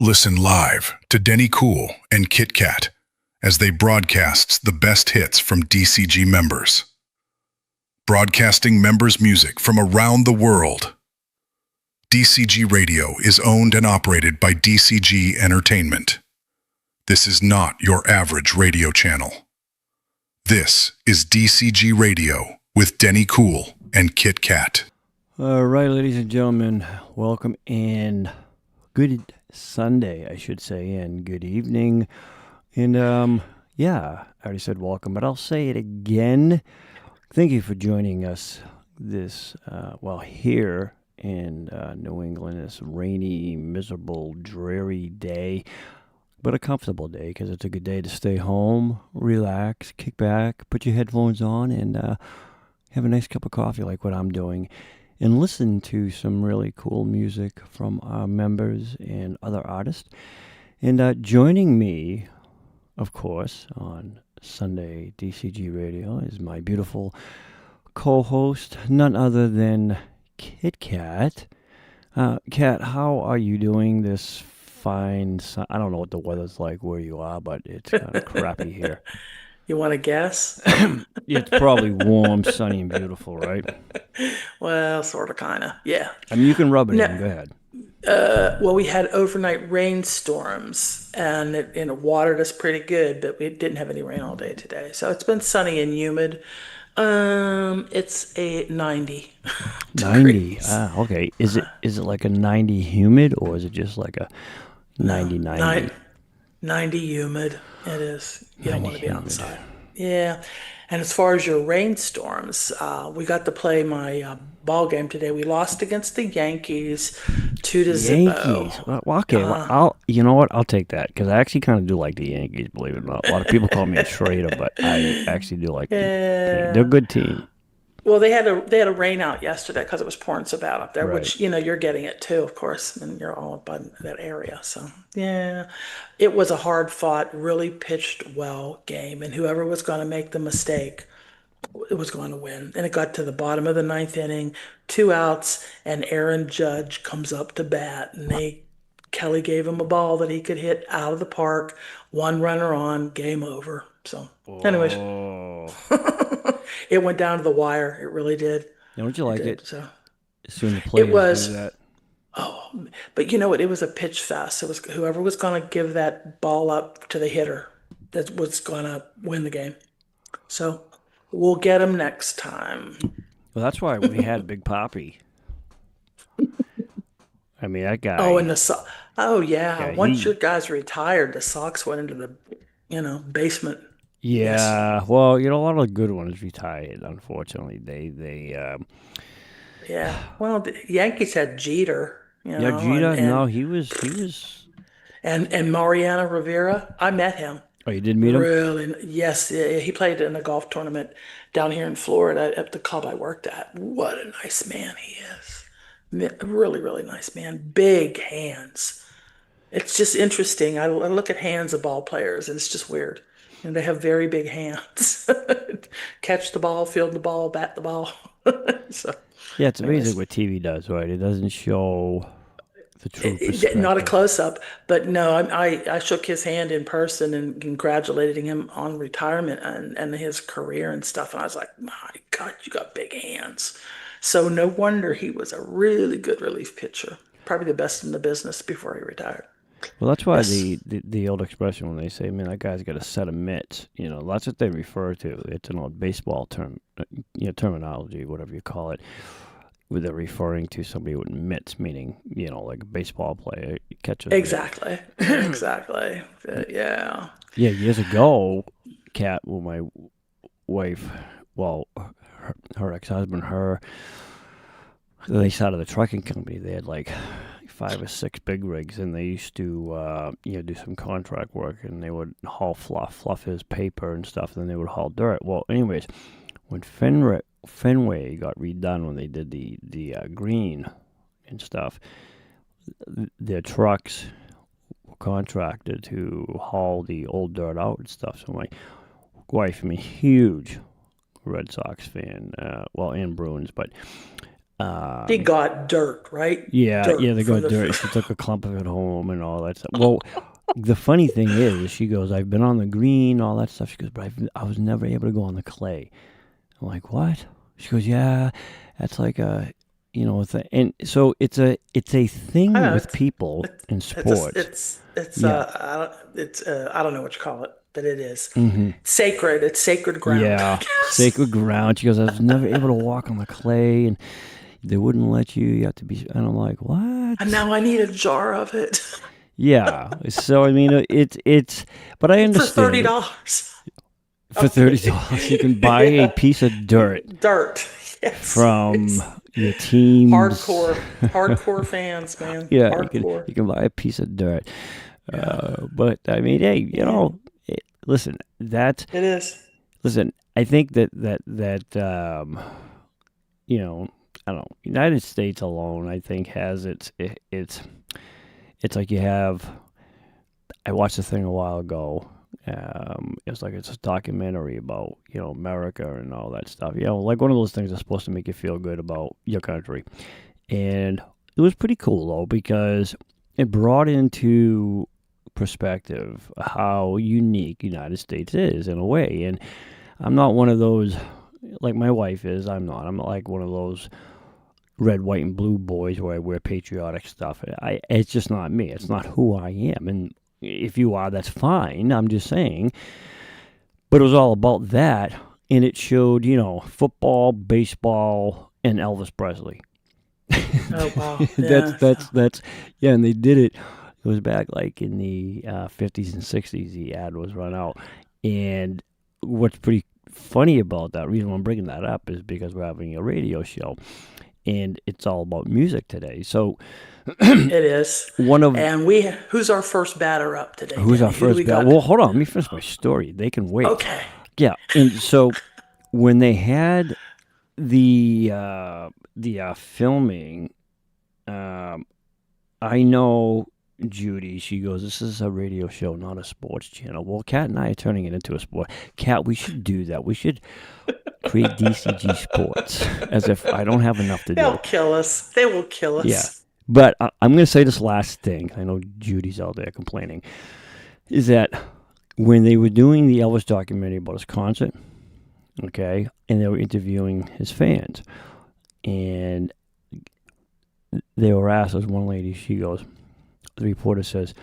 Listen live to Denny Cool and Kitt-Katt as they broadcast the best hits from DCG members. Broadcasting members' music from around the world. DCG Radio is owned and operated by DCG-Entertainment. This is not your average radio channel. This is DCG Radio with Denny Cool and Kitt-Katt. All right, ladies and gentlemen, welcome and good Sunday, I should say, and good evening. And I already said welcome, but I'll say it again. Thank you for joining us this, here in New England, this rainy, miserable, dreary day, but a comfortable day because it's a good day to stay home, relax, kick back, put your headphones on, and have a nice cup of coffee like what I'm doing, and listen to some really cool music from our members and other artists. And joining me, of course, on Sunday DCG Radio is my beautiful co-host, none other than Kitt-Katt. Kat, how are you doing this fine I don't know what the weather's like where you are, but it's kind of crappy here. You want to guess? It's probably warm, sunny, and beautiful, right? Well, sort of, kind of. Yeah. I mean, you can rub it in. Go ahead. Well, we had overnight rainstorms, and it watered us pretty good, but we didn't have any rain all day today. So it's been sunny and humid. It's a 90 90. degrees. Okay. Is it like a 90 humid, or is it just like a 90? 90 humid. It is. You don't want to be humid. outside. Yeah. And as far as your rainstorms, we got to play my ball game today. We lost against the Yankees 2-0. Yankees. Well, okay. You know what? I'll take that because I actually kind of do like the Yankees. Believe it or not, a lot of people call me a traitor, but I actually do like them. They're a good team. Well, they had a rain out yesterday because it was pouring so bad up there, Right. which, you're getting it too, of course, and you're all up in that area. So, yeah, it was a hard fought, really pitched well game, and whoever was going to make the mistake, it was going to win. And it got to the bottom of the ninth inning, 2 outs, and Aaron Judge comes up to bat, and Kelly gave him a ball that he could hit out of the park, 1 runner on, game over. So, anyways. It went down to the wire. It really did. Don't you like it? So As soon as the players it was. do that. Oh, but you know what? It was a pitch fest. It was whoever was going to give that ball up to the hitter that was going to win the game. So we'll get him next time. Well, that's why we had Big Papi. I mean, that guy. Oh, and oh yeah. Yeah, Once your guys retired, the Sox went into the basement. Yeah, well, a lot of the good ones retired. Unfortunately, they Yeah. Well, the Yankees had Jeter. yeah, Judy. No, he was. And Mariano Rivera. I met him. Oh, you did meet him? Really? Yes. He played in a golf tournament down here in Florida at the club I worked at. What a nice man he is. Really, really nice man. Big hands. It's just interesting. I look at hands of ball players, and it's just weird. And they have very big hands. Catch the ball, field the ball, bat the ball. So, Yeah, it's amazing what TV does, right? It doesn't show the true perspective. not a close up, but no, I shook his hand in person and congratulating him on retirement and his career and stuff. And I was like, my God, you got big hands. So no wonder he was a really good relief pitcher. Probably the best in the business before he retired. Well, that's why Yes. the old expression when they say, "Man, that guy's got a set of mitts," that's what they refer to. It's an old baseball term, terminology, whatever you call it, where they're referring to somebody with mitts, meaning like a baseball player catches. Exactly. Exactly. Yeah. Yeah, years ago, Kat, well, my wife, her ex-husband, they started a trucking company. They had like 5 or 6 big rigs, and they used to do some contract work, and they would haul fluff his paper and stuff, and then they would haul dirt. Well, anyways, when Fenway got redone, when they did the green and stuff, their trucks were contracted to haul the old dirt out and stuff. So my wife, huge Red Sox fan, and Bruins, but He got dirt, right? Yeah, Dirt they from got dirt. She took a clump of it home and all that stuff. Well, the funny thing is, she goes, I've been on the green, all that stuff. She goes, but I was never able to go on the clay. I'm like, what? She goes, yeah, that's like a, and so it's a thing I know, with people in sports. I don't know what you call it, but it is Mm-hmm. sacred. It's sacred ground. Yeah, I guess. sacred ground. She goes, I was never able to walk on the clay, and they wouldn't let you. You have to be, and I'm like, what? And now I need a jar of it Yeah. So I mean, it's, but I for understand. $30. For $30, you can buy a piece of dirt Dirt. Yes. from your team's hardcore fans, man. Yeah, hardcore. you can buy a piece of dirt. But I mean, hey, listen, It is. listen. I think that I don't know. United States alone, I think, has it's like you have. I watched a thing a while ago. It's a documentary about America and all that stuff. Like one of those things that's supposed to make you feel good about your country, and it was pretty cool though because it brought into perspective how unique United States is in a way. And I'm not one of those like my wife is. I'm not like one of those red, white, and blue boys where I wear patriotic stuff. It's just not me. It's not who I am. And if you are, that's fine. I'm just saying. But it was all about that, and it showed, football, baseball, and Elvis Presley. Oh wow! Yeah. That's and they did it. It was back like in the 50s and 60s. The ad was run out, and what's pretty funny about that, reason why I'm bringing that up, is because we're having a radio show, and it's all about music today. So. It is. And who's our first batter up today? Who's Danny? our first batter? Well, hold on. Let me finish my story. They can wait. Okay. Yeah. And so when they had the filming, I know Judy, she goes, this is a radio show, not a sports channel. Well, Kat and I are turning it into a sport. Kat, we should do that. We should create DCG Sports as if I don't have enough to do. They'll kill us. They will kill us. Yeah. But I'm going to say this last thing. I know Judy's out there complaining. Is that when they were doing the Elvis documentary about his concert, okay, and they were interviewing his fans, and they were asked, as one lady, she goes, the reporter says,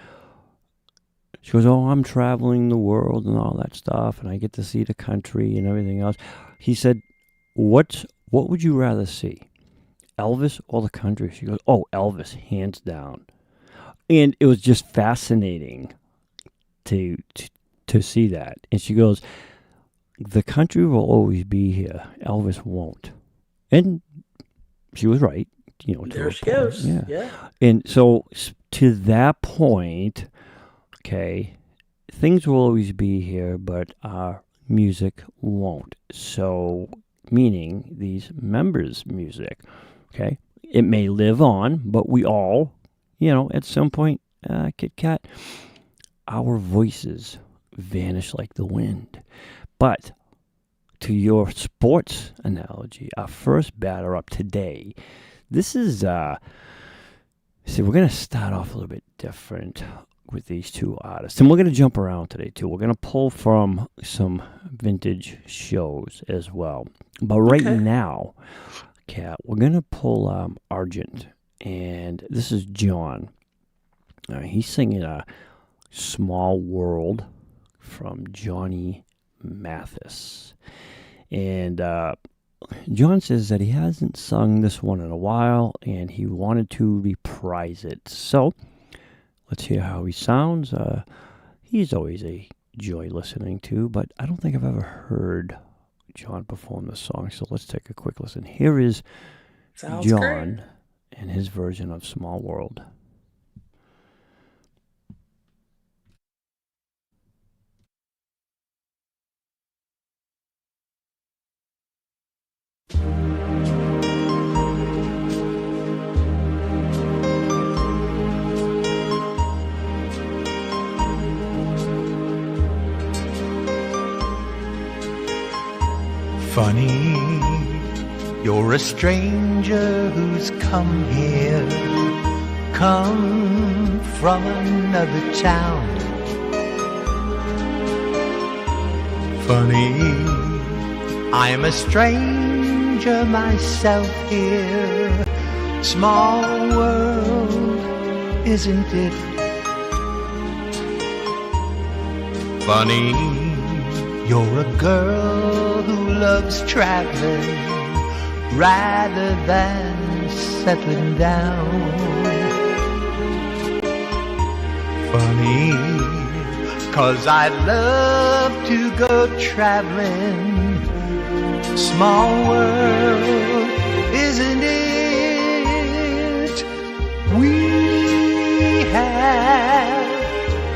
she goes, oh, I'm traveling the world and all that stuff, and I get to see the country and everything else. He said, what would you rather see? Elvis or the country? She goes, oh, Elvis, hands down. And it was just fascinating to see that. And she goes, the country will always be here. Elvis won't. And she was right. There she goes. Yeah. And so to that point, okay, things will always be here, but our music won't. So, meaning these members' music. Okay, it may live on, but we all, at some point, Kitt-Katt, our voices vanish like the wind. But to your sports analogy, our first batter up today, this is, we're going to start off a little bit different with these two artists. And we're going to jump around today, too. We're going to pull from some vintage shows as well. But right now, Kat, we're going to pull Argent, and this is John. He's singing a Small World from Johnny Mathis. And John says that he hasn't sung this one in a while, and he wanted to reprise it. So let's hear how he sounds. He's always a joy listening to, but I don't think I've ever heard John perform this song, so let's take a quick listen. Here is John and his version of Small World. Funny You're a stranger who's come here, come from another town. Funny, I'm a stranger myself here. Small world, isn't it? Funny, you're a girl who loves traveling rather than settling down. Funny, 'cause I'd love to go traveling. Small world, isn't it? We have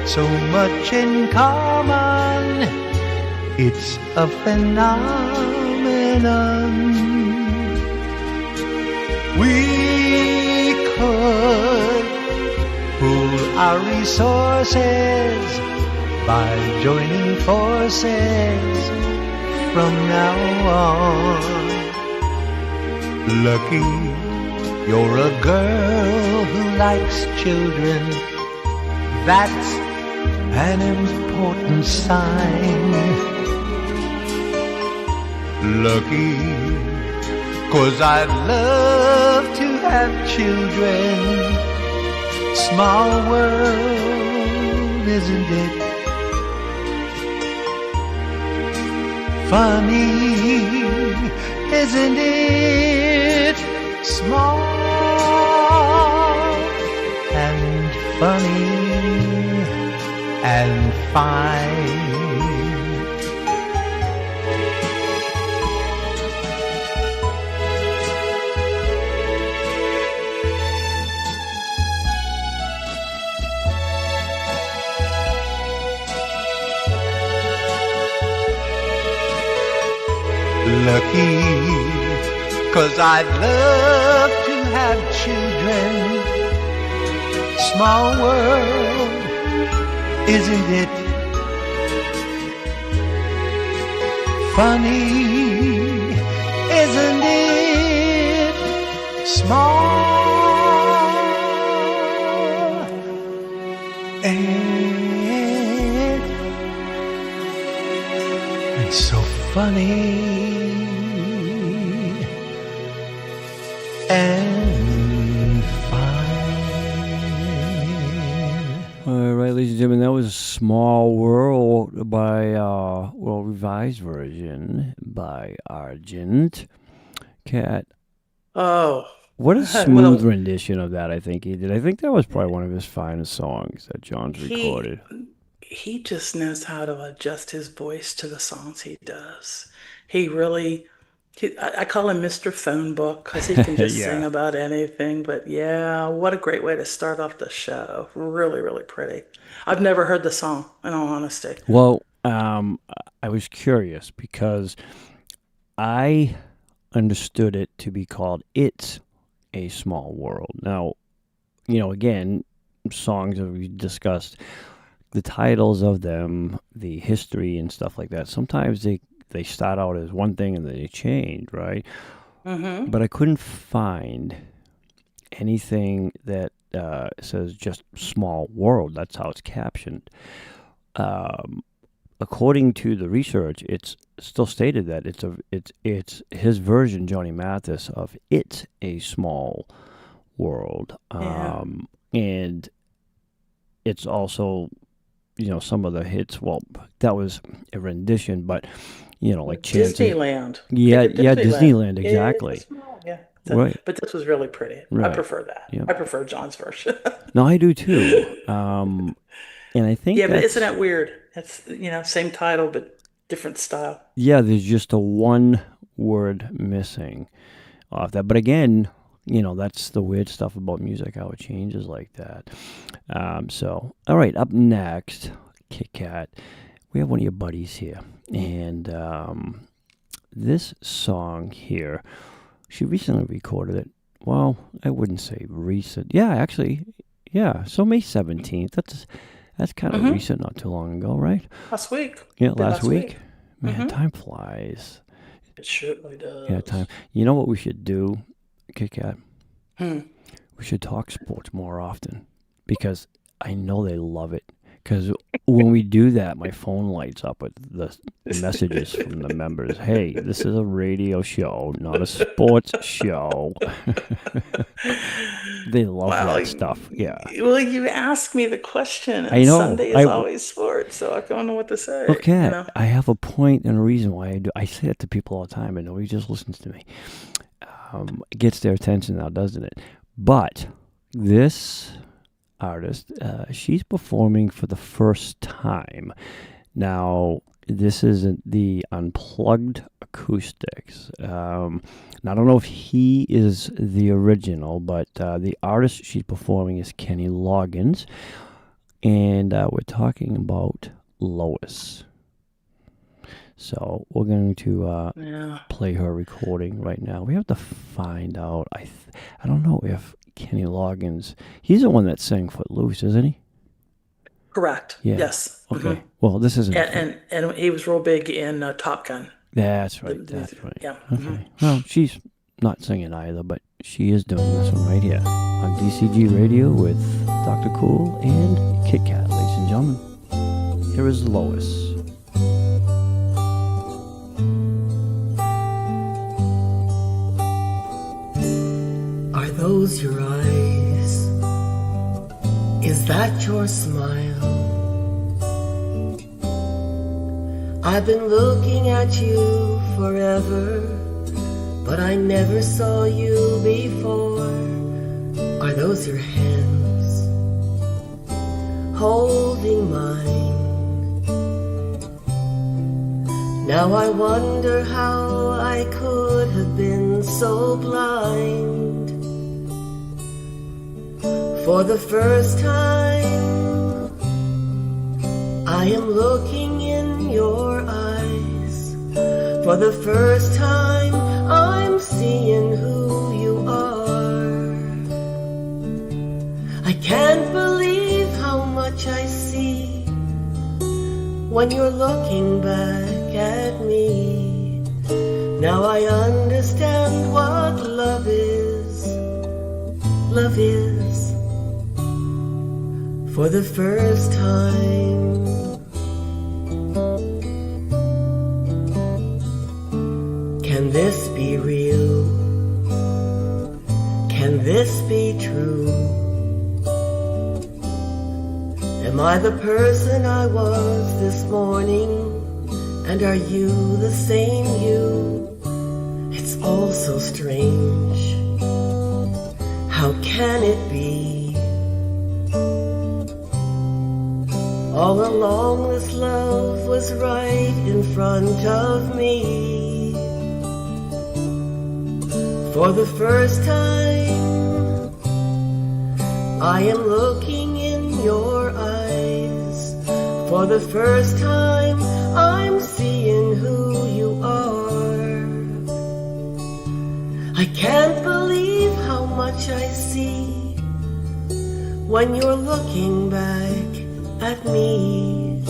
so much in common. It's a phenomenon. We could pool our resources by joining forces from now on. Lucky you're a girl who likes children. That's an important sign. Lucky, 'cause I'd love to have children. Small world, isn't it? Funny, isn't it? Small and funny and fine. Lucky, 'cause I'd love to have children. Small world, isn't it? Funny, isn't it? Small and so funny and fine. All right, ladies and gentlemen, that was a Small World by, revised version by Argent. Cat. Oh. What a smooth rendition of that I think he did. I think that was probably one of his finest songs that John's recorded. He just knows how to adjust his voice to the songs he does. He really... I call him Mr. Phone Book because he can just sing about anything. But yeah, what a great way to start off the show. Really, really pretty. I've never heard the song, in all honesty. Well, I was curious because I understood it to be called It's a Small World. Now, again, songs that we discussed, the titles of them, the history and stuff like that, sometimes they start out as one thing and then they change, right? Mm-hmm. But I couldn't find anything that says just Small World. That's how it's captioned. According to the research, it's still stated that it's his version, Johnny Mathis, of It's a Small World. And it's also, some of the hits, well, that was a rendition, but like Disneyland. Disneyland, exactly. Right. But this was really pretty. Right. I prefer that. Yep. I prefer John's version. No, I do too. And I think but isn't that weird? It's same title but different style. Yeah, there's just a one word missing off that. But again, that's the weird stuff about music, how it changes like that. So, all right, up next, Kitt-Katt. We have one of your buddies here. And this song here, she recently recorded it. Well, I wouldn't say recent. Yeah, actually, yeah. So May 17th. That's kind of recent, not too long ago, right? Last week. Yeah, last week. Man, time flies. It surely does. Yeah, time. You know what we should do, Kitt-Katt? Hmm. We should talk sports more often because I know they love it. Because when we do that, my phone lights up with the messages from the members. Hey, this is a radio show, not a sports show. They love that stuff. Yeah. Well, you asked me the question. And I know. Sunday is always sports, so I don't know what to say. Okay. You know? I have a point and a reason why I do. I say it to people all the time, and nobody just listens to me. It gets their attention now, doesn't it? But this artist, she's performing for the first time. Now, this isn't the unplugged acoustics. Now, I don't know if he is the original, but the artist she's performing is Kenny Loggins, and we're talking about Lois. So we're going to play her recording right now. We have to find out. I don't know if Kenny Loggins, he's the one that sang Footloose, isn't he? Correct. Yeah. Yes. Okay. Mm-hmm. Well, this isn't. And he was real big in Top Gun. That's right. That's right. Yeah. Okay. Mm-hmm. Well, she's not singing either, but she is doing this one right here on DCG Radio with Dr. Cool and Kitt-Katt, ladies and gentlemen. Here is Lois. Are those your eyes? Is that your smile? I've been looking at you forever, but I never saw you before. Are those your hands holding mine? Now I wonder how I could have been so blind. For the first time, I am looking in your eyes. For the first time, I'm seeing who you are. I can't believe how much I see when you're looking back at me. Now I understand what love is. Love is. For the first time. Can this be real? Can this be true? Am I the person I was this morning? And are you the same you? It's all so strange. How can it be? All along this love was right in front of me. For the first time, I am looking in your eyes. For the first time, I'm seeing who you are. I can't believe how much I see when you're looking back at me.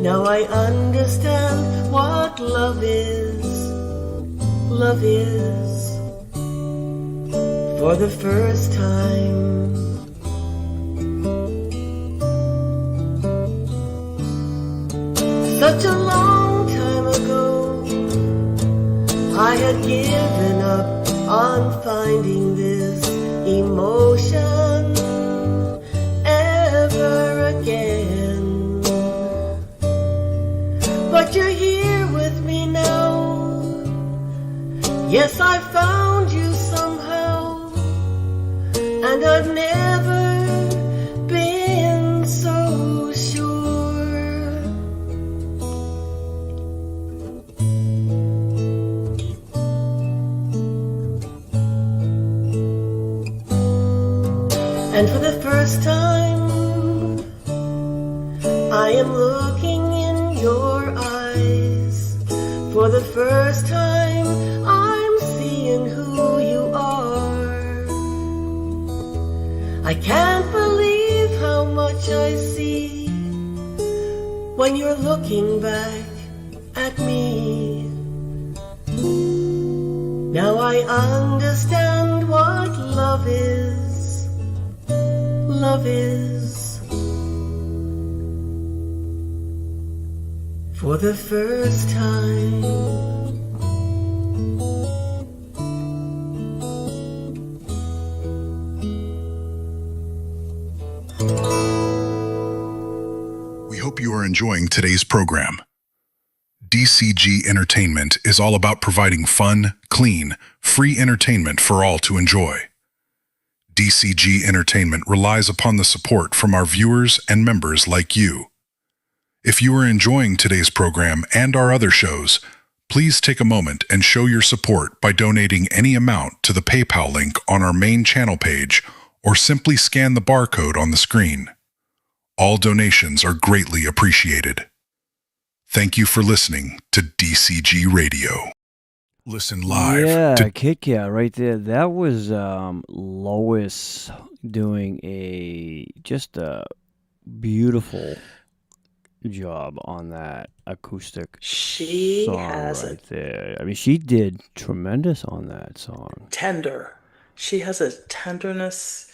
Now I understand what love is. Love is. For the first time. Such a long time ago, I had given up on finding this emotion ever again. But you're here with me now. Yes, I found you somehow, and I've never been so sure. And for the first time, I am looking in your eyes. For the first time, I'm seeing who you are. I can't believe how much I see when you're looking back at me. Now I understand what love is. Love is. For the first time. We hope you are enjoying today's program. DCG Entertainment is all about providing fun, clean, free entertainment for all to enjoy. DCG Entertainment relies upon the support from our viewers and members like you. If you are enjoying today's program and our other shows, please take a moment and show your support by donating any amount to the PayPal link on our main channel page or simply scan the barcode on the screen. All donations are greatly appreciated. Thank you for listening to DCG Radio. Listen live. Yeah, to Kitt-Katt right there. That was Lois doing just a beautiful job on that acoustic She song has right there. I mean, she did tremendous on that song. tender. She has a tenderness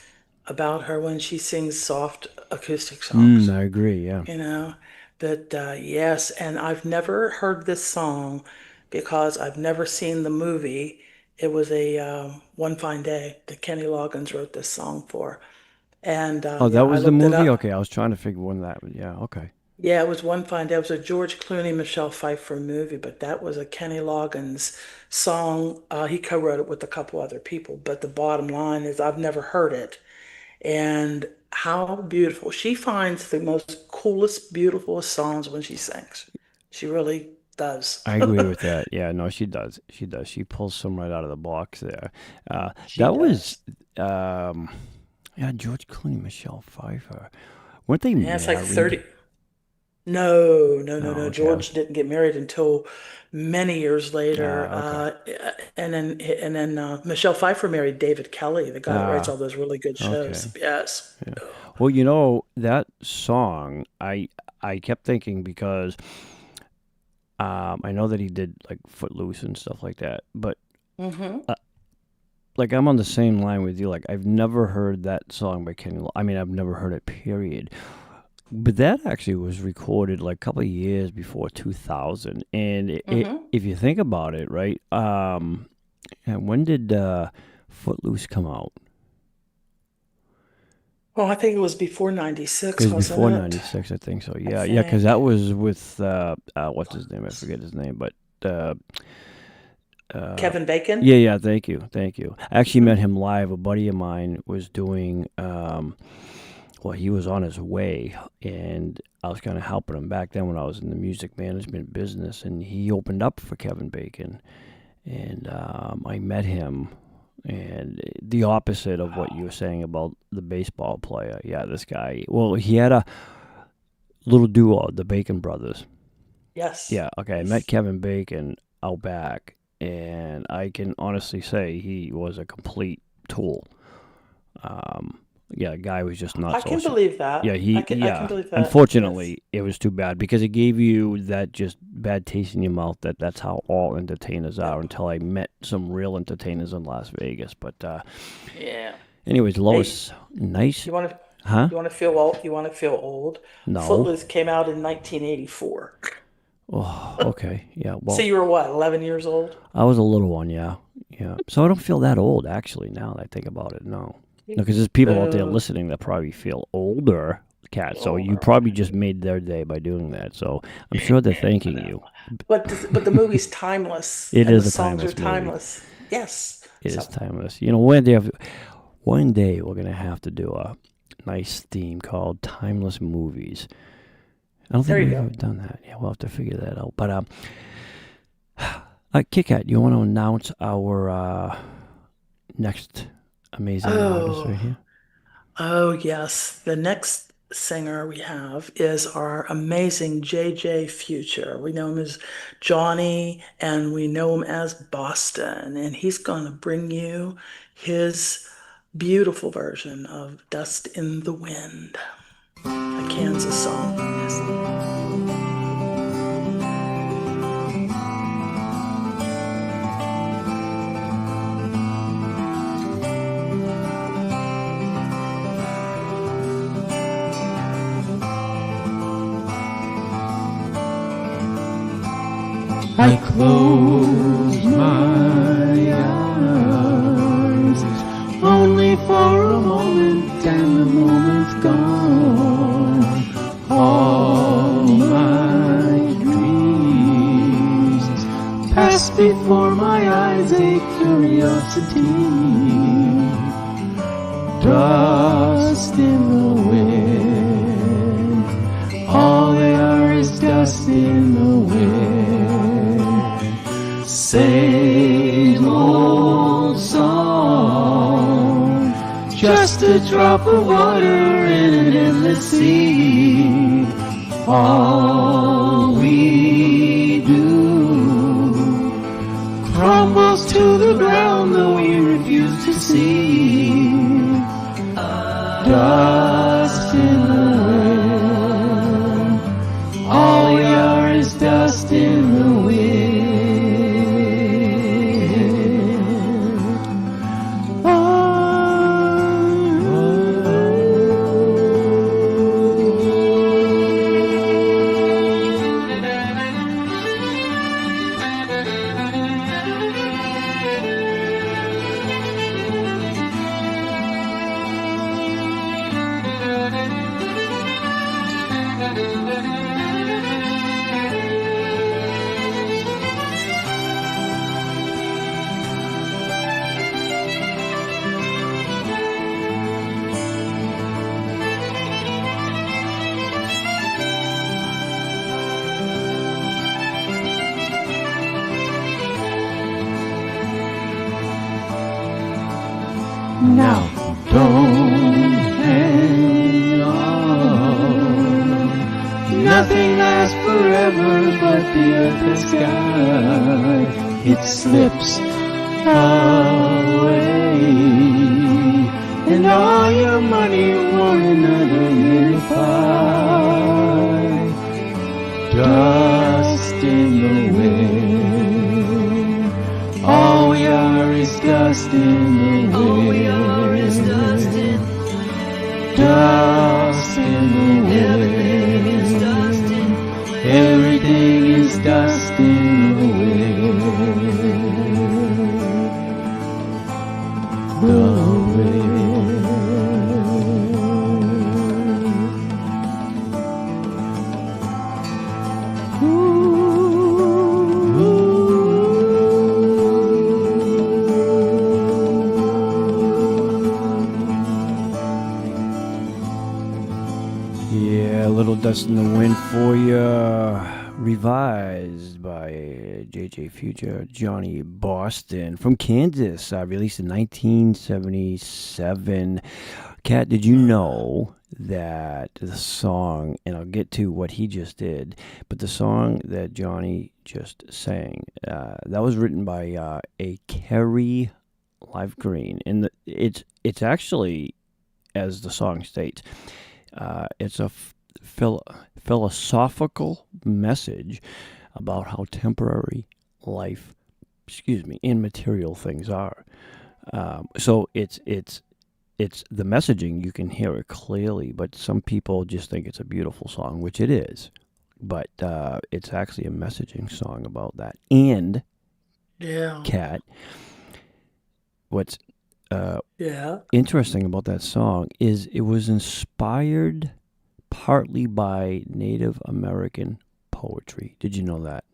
about her when she sings soft acoustic songs. I agree, yeah. You know, that yes, and I've never heard this song because I've never seen the movie. It was a One Fine Day that Kenny Loggins wrote this song for. And Oh, yeah, that I was the looked it movie? up. Okay, I was trying to figure when that was. Yeah, okay. Yeah, it was One Fine Day. It was a George Clooney, Michelle Pfeiffer movie, but that was a Kenny Loggins song. He co-wrote it with a couple other people, but the bottom line is I've never heard it. And how beautiful. She finds the most coolest, beautifulest songs when she sings. She really does. I agree with that. Yeah, no, she does. She does. She pulls some right out of the box there. She That does. was, yeah, George Clooney, Michelle Pfeiffer. Weren't they Yeah, it's like married? 30. No, no, no, Oh, no. okay. George didn't get married until many years later. Okay. And then Michelle Pfeiffer married David Kelly, the guy that writes Ah, all those really good shows. okay. Yes. Yeah. Well, you know, that song, I kept thinking because I know that he did like Footloose and stuff like that, but Mm-hmm. like I'm on the same line with you. Like I've never heard that song by Kenny. I mean, I've never heard it. Period. But that actually was recorded like a couple of years before 2000. And Mm-hmm. if you think about it, right? And when did Footloose come out? Well, I think it was before It 96, was wasn't before it? '96, I think so. I Yeah, yeah, because think. that was with what's his name? I forget his name, but Kevin Bacon? yeah. Thank you. I actually Mm-hmm. met him live. A buddy of mine was doing. Well, he was on his way, and I was kind of helping him back then when I was in the music management business, and he opened up for Kevin Bacon, and I met him, and the opposite of what you were saying about the baseball player. Yeah, this guy. Well, he had a little duo, the Bacon brothers. Yes. Yeah, okay. I met Kevin Bacon out back, and I can honestly say he was a complete tool. Yeah, guy was just I not can so. believe that. Yeah, I can believe that. Yes. Unfortunately, it was too bad because it gave you that just bad taste in your mouth that's how all entertainers are. Yep. Until I met some real entertainers in Las Vegas. But Yeah. anyways, Hey, Lois, nice, you want to huh? you want to feel old? You want to feel old? No. Footloose came out in 1984. Oh, okay. Yeah. So Well, you were what, 11 years old? I was a little one. Yeah. So I don't feel that old actually. Now that I think about it, no. No, because there's people out there Boo. listening that probably feel older, Cat. So you Older. probably just made their day by doing that. So I'm sure they're thanking you. But the movie's timeless, It and is the a songs are timeless movie. timeless. Yes. It So is timeless. You know, one day we're gonna have to do a nice theme called Timeless Movies. I don't there think you we've go. ever done that. Yeah, we'll have to figure that out. But Kitt-Katt, you want to announce our next amazing artist right Oh, here? oh yes. The next singer we have is our amazing JJ Future. We know him as Johnny, and we know him as Boston, and he's going to bring you his beautiful version of Dust in the Wind, a Kansas song. Yes. close my eyes, only for a moment, and the moment's gone. All my dreams pass before my eyes, a curiosity, dust in the wind. All they are is dust in the wind. Same old song, just a drop of water in an endless sea. All we do crumbles to the ground, though we refuse to see. Dust in the wind, all we are is dust in the wind. Now, don't hang on. Nothing lasts forever but the earth and sky. It slips away, and all your money won't another minute by. Dust in the wind, all we are is dust in the wind. All we are is dust in the wind. Dust in the wind. Everything is dust in the wind. Everything is dust in the wind. The wind. Dust in the Wind for you, revised by J.J. Future, Johnny Boston from Kansas, released in 1977. Kat, did you know that the song, and I'll get to what he just did, but the song that Johnny just sang, that was written by a Kerry Livegreen, and it's actually, as the song states, it's a philosophical message about how temporary life, and material things are. So it's the messaging, you can hear it clearly, but some people just think it's a beautiful song, which it is. But it's actually a messaging song about that. And Kat, what's interesting about that song is it was inspired partly by Native American poetry. Did you know that?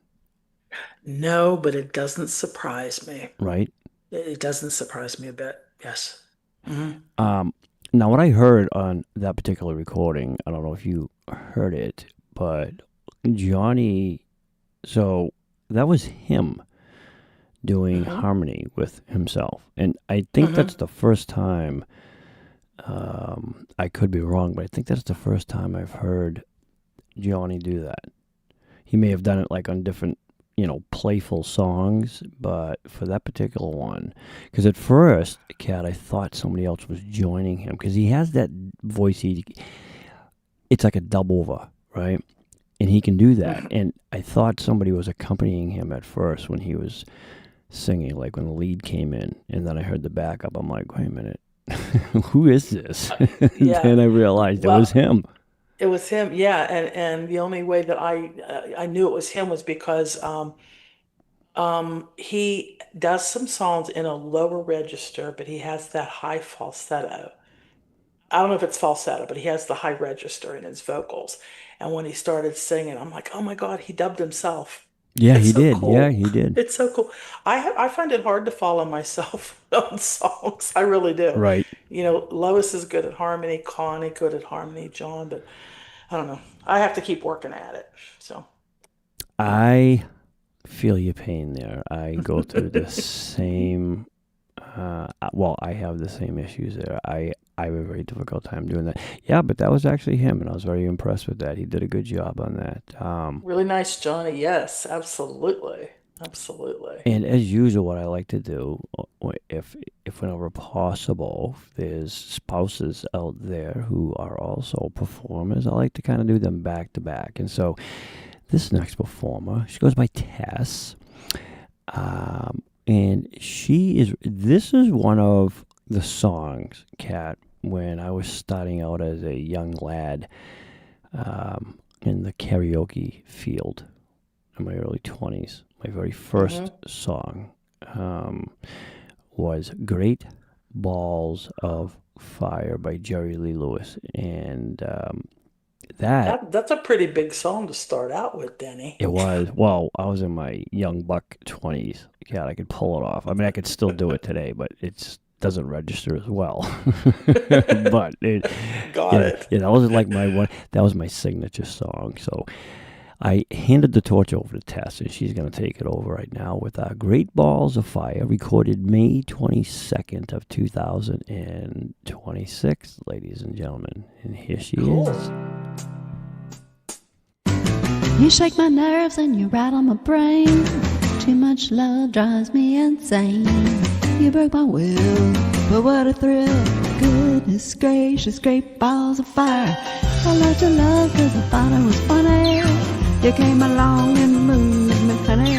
No, but it doesn't surprise me. Right? It doesn't surprise me a bit. Yes. Mm-hmm. Now, what I heard on that particular recording, I don't know if you heard it, but Johnny, so that was him doing harmony with himself. And I think that's the first time, I could be wrong, but I think that's the first time I've heard Johnny do that. He may have done it like on different, playful songs, but for that particular one, because at first, Kat, I thought somebody else was joining him, because he has that voice, it's like a dub-over, right? And he can do that. And I thought somebody was accompanying him at first when he was singing, like when the lead came in, and then I heard the backup. I'm like, wait a minute. Who is this? Then I realized it was him. It was him, yeah. And the only way that I knew it was him was because He does some songs in a lower register, but he has that high falsetto. I don't know if it's falsetto, but he has the high register in his vocals. And when he started singing, I'm like, oh my God, he dubbed himself. Yeah, It's he so did. Yeah, cool. he did. It's so cool. I find it hard to follow myself on songs. I really do. Right. Lois is good at harmony, Connie good at harmony, John, but I don't know. I have to keep working at it. So, I feel your pain there. I go through the same. I have the same issues there. I have a very difficult time doing that. Yeah, but that was actually him, and I was very impressed with that. He did a good job on that. really nice, Johnny. Yes, absolutely. Absolutely. And as usual, what I like to do, if whenever possible, if there's spouses out there who are also performers, I like to kind of do them back to back. And so this next performer, she goes by Tess. And this is one of the songs, Kat, when I was starting out as a young lad in the karaoke field in my early 20s. My very first song was Great Balls of Fire by Jerry Lee Lewis. And That's a pretty big song to start out with, Denny. it was, well, I was in my young buck 20s. God, I could pull it off. I mean, I could still do it today, but it doesn't register as well. But Got yeah, it. yeah, that was like that was my signature song. So I handed the torch over to Tess, and she's going to take it over right now with Great Balls of Fire, recorded May 22nd of 2026, ladies and gentlemen. And here she is. You shake my nerves and you rattle my brain. Too much love drives me insane. You broke my will, but what a thrill. Goodness gracious, great balls of fire. I loved your love cause I thought it was funny. You came along and moved me, honey.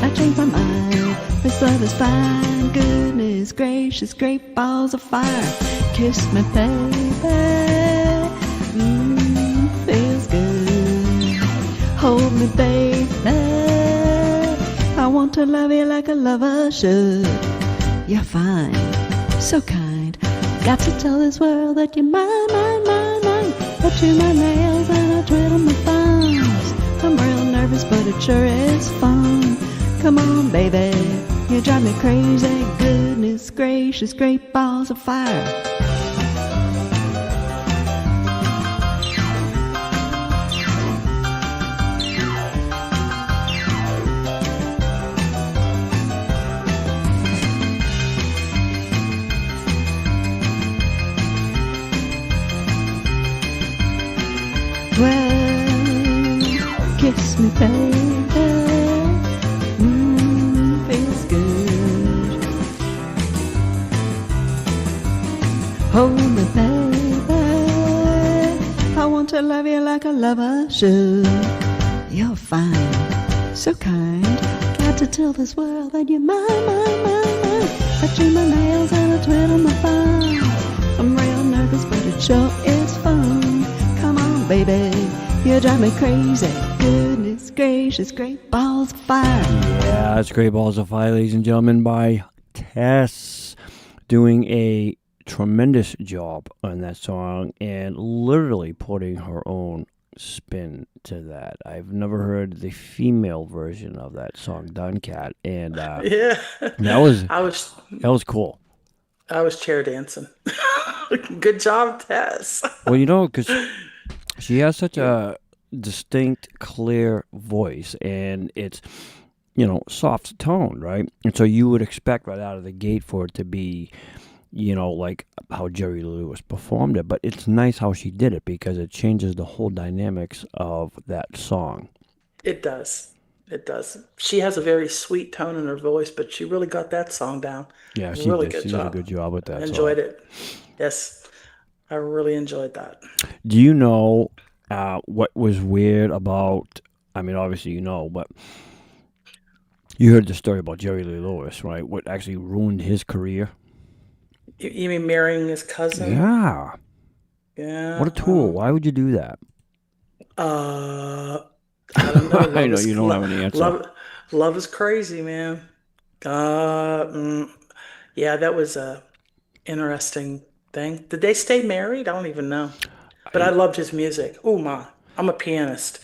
I changed my mind, this love is fine. Goodness gracious, great balls of fire. Kiss me, baby. Feels good. Hold me, baby. I want to love you like a lover should. You're fine, so kind. Got to tell this world that you're mine, mine, mine, mine. I chew my nails and I twiddle my thumbs. I'm real nervous, but it sure is fun. Come on, baby, you drive me crazy. Goodness gracious, great balls of fire. Well, kiss me, baby. Feels good. Hold me, baby. I want to love you like a lover should. You're fine, so kind. Got to tell this world that you're mine, mine, mine, mine. I chew my nails and I twiddle my thumbs. I'm real nervous, but it sure is fun. Come on, baby, you drive me crazy. Goodness gracious, great balls of fire. Yeah, it's Great Balls of Fire, ladies and gentlemen, by Tess, doing a tremendous job on that song and literally putting her own spin to that. I've never heard the female version of that song done, Kat, and Yeah. that was I was cool. I was chair dancing. Good job, Tess. Well, because she has such a distinct, clear voice, and it's, soft tone, right? And so you would expect right out of the gate for it to be, like how Jerry Lewis performed it. But it's nice how she did it because it changes the whole dynamics of that song. It does. It does. She has a very sweet tone in her voice, but she really got that song down. Yeah, she Really did. good She did a job. good job with that song. Enjoyed it. Yes, I really enjoyed that. Do you know what was weird about, I mean, obviously but you heard the story about Jerry Lee Lewis, right? What actually ruined his career? You mean marrying his cousin? Yeah. Yeah. What a tool. Why would you do that? I don't know. I know you don't have an answer. Love is crazy, man. Uh, mm, yeah, that was a interesting thing. Did they stay married? I don't even know. But I loved his music. Oh my, I'm a pianist.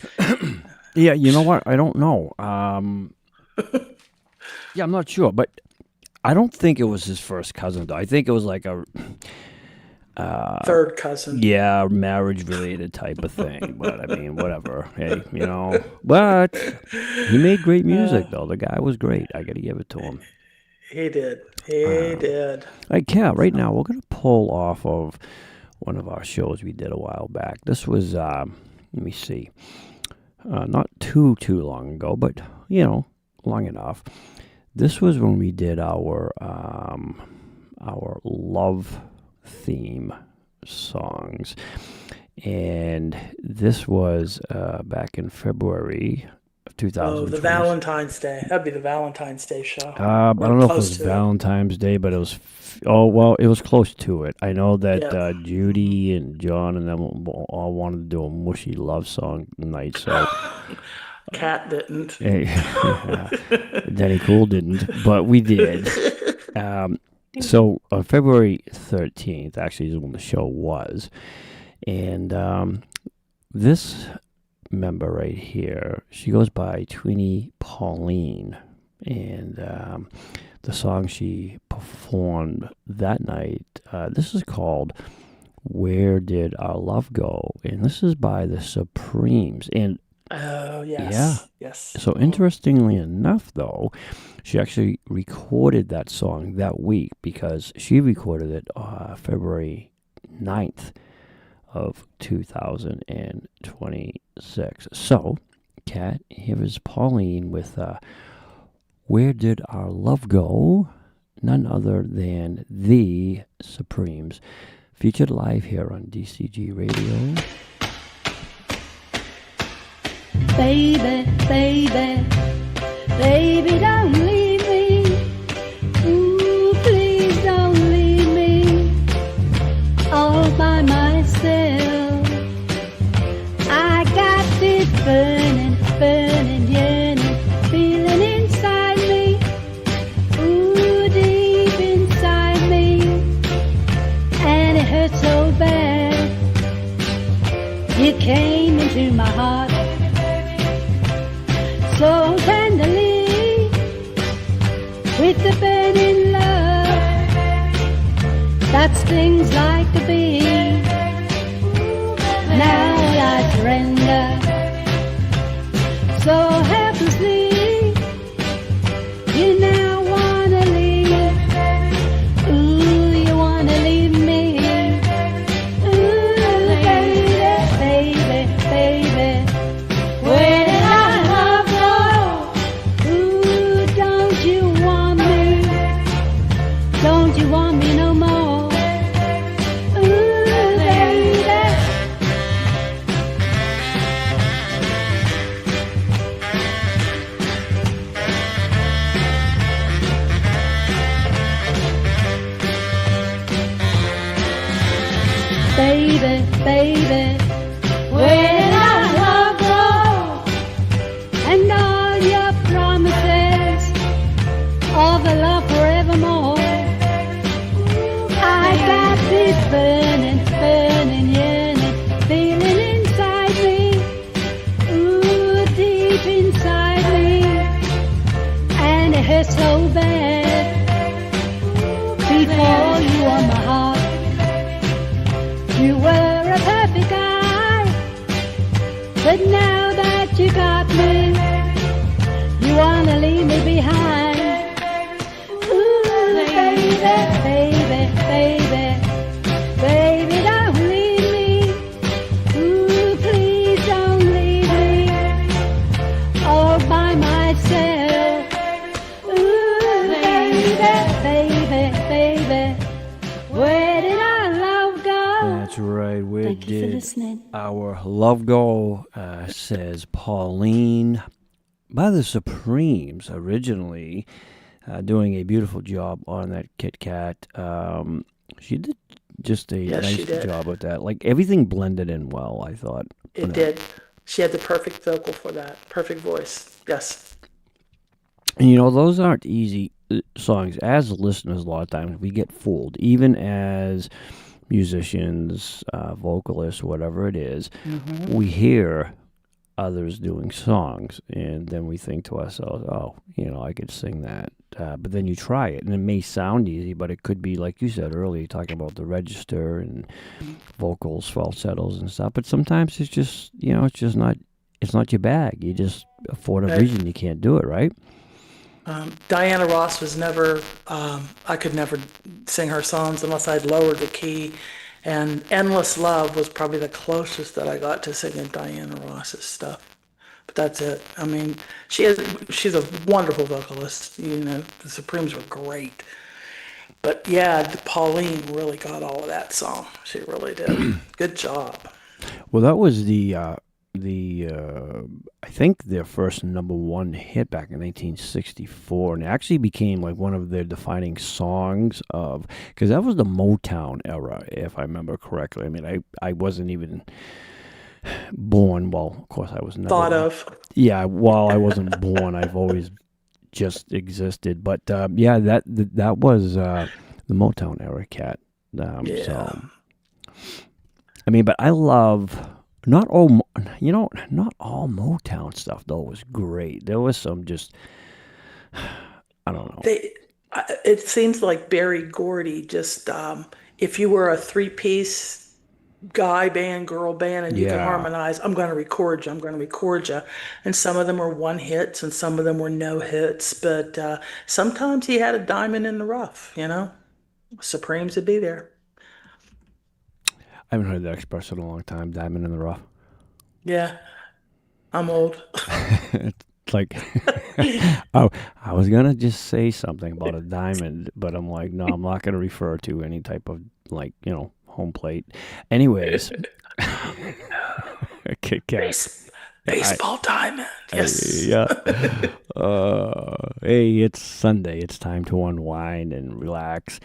Yeah, you know what? I don't know. Yeah, I'm not sure, but I don't think it was his first cousin, though. I think it was like a Third cousin. yeah, marriage related type of thing. But I mean, whatever. Hey, you know. But he made great music, though. The guy was great. I got to give it to him. He did. He did. Like, yeah, right now we're gonna pull off of one of our shows we did a while back. This was, let me see, not too long ago, but long enough. This was when we did our love theme songs, and this was back in February of 2000. Oh, the Valentine's Day. That'd be the Valentine's Day show. I don't know if it was Close to Valentine's Day, but it was. Oh well, it was close to it. I know that Yeah. Judy and John and them all wanted to do a mushy love song night. So Cat didn't. yeah, Denny Cool didn't, but we did. So on February 13th, actually, is when the show was, and this member right here, she goes by Tweenie Pauline, and the song she performed that night, this is called "Where Did Our Love Go?" and this is by the Supremes. And Oh, yes. yeah, Yes. so interestingly enough, though, she actually recorded that song that week because she recorded it February 9th of 2026. So, Kat, here is Pauline with "Where Did Our Love Go?" None other than the Supremes, featured live here on DCG Radio. Baby, baby, baby, don't leave me. Ooh, please don't leave me all by myself. I got this burning, burning, yearning feeling inside me. Ooh, deep inside me, and it hurts so bad. You came into my heart so tenderly, with the burning love that stings like a bee. Now I surrender so helplessly. You now wanna leave. Ooh, you wanna leave me. Ooh, baby, baby, baby, where did our love go? Ooh, don't you want me? Don't you want me no more? Ooh, baby. Baby, baby, where did our love go? And all your promises of a love forevermore. I got this burning, burning, yearning feeling inside me. Ooh, deep inside me, and it hurts so bad. Before you were my heart, you were a perfect guy, but now that you got me, you wanna leave me behind. Ooh, baby, baby, baby, baby, don't leave me. Ooh, please don't leave me all by myself. Ooh, baby, baby, baby, where did our love go? That's right. Where Thank you for did listening. our love go? Says Pauline by the Supremes, originally doing a beautiful job on that Kitt-Katt. She did just a Yes, she nice did. job with that. Like everything blended in well, I thought. It did. She had the perfect vocal for that. Perfect voice. Yes. And those aren't easy songs. As listeners, a lot of times we get fooled, even as musicians, vocalists, whatever it is. We hear others doing songs, and then we think to ourselves, oh, I could sing that. But then you try it, and it may sound easy, but it could be, like you said earlier, talking about the register and vocals, falsettos and stuff. But sometimes it's just, it's not your bag. You just, for whatever reason, you can't do it, right? Diana Ross was never, I could never sing her songs unless I'd lowered the key. And Endless Love was probably the closest that I got to singing Diana Ross's stuff. But that's it. I mean, she's a wonderful vocalist. The Supremes were great. But yeah, Pauline really got all of that song. She really did. Good job. Well, that was I think their first #1 hit back in 1964, and it actually became like one of their defining songs because that was the Motown era, if I remember correctly. I mean, I wasn't even born. Well, of course, I was never Thought of. Yeah, while I wasn't born, I've always just existed. But yeah, that was the Motown era, Cat. Yeah. So, I mean, but I love. Not all Motown stuff though was great. There was some just, I don't know. It seems like Berry Gordy just, if you were a 3-piece guy band, girl band, and you could harmonize, I'm going to record you. And some of them were one hits and some of them were no hits. But sometimes he had a diamond in the rough, Supremes would be there. I haven't heard that expression in a long time, diamond in the rough. Yeah, I'm old. It's like, oh, I was going to just say something about a diamond, but I'm like, no, I'm not going to refer to any type of, home plate. Anyways. Kitt-Katt. Baseball diamond. Yes. Yeah. Hey, it's Sunday. It's time to unwind and relax.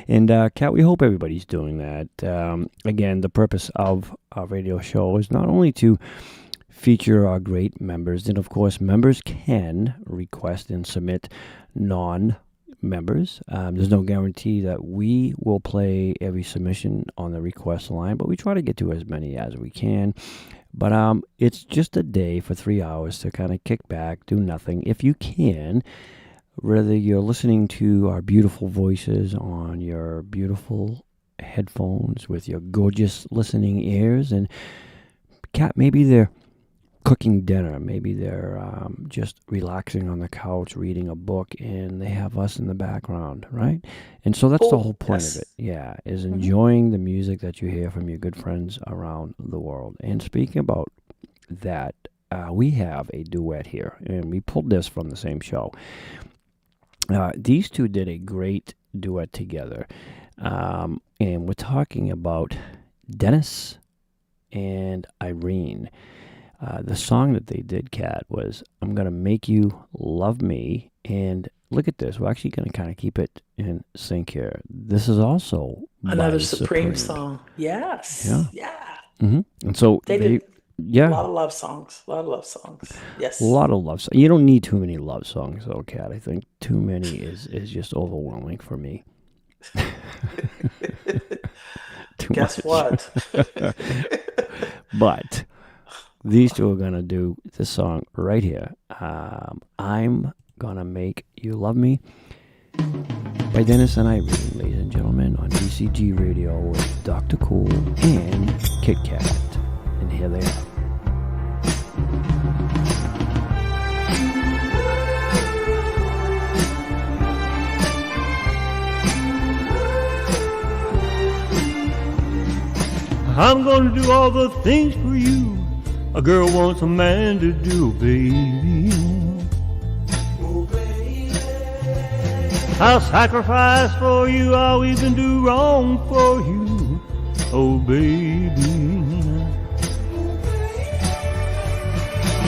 And, Kat, we hope everybody's doing that. Again, the purpose of our radio show is not only to feature our great members, and, of course, members can request and submit non-members. There's no guarantee that we will play every submission on the request line, but we try to get to as many as we can. But it's just a day for 3 hours to kind of kick back, do nothing. If you can, whether you're listening to our beautiful voices on your beautiful headphones with your gorgeous listening ears, and Kat, maybe they're cooking dinner, maybe they're just relaxing on the couch reading a book, and they have us in the background, right? And so that's the whole point of it, is enjoying the music that you hear from your good friends around the world. And speaking about that, we have a duet here, and we pulled this from the same show. These two did a great duet together, and we're talking about Dennis and Irene. The song that they did, Kat, was I'm Gonna Make You Love Me, and look at this. We're actually going to kind of keep it in sync here. This is also another Supreme song. Yes. Yeah. Mm-hmm. And so they did a lot of love songs. Yes. A lot of love songs. You don't need too many love songs, though, Kat. I think too many is just overwhelming for me. Guess what? But these two are going to do this song right here. I'm Gonna Make You Love Me by Dennis and Irene, ladies and gentlemen, on DCG Radio with Dr. Cool and Kitt-Katt. And here they are. I'm gonna do all the things for you a girl wants a man to do, baby. Oh, baby. I'll sacrifice for you, I'll even do wrong for you, oh baby.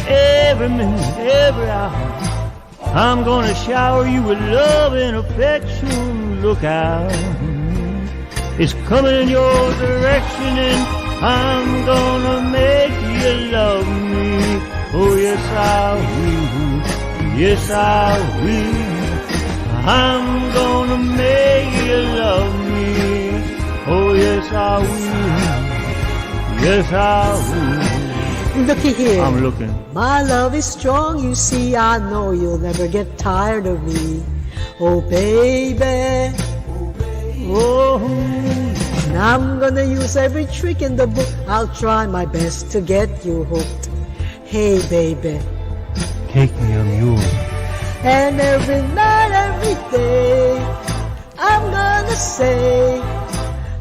Every minute, every hour, I'm gonna shower you with love and affection. Look out, it's coming in your direction, and I'm gonna make you love me. Oh yes I will, Yes, I will. I'm gonna make you love me. Oh, yes, I will. Yes, I will. Looky here. I'm looking. My love is strong, you see. I know you'll never get tired of me. Oh, baby. Oh, And I'm gonna use every trick in the book. I'll try my best to get you hooked. Hey, baby. take me, I'm yours. And every night, every day, I'm gonna say,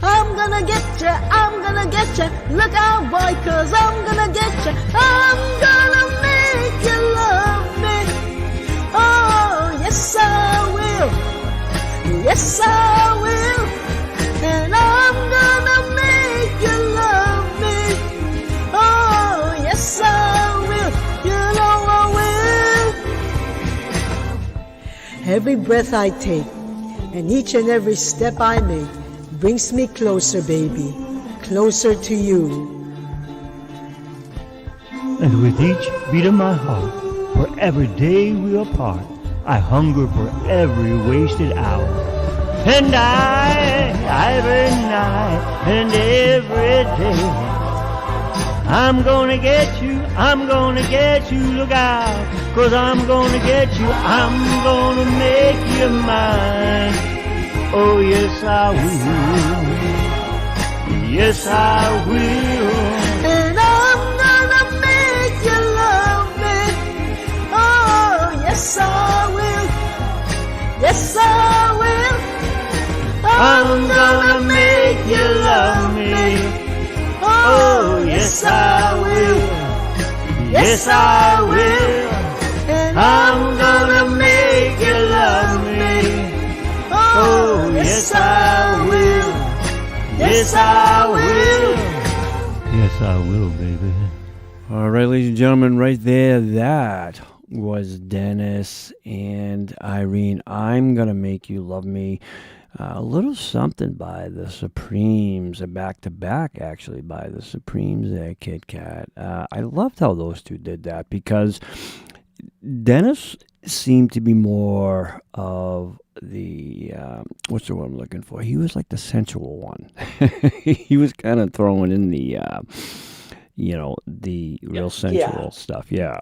I'm gonna get ya, I'm gonna get ya. Look out, boy, 'cause I'm gonna get ya. I'm gonna make you love me. Oh, yes, I will. Yes, I will. And I'm gonna make you love me. Oh, yes, I will. You know I will. Every breath I take and each and every step I make brings me closer, baby, closer to you. And with each beat of my heart, for every day we are apart, I hunger for every wasted hour. And every night and every day, I'm gonna get you, I'm gonna get you, look out, 'cause I'm gonna get you, I'm gonna make you mine. Oh, yes, I will. Yes, I will. And I'm gonna make you love me. Oh, yes, I will. Yes, I will. I'm gonna make you love me. Oh, yes, I will. Yes, I will. And I'm gonna make you love me. Oh, yes, I will. Yes, I will. Yes, I will, baby. All right, ladies and gentlemen, right there, that was Dennis and Irene. I'm gonna make you love me. A little something by the Supremes, a back-to-back actually by the Supremes there, Kitt-Katt. I loved how those two did that because Dennis seemed to be more of the, what's the word I'm looking for? He was like the sensual one. He was kind of throwing in the, the real sensual stuff. Yeah.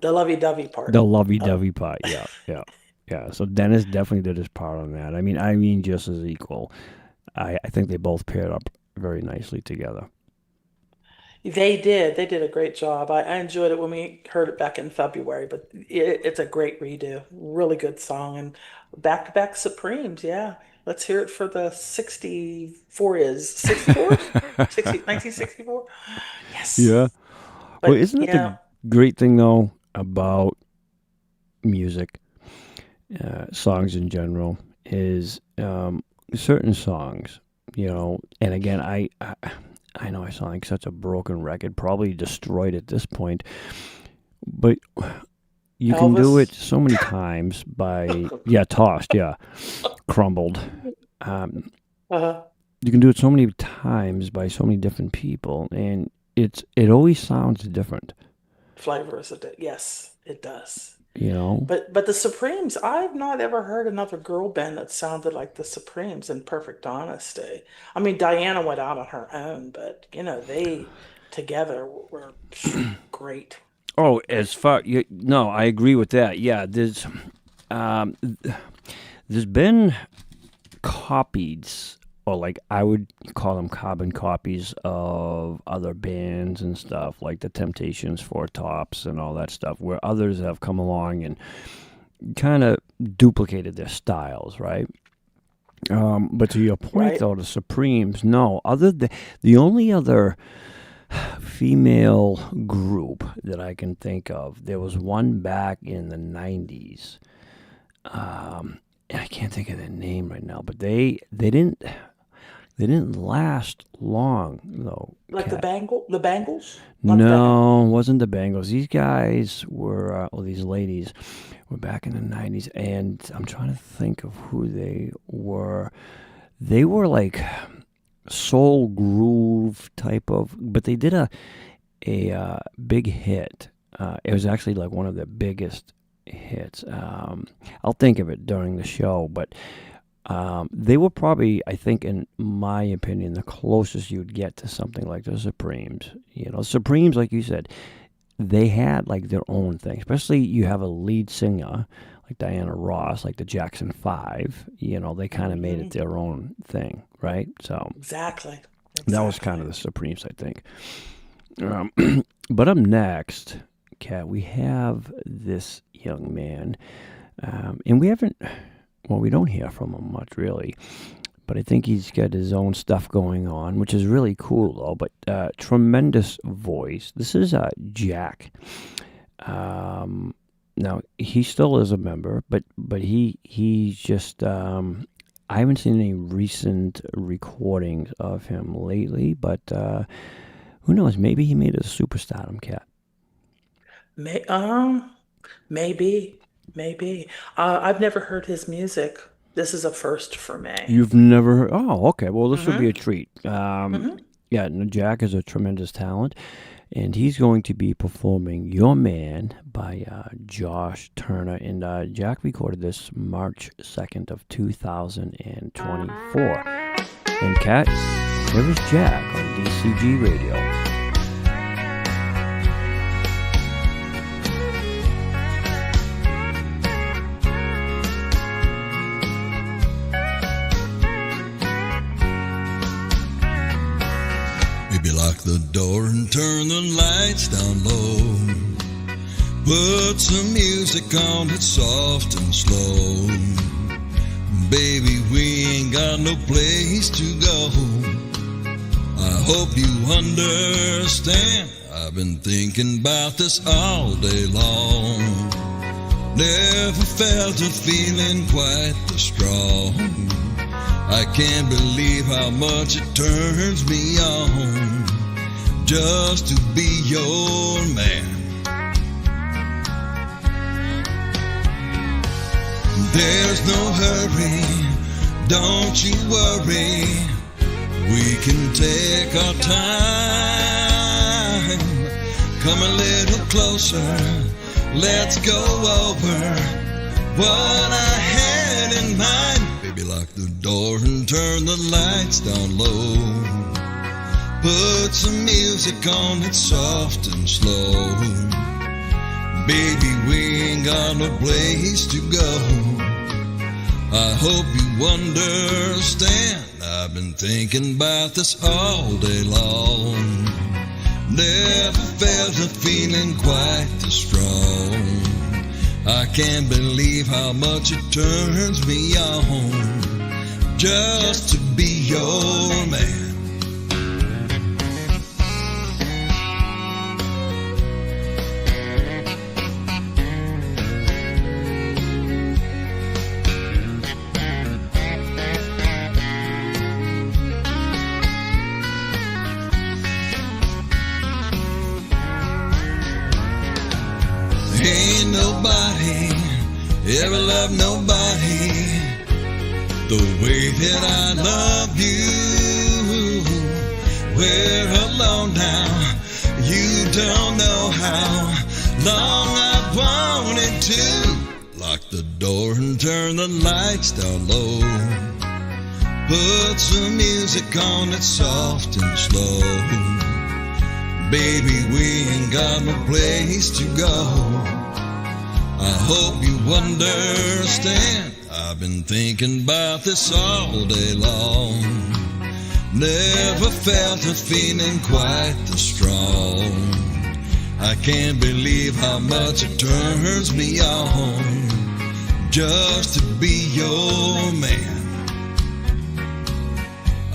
The lovey-dovey part. The lovey-dovey part, yeah. Yeah, so Dennis definitely did his part on that. I mean, Irene just as equal. I think they both paired up very nicely together. They did. They did a great job. I enjoyed it when we heard it back in February, but it's a great redo. Really good song. And back-to-back Supremes, yeah. Let's hear it for the 64 is. 64? 1964? Yes. Yeah. But, Well, isn't it the great thing, though, about music? Songs in general is certain songs, and again, I know I sound like such a broken record, probably destroyed at this point, but you can do it so many times by, tossed, crumbled. You can do it so many times by so many different people, and it always sounds different. Flavors of it. Yes, it does. But the Supremes, I've not ever heard another girl band that sounded like the Supremes, in perfect honesty. I mean, Diana went out on her own, but they together were great. Oh, as far I agree with that. Yeah, there's been copies, or like I would call them carbon copies of other bands and stuff, like the Temptations, Four Tops, and all that stuff, where others have come along and kind of duplicated their styles, right? But to your point, though, the Supremes, no. The only other female group that I can think of, there was one back in the 90s. I can't think of their name right now, but they didn't last long, though. Like the Bangles? No, it wasn't the Bangles. These guys were, these ladies were back in the 90s, and I'm trying to think of who they were. They were like soul groove type of, but they did a big hit. It was actually like one of the biggest hits. I'll think of it during the show, but they were probably, I think, in my opinion, the closest you'd get to something like the Supremes. You know, Supremes, like you said, they had like their own thing. Especially you have a lead singer like Diana Ross, like the Jackson 5. You know, they kind of made it their own thing, right? So Exactly. that was kind of the Supremes, I think. But up next, Kat, we have this young man, and we don't hear from him much, really, but I think he's got his own stuff going on, which is really cool, though, but tremendous voice. This is Jack. Now, he still is a member, but he's just, I haven't seen any recent recordings of him lately, but who knows, maybe he made a superstardom, Cat. Maybe. I've never heard his music. This is a first for me. You've never heard? Oh, okay. Well, this will be a treat. Yeah, no, Jack is a tremendous talent, and he's going to be performing "Your Man" by Josh Turner. And Jack recorded this March 2nd of 2024. And Kat, here is Jack on DCG Radio. Baby, lock the door and turn the lights down low. Put some music on that's soft and slow. Baby, we ain't got no place to go. I hope you understand. I've been thinking about this all day long. Never felt a feeling quite this strong. I can't believe how much it turns me on just to be your man. There's no hurry, don't you worry. We can take our time. Come a little closer, let's go over what I had in mind. Baby, lock the door and turn the lights down low. Put some music on that's soft and slow. Baby, we ain't got no place to go. I hope you understand. I've been thinking about this all day long. Never felt a feeling quite this strong. I can't believe how much it turns me on just to be your man. Ain't nobody ever loved nobody the way that I love you. We're alone now. You don't know how long I've wanted to. Lock the door and turn the lights down low. Put some music on that's soft and slow. Baby, we ain't got no place to go. I hope you understand. I've been thinking about this all day long. Never felt a feeling quite this strong. I can't believe how much it turns me on just to be your man.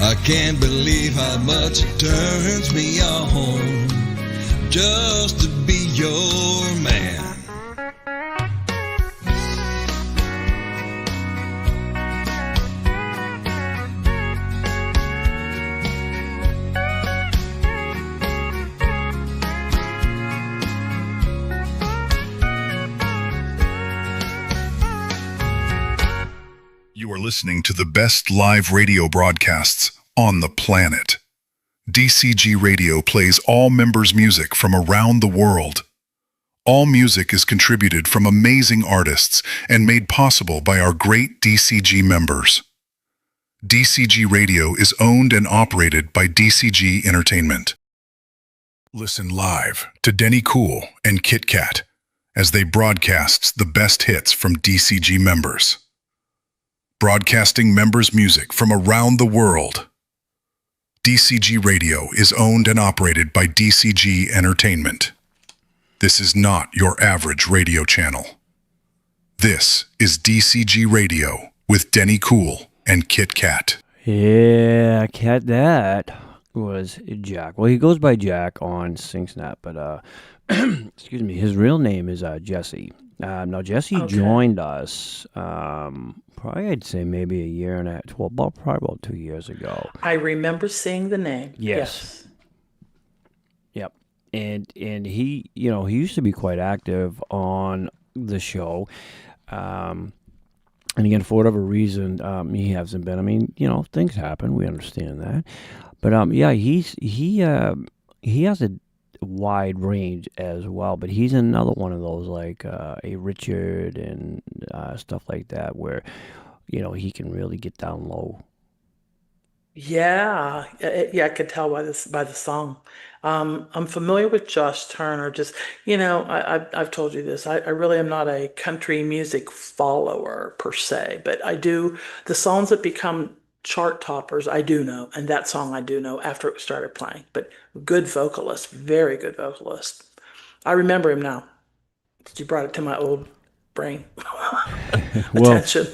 I can't believe how much it turns me on just to be your man. You are listening to the best live radio broadcasts on the planet. DCG Radio plays all members' music from around the world. All music is contributed from amazing artists and made possible by our great DCG members. DCG Radio is owned and operated by DCG Entertainment. Listen live to Denny Cool and Kitt-Katt as they broadcast the best hits from DCG members. Broadcasting members' music from around the world. DCG Radio is owned and operated by DCG Entertainment. This is not your average radio channel. This is DCG Radio with Denny Cool and Kitt-Katt. Yeah, Cat, that was Jack. Well, he goes by Jack on SingSnap, but excuse me, his real name is Jesse. Now, Jesse joined us probably, I'd say, maybe a year and a half, probably about 2 years ago. I remember seeing the name. Yes. Yep. And he, he used to be quite active on the show. And again, for whatever reason, he hasn't been. I mean, things happen. We understand that. But yeah, he has a wide range as well. But he's another one of those like a Richard and stuff like that, where he can really get down low. Yeah, I could tell by the song. I'm familiar with Josh Turner. Just I've told you this. I really am not a country music follower per se, but I do the songs that become chart toppers. I do know, and that song I do know after it started playing. But good vocalist, very good vocalist. I remember him now. You brought it to my old brain. Attention.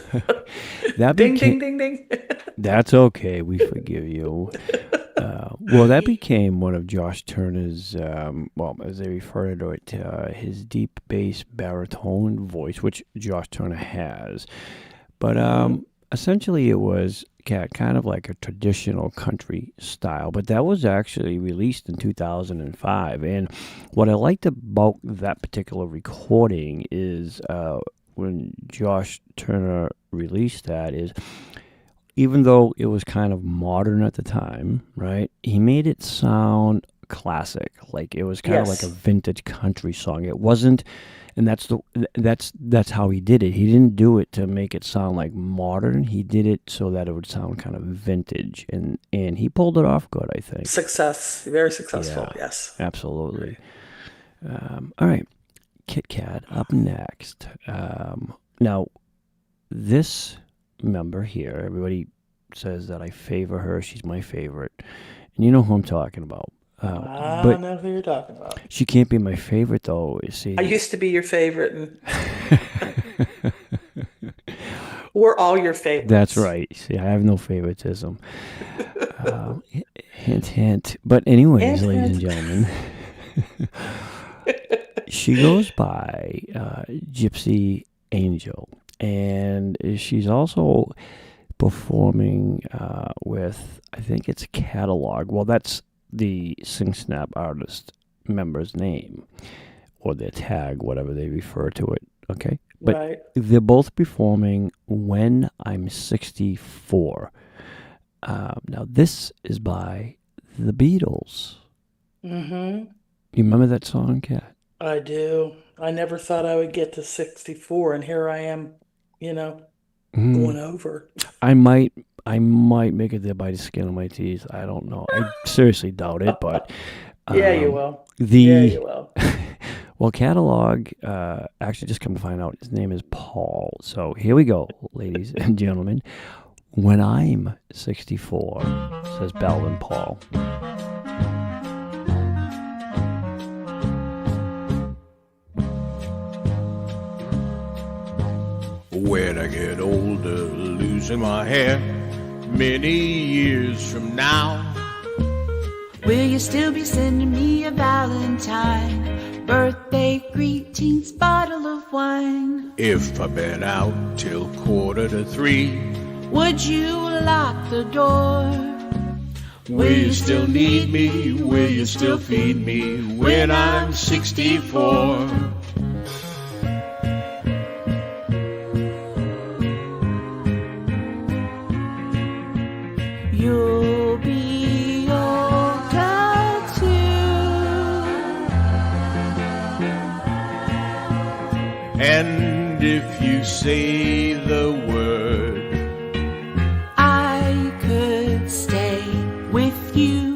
That ding, ding, ding, ding. That's okay. We forgive you. Well, that became one of Josh Turner's, as they refer to it, his deep bass baritone voice, which Josh Turner has. But essentially it was kind of like a traditional country style. But that was actually released in 2005. And what I liked about that particular recording is when Josh Turner released that is, even though it was kind of modern at the time, right? He made it sound classic, like it was kind of like a vintage country song. It wasn't, and that's how he did it. He didn't do it to make it sound like modern. He did it so that it would sound kind of vintage, and he pulled it off good, I think. Success, very successful. Yeah, yes, absolutely. All right, Kitt-Katt up next. Now, this member here, everybody says that I favor her. She's my favorite, and you know who I'm talking about. I know who you're talking about. She can't be my favorite though. See, I used to be your favorite, and we're all your favorites. That's right. See, I have no favoritism. Hint, hint. But anyways, ladies and gentlemen, she goes by Gypsy Angel. And she's also performing with, I think it's Catalog. Well, that's the SingSnap artist member's name, or their tag, whatever they refer to it. Okay? But they're both performing When I'm 64. Now, this is by the Beatles. Mm-hmm. You remember that song, Kat? I do. I never thought I would get to 64, and here I am. Going over. I might make it there by the skin of my teeth. I don't know. I seriously doubt it, but yeah, you will. Yeah, you will. Well, Catalog, actually, just come to find out, his name is Paul. So here we go, ladies and gentlemen. When I'm 64, says Bell and Paul. When I get older, losing my hair, many years from now, will you still be sending me a Valentine, birthday greetings, bottle of wine? If I've been out till 2:45, would you lock the door? Will you still need me? Will you still feed me when I'm 64? You'll be older too. say the word, I could stay with you.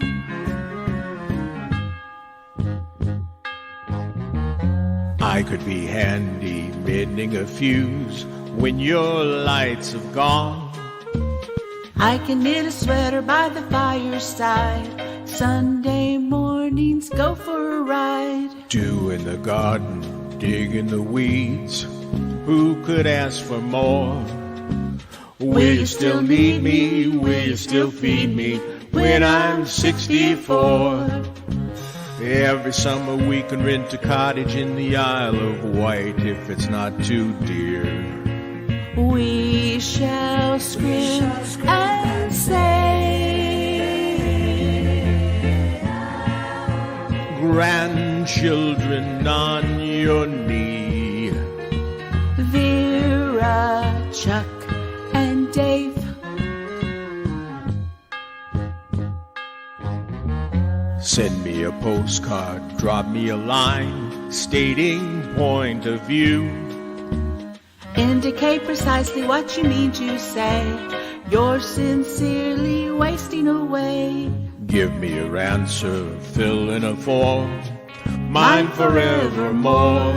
I could be handy mending a fuse when your lights have gone. I can knit a sweater by the fireside. Sunday mornings go for a ride. Dew in the garden, dig in the weeds. Who could ask for more? Will you still need me? Will you still feed me when I'm 64? Every summer we can rent a cottage in the Isle of Wight if it's not too dear. We shall scream and say, grandchildren on your knee. Vera, Chuck, and Dave. Send me a postcard, drop me a line, stating point of view. Indicate precisely what you mean to say. You're sincerely wasting away. Give me your answer, fill in a form, mine forevermore.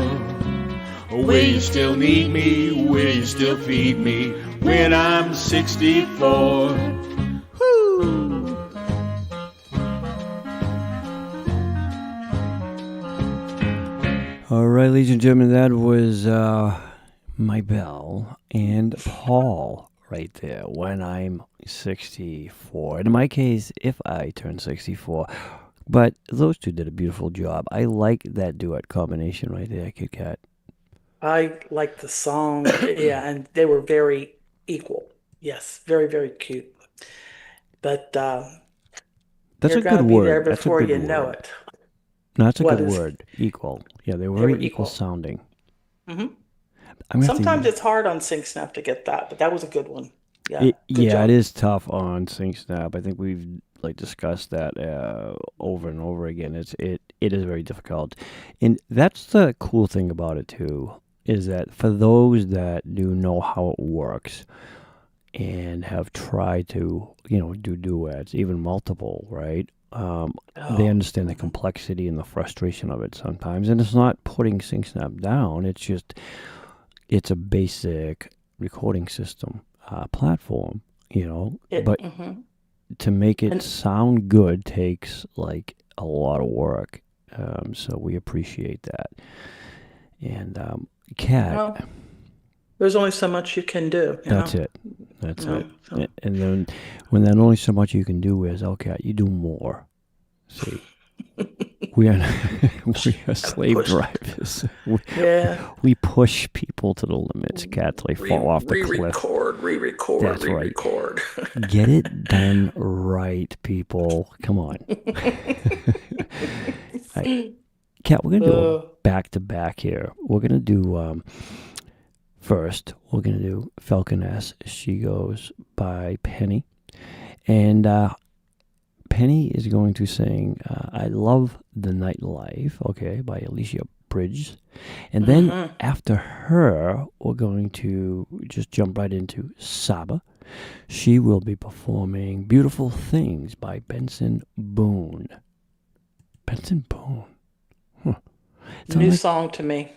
Will you still need me? Will you still feed me when I'm 64? Woo! All right, ladies and gentlemen, that was my Belle and Paul right there, When I'm 64. In my case, if I turn 64. But those two did a beautiful job. I like that duet combination right there, Kitt-Katt. I like the song, yeah, and they were very equal. Yes, very, very cute. But That's you're a gonna good be word. there That's a before good you know word. it. No, that's a What good is- word. Equal. Yeah, they were They were very equal equal. sounding. hmm I'm gonna have to Sometimes it's hard on Sing Snap to get that, but that was a good one. Yeah, It, good yeah, job. it is tough on Sing Snap. I think we've discussed that over and over again. It is very difficult, and that's the cool thing about it too. Is that for those that do know how it works and have tried to do duets, even multiple, right? They understand the complexity and the frustration of it sometimes, and it's not putting Sing Snap down. It's a basic recording system platform, but to make it sound good takes like a lot of work. So we appreciate that. And Kat, Well, there's only so much you can do. that's it. That's You know, it. so- And then when then only so much you can do is, okay, you do more. See, we are slave Push. drivers. Yeah. We push people to the limits, Kat, till they fall off the cliff. Re-record, That's right. re-record. Get it done right, people. Come on. Right. Kat, we're going to do a back-to-back here. We're going to do, first, we're going to do Falconess. She goes by Penny. And Penny is going to sing I Love the Nightlife, okay, by Alicia Bridges. And then after her, we're going to just jump right into Saba. She will be performing Beautiful Things by Benson Boone. Benson Boone. Huh. New song to me.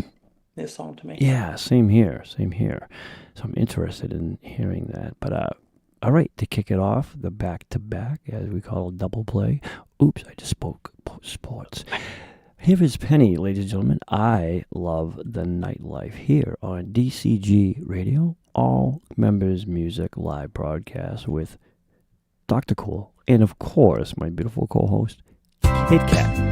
New song to me. Yeah, same here. So I'm interested in hearing that. But all right, to kick it off, the back-to-back, as we call it, double play. Oops, I just spoke sports. Here is Penny, ladies and gentlemen. I Love the Nightlife here on DCG Radio, all members music live broadcast with Dr. Cool and, of course, my beautiful co-host, Kitt-Katt.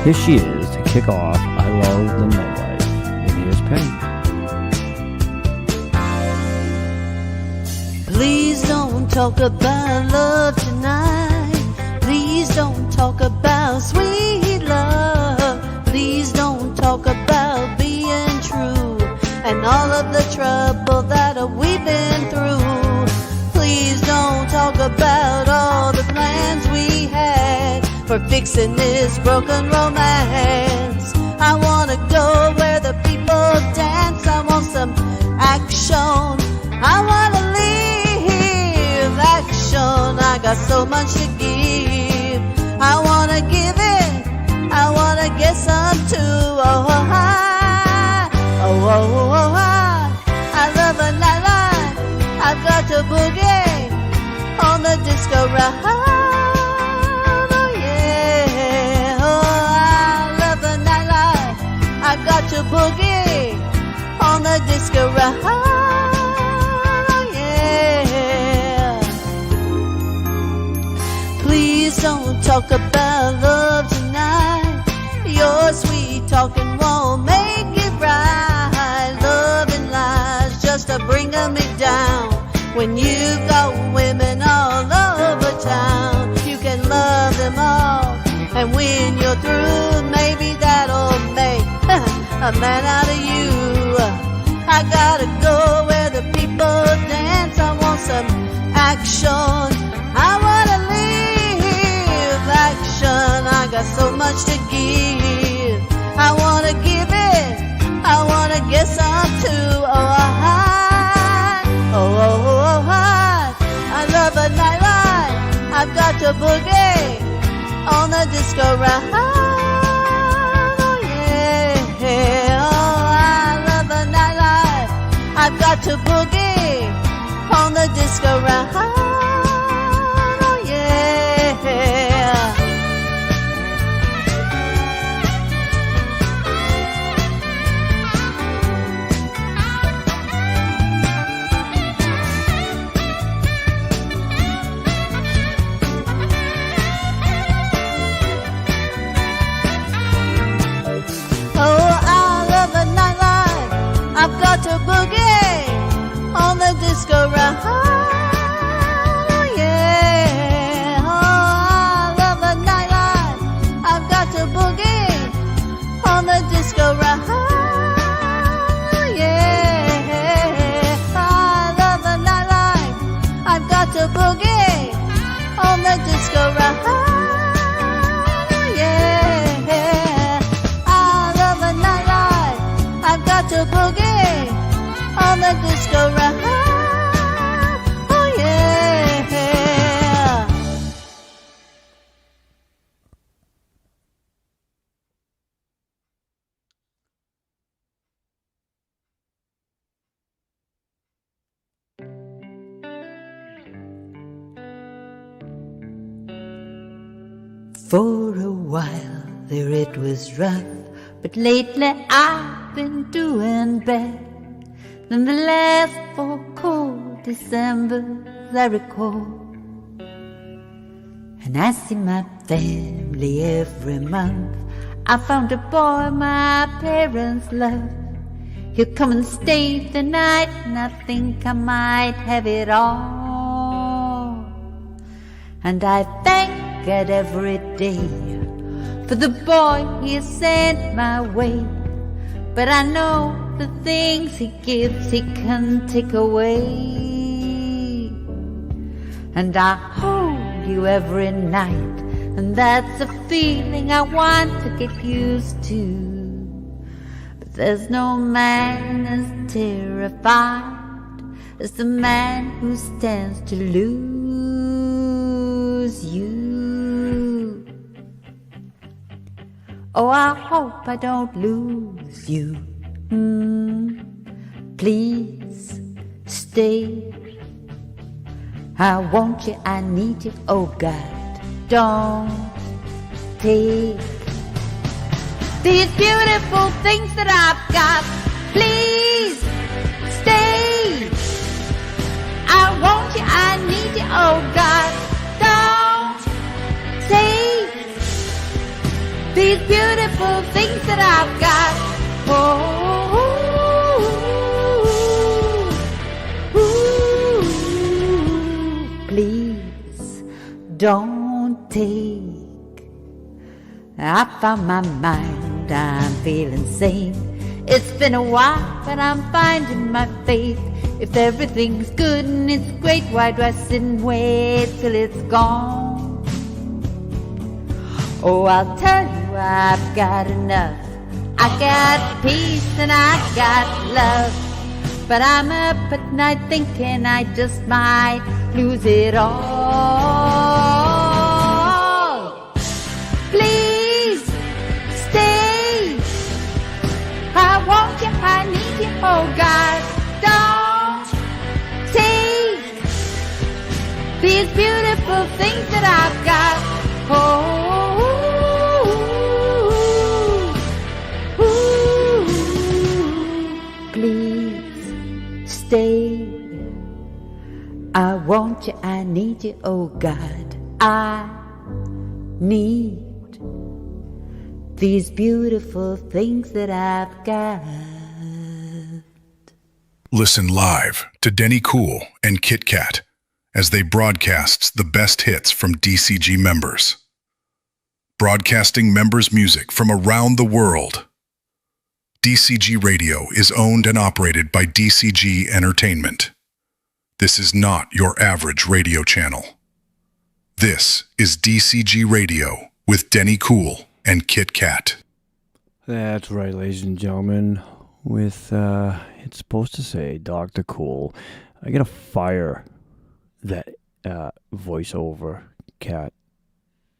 Here she is to kick off I Love the Nightlife. And here's Penny. Please don't talk about love tonight. Please don't talk about sweet love. Please don't talk about being true and all of the trouble that we've been through. Please don't talk about all the plans we had for fixing this broken romance. I wanna go where the people dance. I want some action action. I wanna live action. I got so much to give. I wanna give it. I wanna get some too. Oh, hi. Oh, oh, oh, oh, hi. I love a nightlife. I've got to boogie on the disco ride. Oh, yeah. Oh, I love the nightlife. I've got to boogie on the disco ride. Oh, yeah. Please don't talk about love tonight. Your sweet talking won't make it right. Love and lies just a bringing me down. When you've got women all over town, you can love them all, and when you're through, maybe that'll make a man out of you. I gotta go where the people dance. I want some action. I wanna live action. I got so much to give. I wanna give it. I wanna get some too. Oh, hi. Oh, oh, oh, hi. I love a nightlife. I've got to boogie on the disco ride. Oh, yeah. Oh, I love a nightlife. I've got to boogie on the disco ride. Oh, yeah. I've got to boogie on the disco ride. Oh, yeah. Oh, I love the nightlife. I've got to boogie on the disco ride. Oh, yeah. I love the nightlife. I've got to boogie on the disco ride. Oh, yeah. I love the nightlife. I've got to boogie on the disco ride. Oh, yeah. For a while there it was rough, but lately I've been doing better than the last 4 cold Decembers I recall. And I see my family every month. I found a boy my parents love. He'll come and stay the night, and I think I might have it all. And I thank God every day for the boy he sent my way. But I know the things he gives he can take away. And I hold you every night, and that's a feeling I want to get used to. But there's no man as terrified as the man who stands to lose you. Oh, I hope I don't lose you. Please stay. I want you, I need you, oh God. Don't take these beautiful things that I've got. Please stay. I want you, I need you, oh God. Don't take these beautiful things that I've got. Please don't take. I found my mind, I'm feeling sane. It's been a while, but I'm finding my faith. If everything's good and it's great, why do I sit and wait till it's gone? Oh, I'll tell you, I've got enough. I got peace and I got love. but I'm up at night thinking I just might lose it all. Please stay. I want you, I need you, oh God. Don't take these beautiful things that I've got. Please stay. I want you, I need you, oh God. I need these beautiful things that I've got. Listen live to Denny Cool and Kitt-Katt as they broadcast the best hits from DCG members. Broadcasting members' music from around the world. DCG Radio is owned and operated by DCG-Entertainment. This is not your average radio channel. This is DCG Radio with Denny Cool and Kitt-Katt. That's right, ladies and gentlemen. With, it's supposed to say Dr. Cool. I gotta fire that voiceover cat.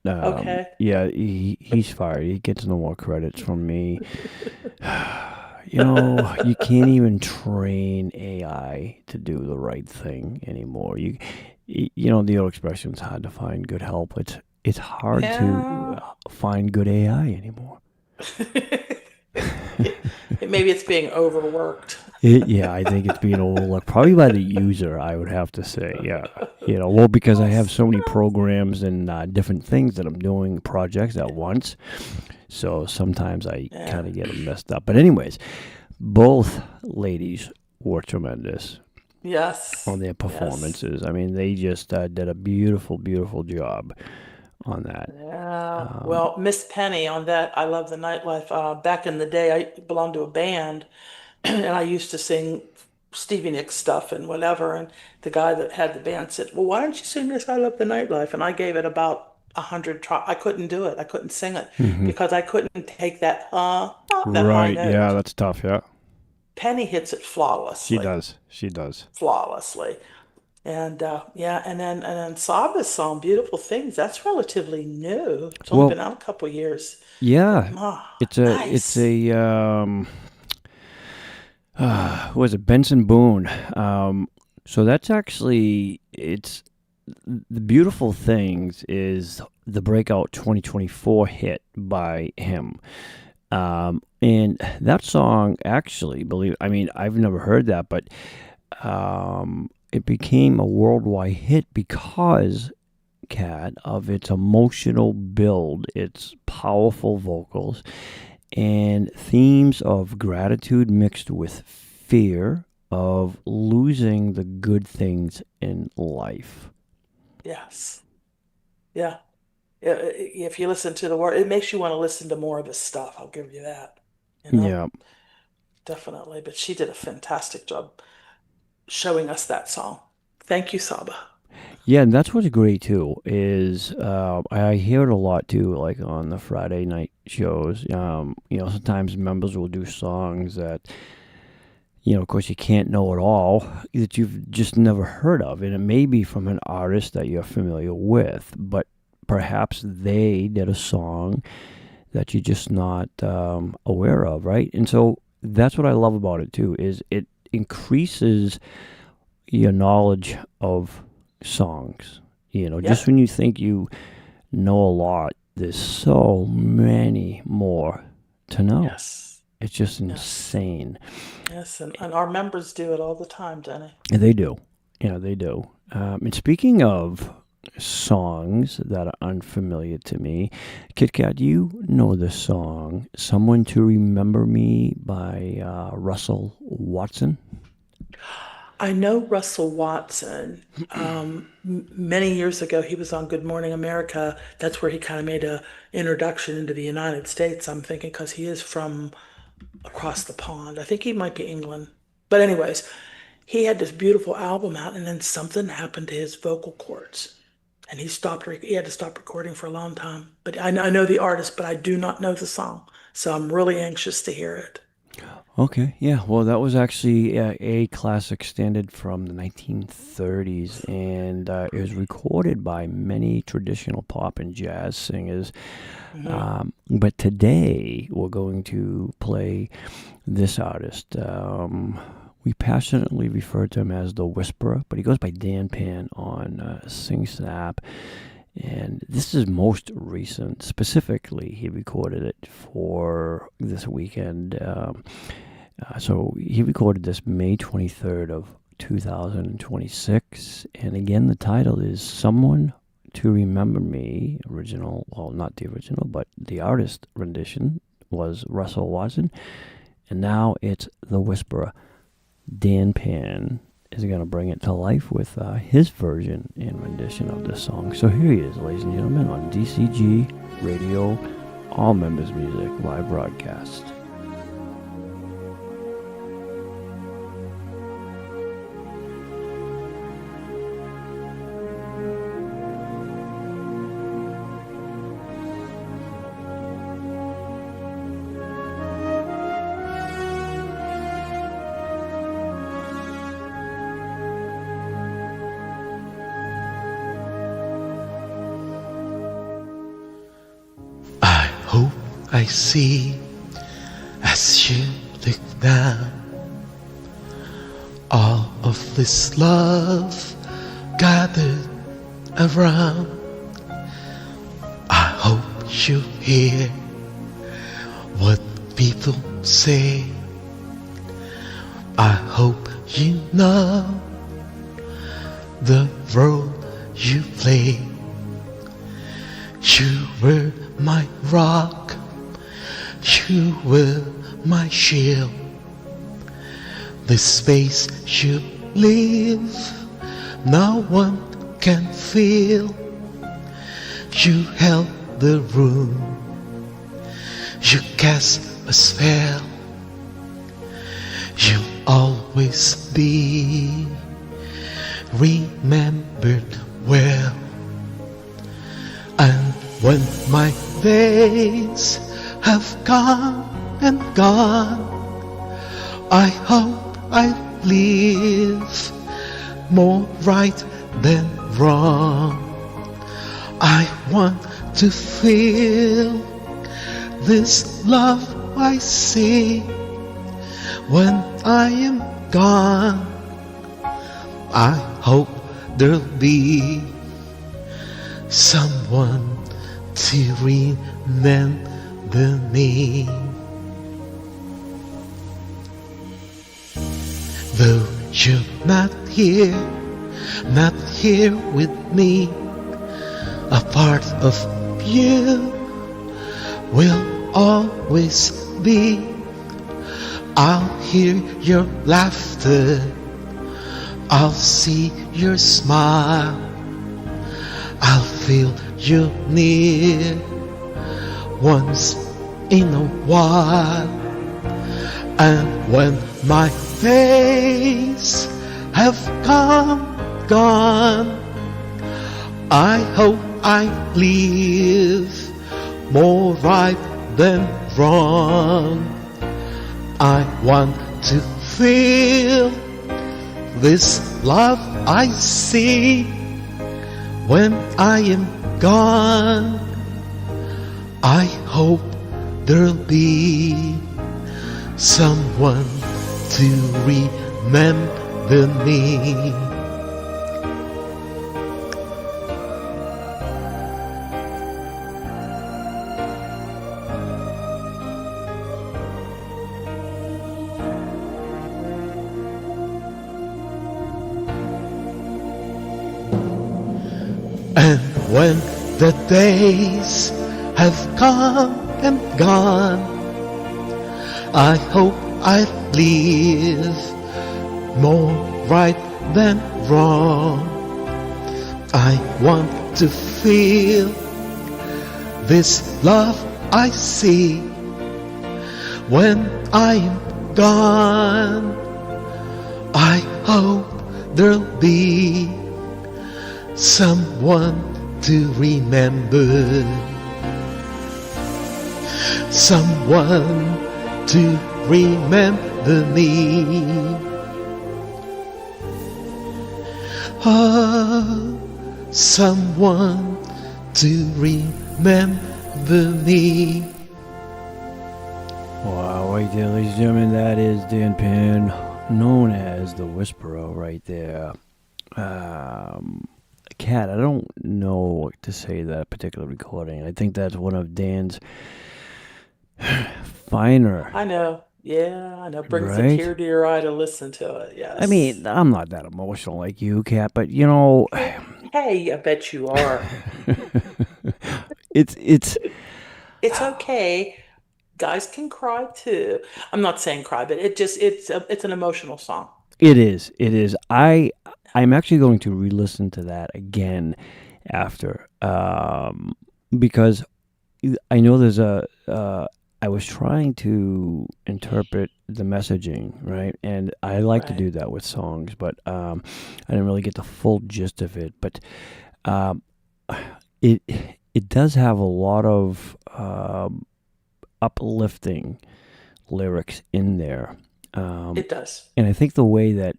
Okay. Yeah, he's fired. He gets no more credits from me. You know, you can't even train AI to do the right thing anymore. You know, the old expression, it's hard to find good help. It's hard to find good AI anymore. Maybe it's being overworked. Yeah, I think it's being overlooked, probably by the user, I would have to say. Yeah, you know, well, because I have so many programs and different things that I'm doing projects at once, so sometimes I kind of get them messed up. But anyways, both ladies were tremendous. Yes. On their performances. Yes. I mean, they just did a beautiful, beautiful job on that. Yeah. Well, Miss Penny on that, I Love the Nightlife. Back in the day, I belonged to a band, and I used to sing Stevie Nicks stuff and whatever. And the guy that had the band said, "Well, why don't you sing this I Love the Nightlife?" And I gave it about 100 tries. I couldn't do it. I couldn't sing it because I couldn't take that that high note. Yeah, that's tough. Yeah. Penny hits it flawlessly. She does. Flawlessly. And and then Saba's song "Beautiful Things," that's relatively new. It's only been out a couple of years. Yeah, it's nice. Was it Benson Boone? So that's actually, it's the Beautiful Things is the breakout 2024 hit by him. And that song actually, I've never heard that, but it became a worldwide hit because, Kat, of its emotional build, its powerful vocals, and themes of gratitude mixed with fear of losing the good things in life. Yes. Yeah. If you listen to the word, it makes you want to listen to more of his stuff. I'll give you that. You know? Yeah. Definitely. But she did a fantastic job showing us that song. Thank you, Saba. Yeah, and that's what's great too, is I hear it a lot too, like on the Friday night shows. Sometimes members will do songs that, of course you can't know at all, that you've just never heard of. And it may be from an artist that you're familiar with, but perhaps they did a song that you're just not aware of, right? And so that's what I love about it too, is it increases your knowledge of songs. Just when you think you know a lot, there's so many more to know. Yes. It's just insane. Yes, and our members do it all the time, Denny. And they do. They do. And speaking of songs that are unfamiliar to me, Kitt-Katt, you know the song "Someone to Remember Me" by Russell Watson? I know Russell Watson. Many years ago, he was on Good Morning America. That's where he kind of made an introduction into the United States, I'm thinking, because he is from across the pond. I think he might be England. But anyways, he had this beautiful album out, and then something happened to his vocal cords. And he had to stop recording for a long time. But I know the artist, but I do not know the song. So I'm really anxious to hear it. Okay, yeah. Well, that was actually a classic standard from the 1930s, and it was recorded by many traditional pop and jazz singers. But today, we're going to play this artist. We passionately refer to him as the Whisperer, but he goes by Dan Pan on Sing Snap. And this is most recent. Specifically, he recorded it for this weekend. So he recorded this May 23rd of 2026. And again, the title is Someone to Remember Me. Original, well, not the original, but the artist rendition was Russell Watson. And now it's the Whisperer. Dan Pan is going to bring it to life with his version and rendition of this song. So here he is, ladies and gentlemen, on DCG Radio, All Members Music, live broadcast. I see as you look down all of this love gathered around. I hope you hear what people say. I hope you know the role you play. You were my rock, you were my shield. The space you live, no one can fill. You held the room, you cast a spell. You'll always be remembered well. And when my days have come and gone, I hope I live more right than wrong. I want to feel this love I see. When I am gone, I hope there'll be someone to remember me. Though you're not here with me, a part of you will always be. I'll hear your laughter, I'll see your smile, I'll feel you near once in a while. And when my days have gone, I hope I live more right than wrong. I want to feel this love I see. When I am gone, I hope there'll be someone to remember me. And when the days have come and gone, I hope I live more right than wrong. I want to feel this love I see. When I am gone, I hope there'll be someone to remember, someone to remember me. Someone to remember me. Wow, right there, ladies and gentlemen, that is Dan Penn, known as the Whisperer right there. Cat, I don't know what to say to that particular recording. I think that's one of Dan's finer. I know. Yeah, I know. Brings a Right? tear to your eye to listen to it. Yes. I mean, I'm not that emotional like you, Cat, but you know, Hey, I bet you are. it's It's okay. Guys can cry too. I'm not saying cry, but it's an emotional song. It is. It is. I'm actually going to re-listen to that again after, because I know there's I was trying to interpret the messaging, right? And I like to do that with songs, but I didn't really get the full gist of it. But it does have a lot of uplifting lyrics in there. It does. And I think the way that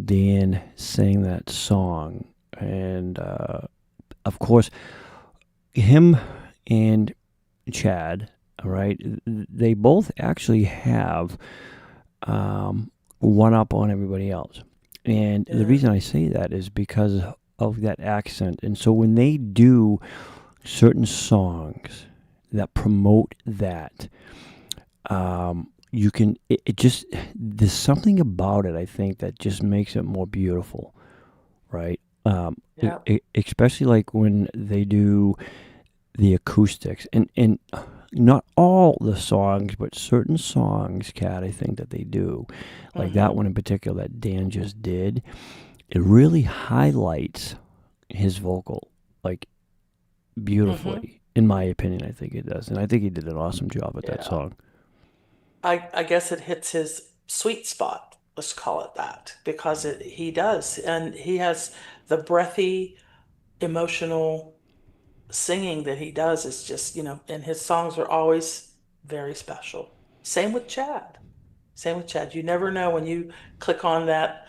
Dan sang that song, and of course, him and Chad, right, they both actually have one up on everybody else. And the reason I say that is because of that accent. And so when they do certain songs that promote that, you can, it just, there's something about it, I think, that just makes it more beautiful, right? Especially like when they do the acoustics, and not all the songs, but certain songs, Kat, I think that they do, like that one in particular that Dan just did, it really highlights his vocal, like, beautifully. In my opinion, I think it does. And I think he did an awesome job at that song. I guess it hits his sweet spot, let's call it that, because he does. And he has the breathy, emotional singing that he does is just, and his songs are always very special. Same with Chad. You never know when you click on that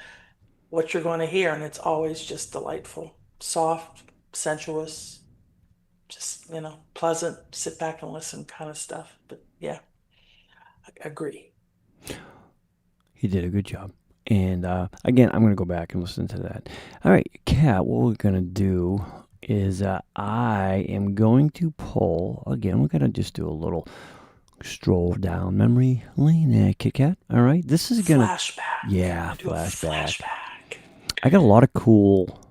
what you're going to hear, and it's always just delightful, soft, sensuous, just, pleasant, sit back and listen kind of stuff. But yeah, I agree. He did a good job. And again, I'm going to go back and listen to that. All right, Kat, what we're going to do is I am going to pull, again, we're going to just do a little stroll down memory lane there, Kitt-Katt. All right, this is going to... Flashback. Yeah, flashback. I got a lot of cool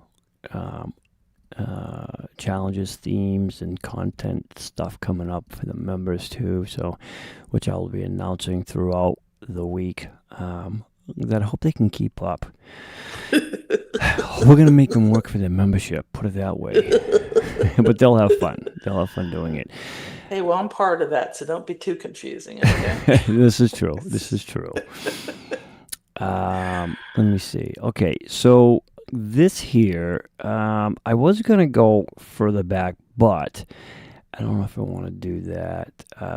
challenges, themes, and content stuff coming up for the members too, so which I'll be announcing throughout the week, that I hope they can keep up. We're going to make them work for their membership, put it that way. But they'll have fun. They'll have fun doing it. Hey, well, I'm part of that, so don't be too confusing. Okay? This is true. Let me see. Okay, so this here, I was going to go further back, but I don't know if I want to do that.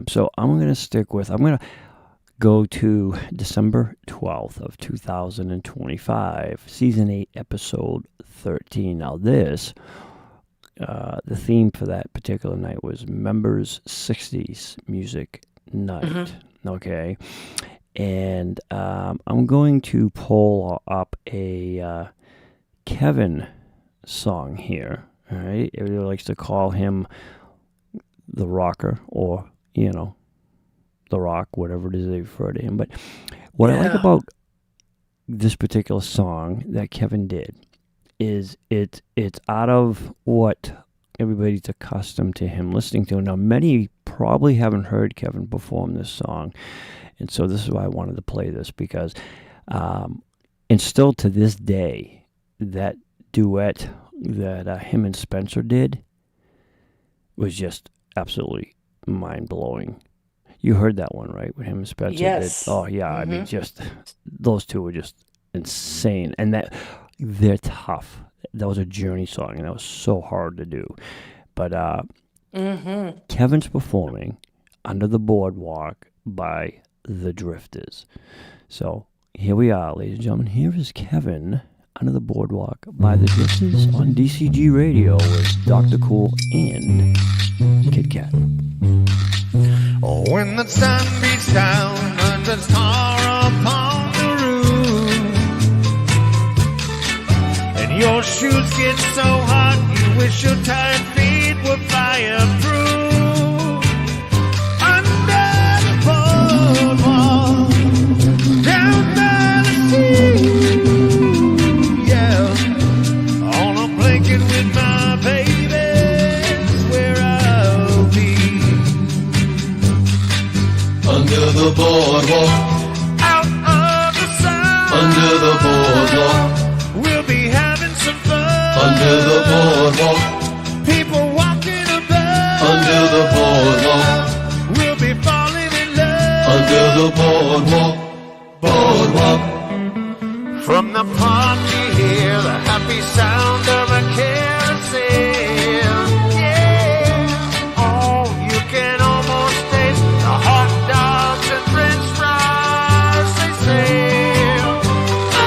So I'm going to go to December 12th of 2025, Season 8, Episode 13. Now this, the theme for that particular night was Members 60s Music Night. Okay. And I'm going to pull up a Kevin song here. All right. Everybody likes to call him the rocker, or, the Rock, whatever it is they refer to him. But what I like about this particular song that Kevin did is it's out of what everybody's accustomed to him listening to. Now, many probably haven't heard Kevin perform this song, and so this is why I wanted to play this, because and still to this day, that duet that him and Spencer did was just absolutely mind-blowing. You heard that one, right? With him and Spencer. Yes. Oh, yeah. I mean, just those two were just insane. And they're tough. That was a Journey song, and that was so hard to do. But Kevin's performing Under the Boardwalk by the Drifters. So here we are, ladies and gentlemen. Here is Kevin Under the Boardwalk by the Drifters on DCG Radio with Dr. Cool and Kitt-Katt. When the sun beats down and the star upon the roof, and your shoes get so hot you wish your tired feet were fireproof. Under the boardwalk, down by the sea, yeah, on a blanket with my baby's where I'll be. Under the boardwalk, Out of the sun, under the boardwalk, we'll be having some fun. under the boardwalk, People walking about. under the boardwalk, We'll be falling in love. under the boardwalk, boardwalk. From the park you hear the happy sound of a carousel. Yeah. Oh, you can almost taste the hot dogs and french fries they sell.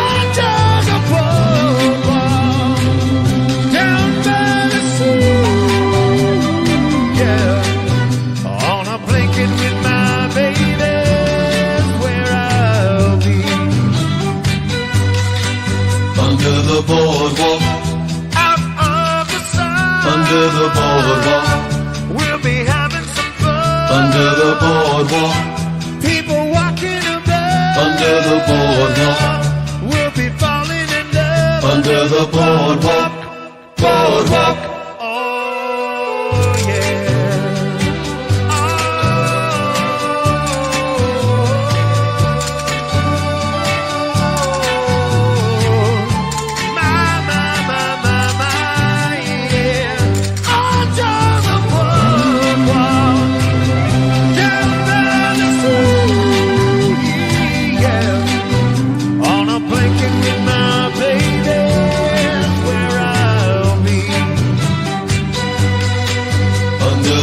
Under the boardwalk, down by the sea. Yeah. On a blanket with my baby's where I'll be. Under the boardwalk, Out of the sun, under the boardwalk, we'll be having some fun. under the boardwalk, People walking about. under the boardwalk, We'll be falling in love. under the boardwalk, boardwalk. Oh, yeah.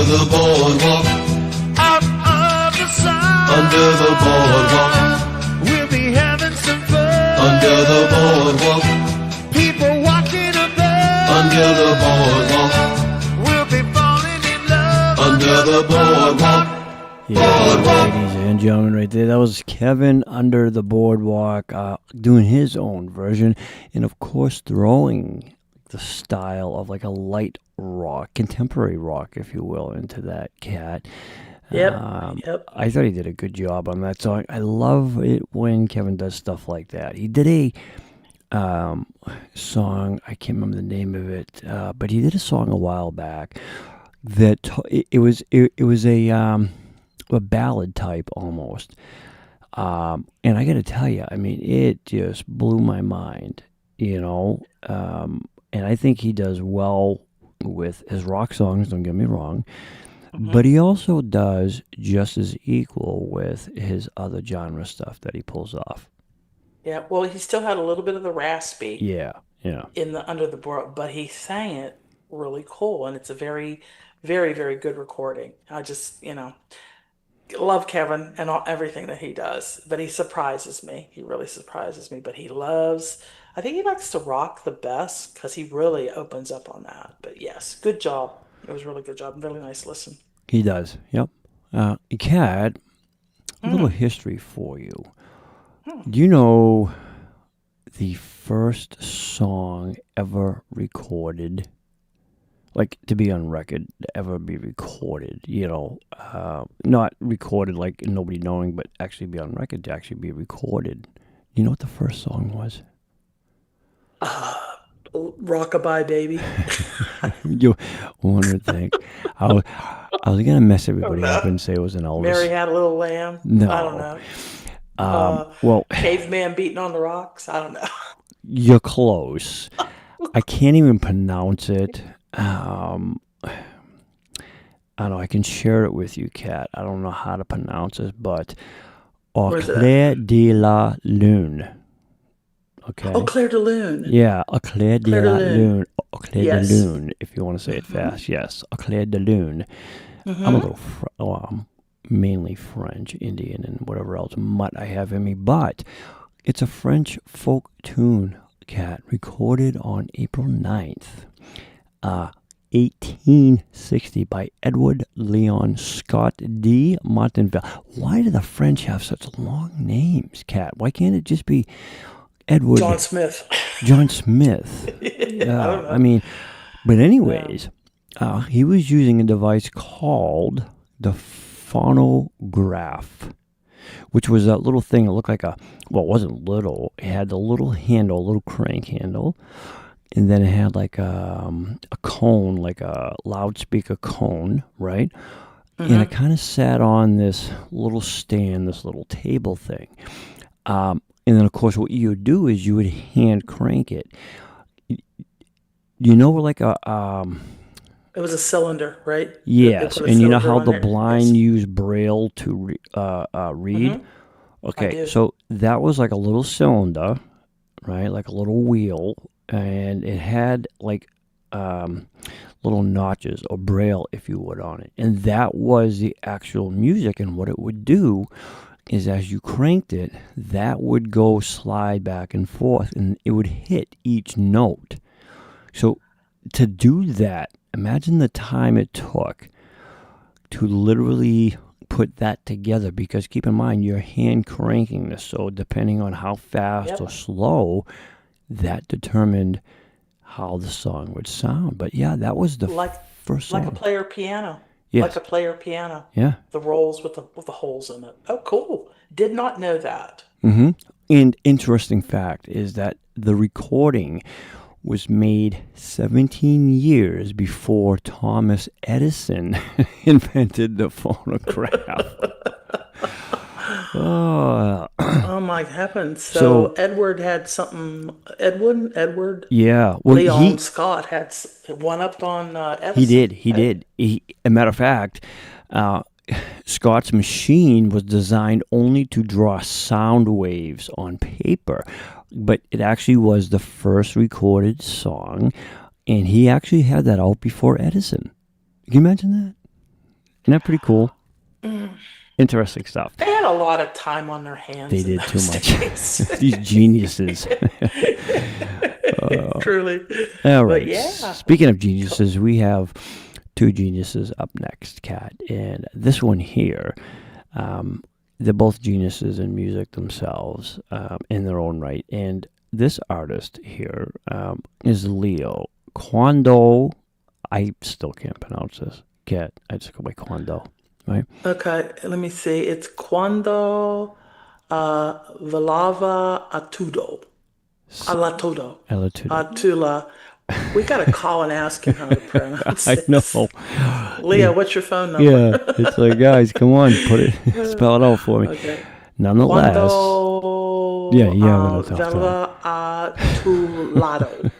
The boardwalk, Out of the sun, under the boardwalk, we'll be having some fun. under the boardwalk, People walking about. under the boardwalk, We'll be falling in love. under the boardwalk, boardwalk. Ladies and gentlemen, right there, that was Kevin Under the Boardwalk doing his own version, and of course throwing the style of like a light rock, contemporary rock, if you will, into that cat. Yep. I thought he did a good job on that song. I love it when Kevin does stuff like that. He did a song, I can't remember the name of it, but he did a song a while back that it was a ballad type almost. And I got to tell you, I mean, it just blew my mind, you know. And I think he does well with his rock songs, don't get me wrong. But he also does just as equal with his other genre stuff that he pulls off. Yeah, well, he still had a little bit of the raspy Yeah. in the Under the Boardwalk, but he sang it really cool, and it's a very, very, very good recording. I just, love Kevin and everything that he does, but he surprises me. He really surprises me, but I think he likes to rock the best because he really opens up on that. But yes, good job. It was a really good job. Really nice listen. He does, yep. Kat, a little history for you. Do you know the first song ever recorded, like to be on record, to ever be recorded, not recorded like nobody knowing, but actually be on record, to actually be recorded? You know what the first song was? Rockabye Baby. You want to think. I was going to mess everybody up and say it was an Elvis. Mary Had a Little Lamb. No. I don't know. Well, Caveman Beating on the Rocks. I don't know. You're close. I can't even pronounce it. I don't know. I can share it with you, Kat. I don't know how to pronounce it, but Au Clair de la Lune. Okay. Oh, Clair de Lune. Yeah, Au Clair de la Lune. Au Clair Yes. de Lune, if you want to say it fast. Yes, Au Clair de Lune. I'm a little mainly French, Indian, and whatever else mutt I have in me. But it's a French folk tune, Kat, recorded on April 9th, 1860 by Edward Leon Scott de Martinville. Why do the French have such long names, Kat? Why can't it just be Edward? John Smith. John Smith. I mean, but anyways, he was using a device called the phonograph, which was that little thing that looked like it wasn't little. It had the little handle, a little crank handle, and then it had like a cone, like a loudspeaker cone, right? Mm-hmm. And it kind of sat on this little stand, this little table thing. And then, of course, what you would do is you would hand crank it. You know, like a... it was a cylinder, right? Yes, and you know how the blind use Braille to read? Mm-hmm. Okay, so that was like a little cylinder, right? Like a little wheel, and it had like little notches or Braille, if you would, on it. And that was the actual music, and what it would do is as you cranked it, that would go slide back and forth, and it would hit each note. So to do that, imagine the time it took to literally put that together, because keep in mind, you're hand cranking this, so depending on how fast or slow, that determined how the song would sound. But yeah, that was the first song. Like a player piano. Yes. Like a player piano. Yeah. The rolls with the holes in it. Oh, cool. Did not know that. Mm-hmm. And interesting fact is that the recording was made 17 years before Thomas Edison invented the phonograph. Oh my heavens! So Edward had something. Edward. Yeah. Well, Leon Scott had one up on Edison. He did. As a matter of fact, Scott's machine was designed only to draw sound waves on paper, but it actually was the first recorded song, and he actually had that out before Edison. Can you imagine that? Isn't that pretty cool? Interesting stuff. They had a lot of time on their hands. They did too much. These geniuses. Truly. All right. But yeah. Speaking of geniuses, we have two geniuses up next, Kat. And this one here, they're both geniuses in music themselves, in their own right. And this artist here is Leo. Quando, I still can't pronounce this. Kat, I just go by Quando. Right. Okay, let me see. It's Quando Velava Atudo. Alatudo. Atula. We got to call and ask him how to pronounce it. I know. Leo, what's your phone number? Yeah, it's like, guys, come on, spell it out for me. Okay. Nonetheless. Quando Velava Atulado.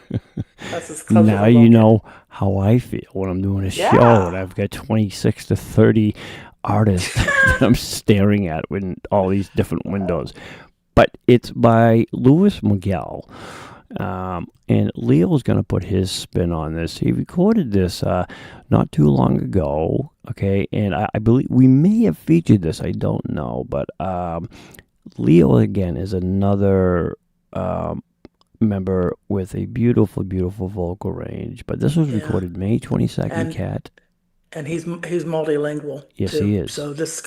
That's his cousin. Now you know how I feel when I'm doing a show and I've got 26 to 30 artists that I'm staring at in all these different windows. But it's by Luis Miguel. And Leo's going to put his spin on this. He recorded this not too long ago, okay? And I believe we may have featured this. I don't know. But Leo, again, is another member with a beautiful, beautiful vocal range. But this was recorded May 22nd, Kat. And he's multilingual. Yes, too. he is. So this is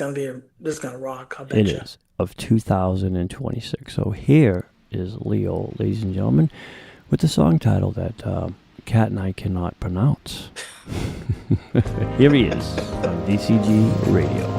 gonna rock. I bet It you. is of 2026. So here is Leo, ladies and gentlemen, with the song title that Kat and I cannot pronounce. Here he is on DCG Radio.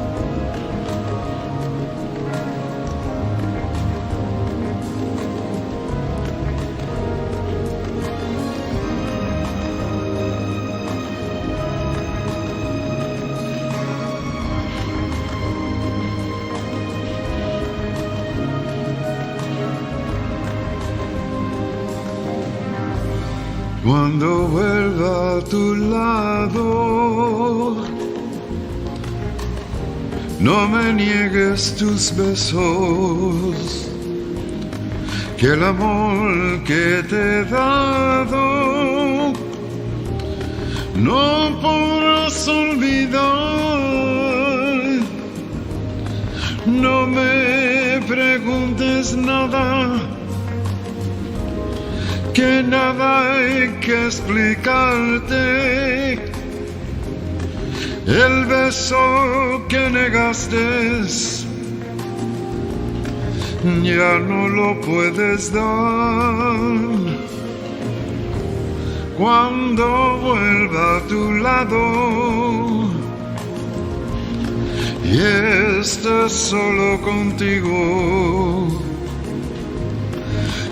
Cuando vuelva a tu lado, no me niegues tus besos, que el amor que te he dado no podrás olvidar. No me preguntes nada, que nada hay que explicarte. El beso que negaste ya no lo puedes dar. Cuando vuelva a tu lado y estés solo contigo,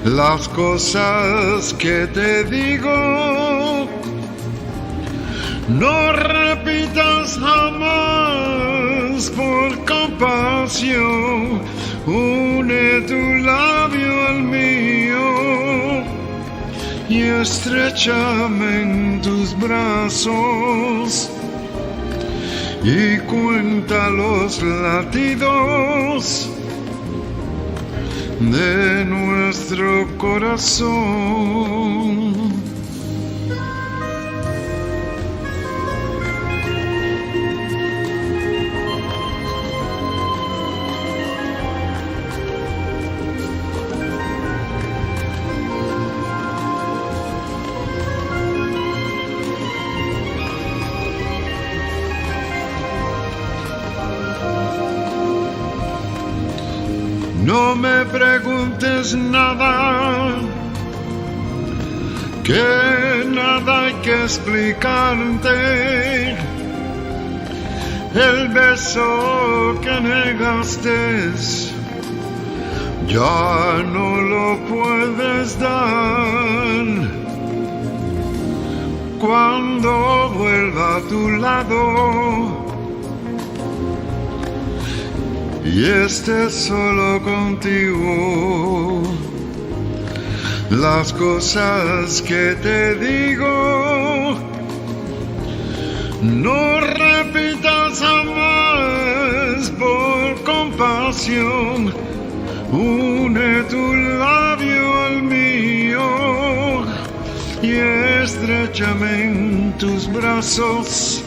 las cosas que te digo no repitas jamás por compasión. Une tu labio al mío y estrechame en tus brazos y cuenta los latidos de nuestro corazón. No me preguntes nada, que nada hay que explicarte. El beso que negaste ya no lo puedes dar. Cuando vuelva a tu lado y estés solo contigo, las cosas que te digo no repitas jamás por compasión. Une tu labio al mío y estrechame en tus brazos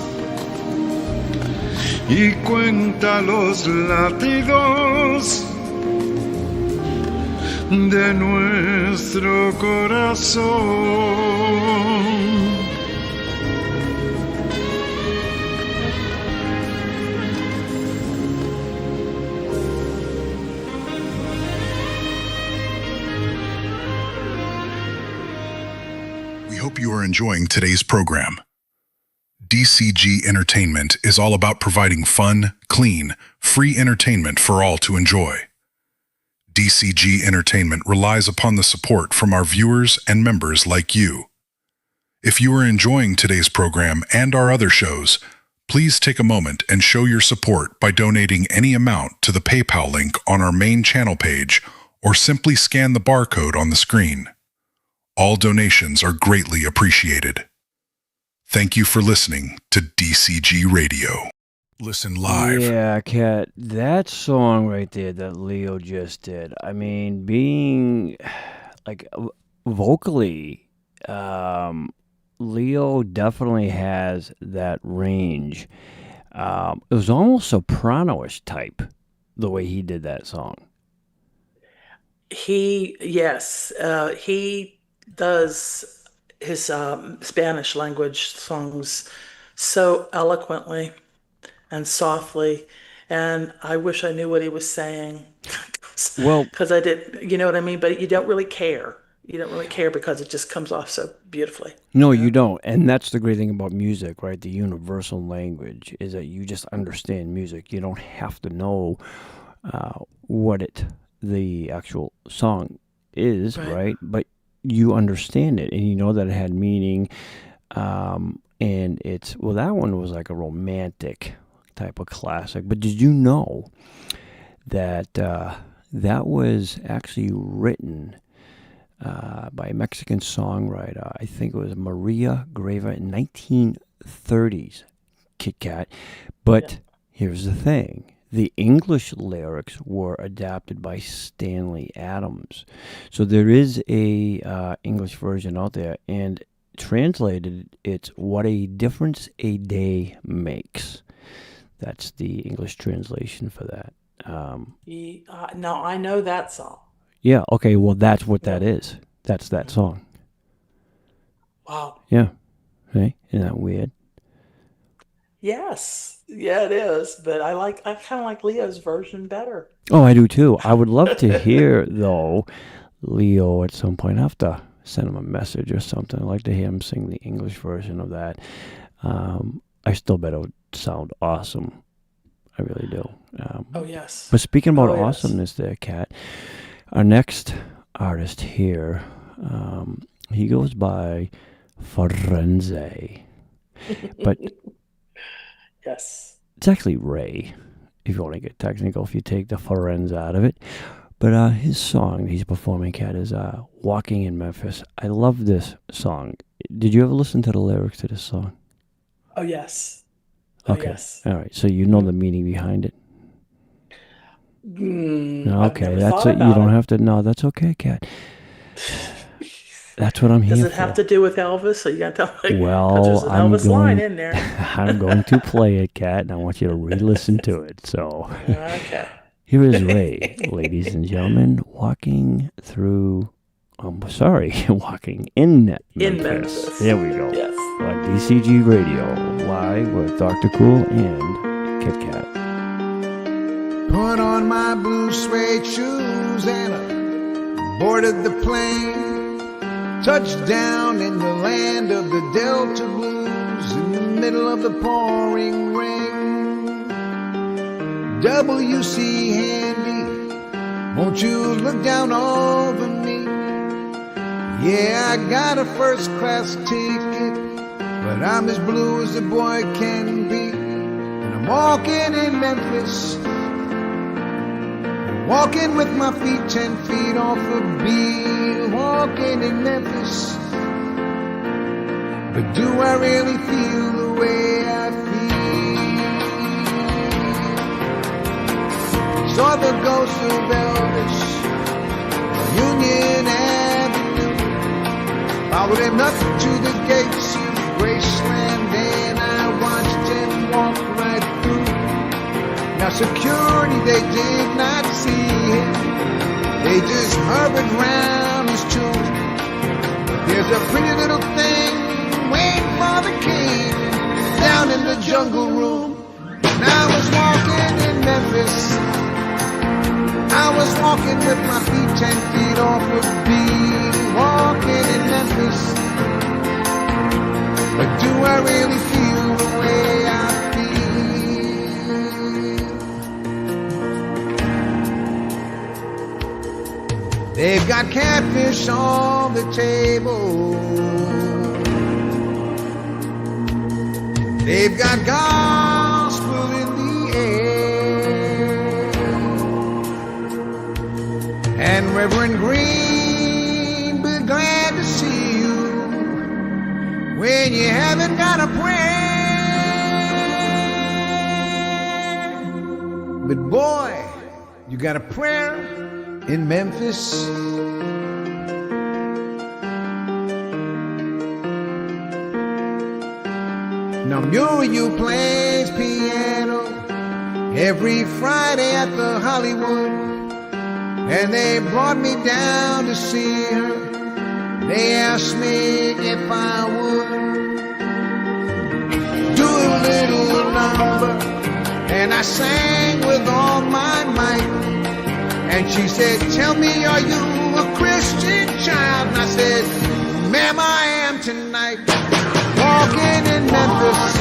y cuenta los latidos de nuestro corazón. We hope you are enjoying today's program. DCG Entertainment is all about providing fun, clean, free entertainment for all to enjoy. DCG Entertainment relies upon the support from our viewers and members like you. If you are enjoying today's program and our other shows, please take a moment and show your support by donating any amount to the PayPal link on our main channel page or simply scan the barcode on the screen. All donations are greatly appreciated. Thank you for listening to DCG Radio. Listen live. Yeah, Kat, that song right there that Leo just did. I mean, being like vocally, Leo definitely has that range. It was almost soprano-ish type, the way he did that song. He does his Spanish language songs so eloquently and softly, and I wish I knew what he was saying. Well, because I did, you know what I mean? But you don't really care. You don't really care because it just comes off so beautifully. No, you don't. And that's the great thing about music, right? The universal language is that you just understand music. You don't have to know what the actual song is, right? But you understand it, and you know that it had meaning. And it's, well, that one was like a romantic type of classic. But did you know that that was actually written by a Mexican songwriter? I think it was Maria Greva in 1930s, Kitt-Katt. But here's the thing. The English lyrics were adapted by Stanley Adams. So there is a English version out there, and translated, it's "What a Difference a Day Makes." That's the English translation for that. No, I know that song. Yeah, okay, well, that's what that is. That's that song. Wow. Yeah. Hey, isn't that weird? Yes. Yeah, it is. But I kind of like Leo's version better. Oh, I do too. I would love to hear, though, Leo at some point. I have to send him a message or something. I'd like to hear him sing the English version of that. I still bet it would sound awesome. I really do. Oh, yes. But speaking about Oh, yes. awesomeness there, Kat, our next artist here, he goes by Forense. But yes, it's actually Ray, if you want to get technical, if you take the Forense out of it. But his song he's performing, Kat, is Walking in Memphis. I love this song. Did you ever listen to the lyrics to this song? Oh, yes. Okay. Yes. All right. So you know the meaning behind it? Okay. That's it. You don't have to. No, that's okay, Kat. That's what I'm here for. Does it have to do with Elvis? So you got to tell me. Well, there's an Elvis line in there. I'm going to play it, Kat, and I want you to re-listen to it. So, okay. Here is Ray, ladies and gentlemen, walking in Memphis. There we go. Yes. On DCG Radio, live with Dr. Cool and Kitt-Katt. Put on my blue suede shoes and I boarded the plane. Touchdown in the land of the Delta Blues in the middle of the pouring rain. W.C. Handy, won't you look down over me? Yeah, I got a first class ticket, but I'm as blue as a boy can be. And I'm walking in Memphis, walking with my feet 10 feet off a beat, walking in Memphis. But do I really feel the way I feel? Saw the ghost of Elvis, Union Avenue, followed him up to the gates of Graceland, and I watched him walk right through. Now security, they did not see him, they just hovered round his tomb. There's a pretty little thing waiting for the king down in the jungle room. And I was walking in Memphis, I was walking with my feet 10 feet off a beat, walking in Memphis. But do I really feel the way I feel? They've got catfish on the table, they've got gospel in the air, and Reverend Green, be glad to see you when you haven't got a prayer. But boy, you got a prayer in Memphis. Now Muriel plays piano every Friday at the Hollywood, and they brought me down to see her. They asked me if I would do a little number, and I sang with all my might. And she said, tell me, are you a Christian child? And I said, ma'am, I am tonight. Walking in Memphis,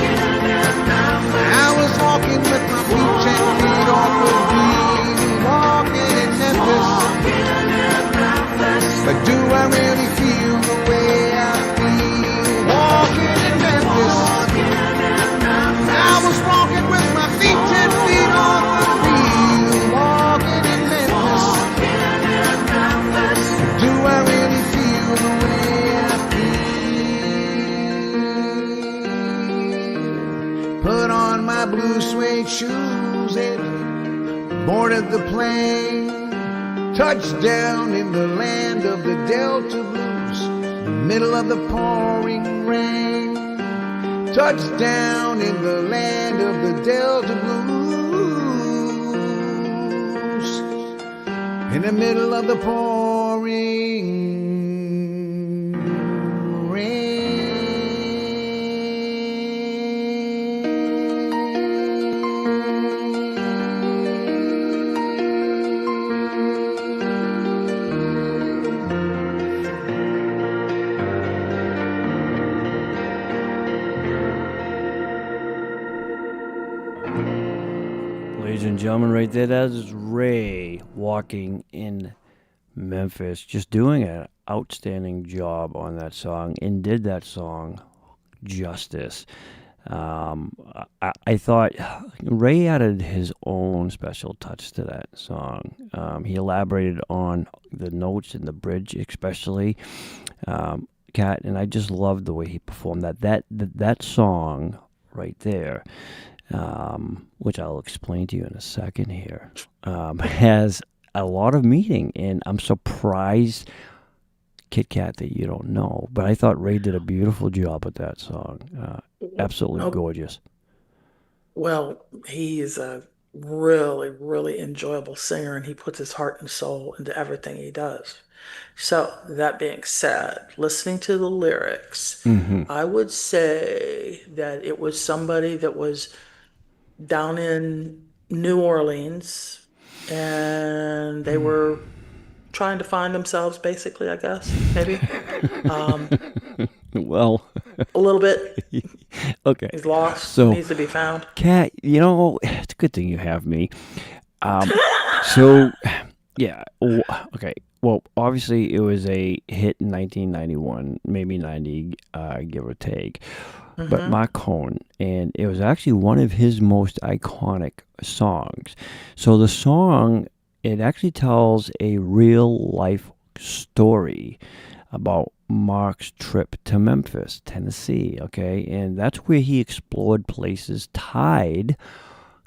I was walking with my feet 10 feet off the beat, walking in Memphis. But do I really feel the way I feel? Walking in Memphis, I was walking with my feet 10 feet off the beat, walking in Memphis. But do I really feel the way I feel? Put on my blue suede shoes and boarded the plane. Touchdown in the land of the Delta Blues, middle of the pouring rain. Touchdown in the land of the Delta Blues. in the middle of the pouring rain. Ladies and gentlemen, right there, that is Ray walking in Memphis, just doing an outstanding job on that song and did that song justice. I thought Ray added his own special touch to that song. He elaborated on the notes and the bridge, especially. Cat, and I just loved the way he performed that song right there. Which I'll explain to you in a second here, has a lot of meaning, and I'm surprised, Kitt-Katt, that you don't know, but I thought Ray did a beautiful job with that song. Absolutely gorgeous. Well, he's a really, really enjoyable singer, and he puts his heart and soul into everything he does. So, that being said, listening to the lyrics, I would say that it was somebody that was down in New Orleans, and they were trying to find themselves, basically, I guess, maybe. Well, a little bit. Okay. He's lost, so, needs to be found. Cat, it's a good thing you have me. So, yeah, okay. Well, obviously, it was a hit in 1991, maybe 90, give or take. But Mark Cohn, and it was actually one of his most iconic songs. So the song, it actually tells a real-life story about Mark's trip to Memphis, Tennessee, okay? And that's where he explored places tied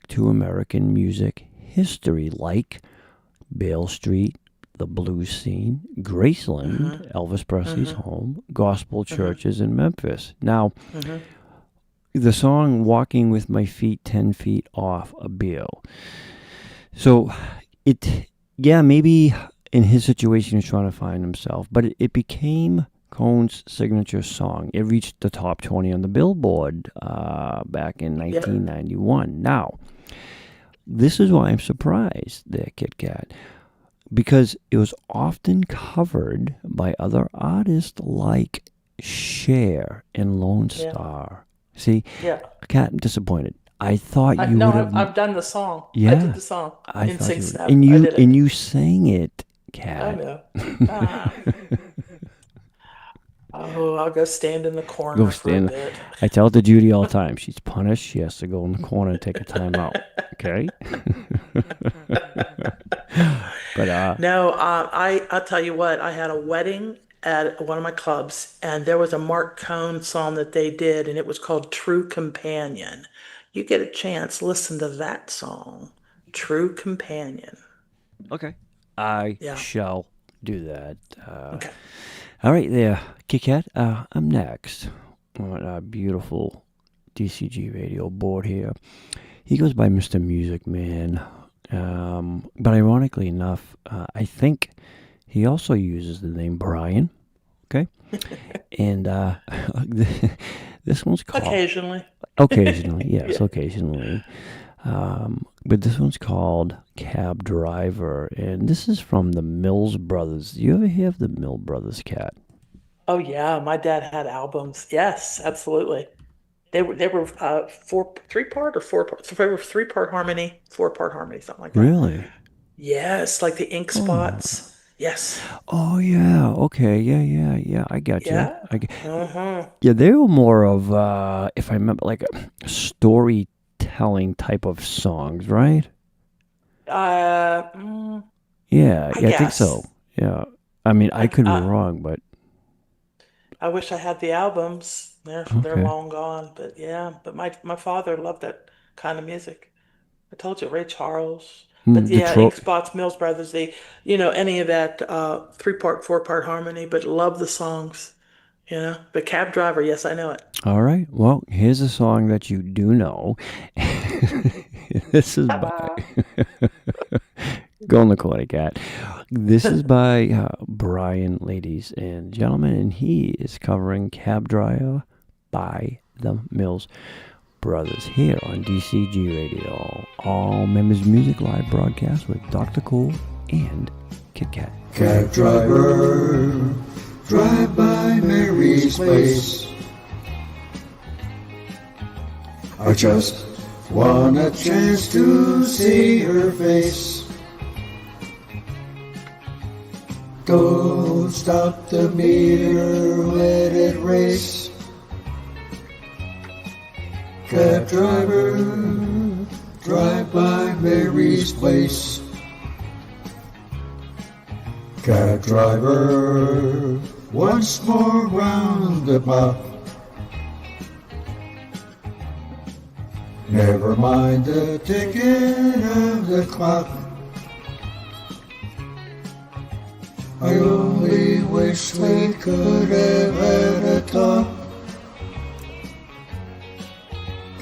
to American music history, like Beale Street, the blues scene, Graceland, Elvis Presley's home, gospel churches in Memphis. Now, the song Walking with My Feet 10 Feet Off a Beale. So, maybe in his situation he's trying to find himself, but it became Cohn's signature song. It reached the top 20 on the Billboard back in 1991. Now, this is why I'm surprised there, Kitt-Katt, because it was often covered by other artists like Cher and Lone Star. See, Cat, I'm disappointed. I thought you would have. I've done the song. Yeah, I did the song. I in thought Sing you Snap. and you I did it. and you sang it, Cat. I know. Oh, I'll go stand in the corner. Go stand. For a bit. I tell it to Judy all the time. She's punished. She has to go in the corner and take a time out. Okay. But no, I'll tell you what. I had a wedding at one of my clubs, and there was a Mark Cohn song that they did, and it was called "True Companion." You get a chance, listen to that song, "True Companion." Okay. I shall do that. Okay. All right, there, Kitt-Katt. I'm next on our beautiful DCG radio board here. He goes by Mr. Music Man, but ironically enough, I think he also uses the name Brian. Okay, and this one's called Occasionally. Occasionally, yes, occasionally. But this one's called Cab Driver, and this is from the Mills Brothers. Do you ever hear of the Mills Brothers, Cat? Oh yeah, my dad had albums. Yes, absolutely. They were three-part or four-part. So they were three-part harmony, four-part harmony, something like that. Really? Yes, like the Ink Spots. Yes. Oh yeah. Okay. Yeah. I got you. Yeah. Yeah, they were more of, if I remember, like a storytelling type of songs, right? Yeah, I think so. Yeah. I mean, I could be wrong, but I wish I had the albums. They're long gone, but yeah. But my father loved that kind of music. I told you, Ray Charles. But yeah, Ink Spots, Mills Brothers, any of that three-part, four-part harmony, but love the songs, But Cab Driver, yes, I know it. All right. Well, here's a song that you do know. This is by... Go in the corner, Cat. This is by Brian, ladies and gentlemen, and he is covering Cab Driver by the Mills Brothers here on DCG Radio. All members music live broadcast with Dr. Cool and Kitt-Katt. Cab driver, drive by Mary's place. I just want a chance to see her face. Don't stop the meter, let it race. Cab driver, drive by Mary's place. Cab driver, once more round the block. Never mind the ticking of the clock. I only wish we could have had a talk.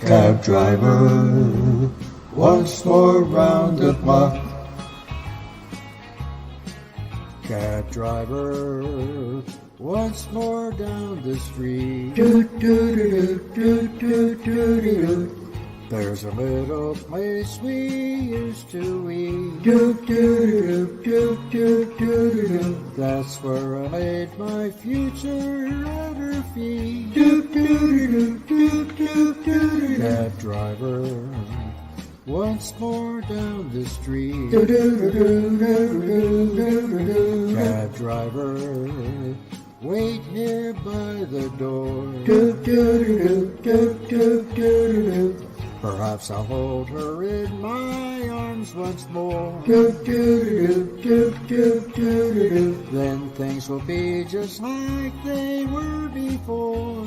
Cab driver, once more round the block. Cab driver, once more down the street. There's a little place we used to eat. That's where I made my future at her feet. Cab driver, once more down the street. Cab driver, wait here by the door. Perhaps I'll hold her in my arms once more. Then things will be just like they were before.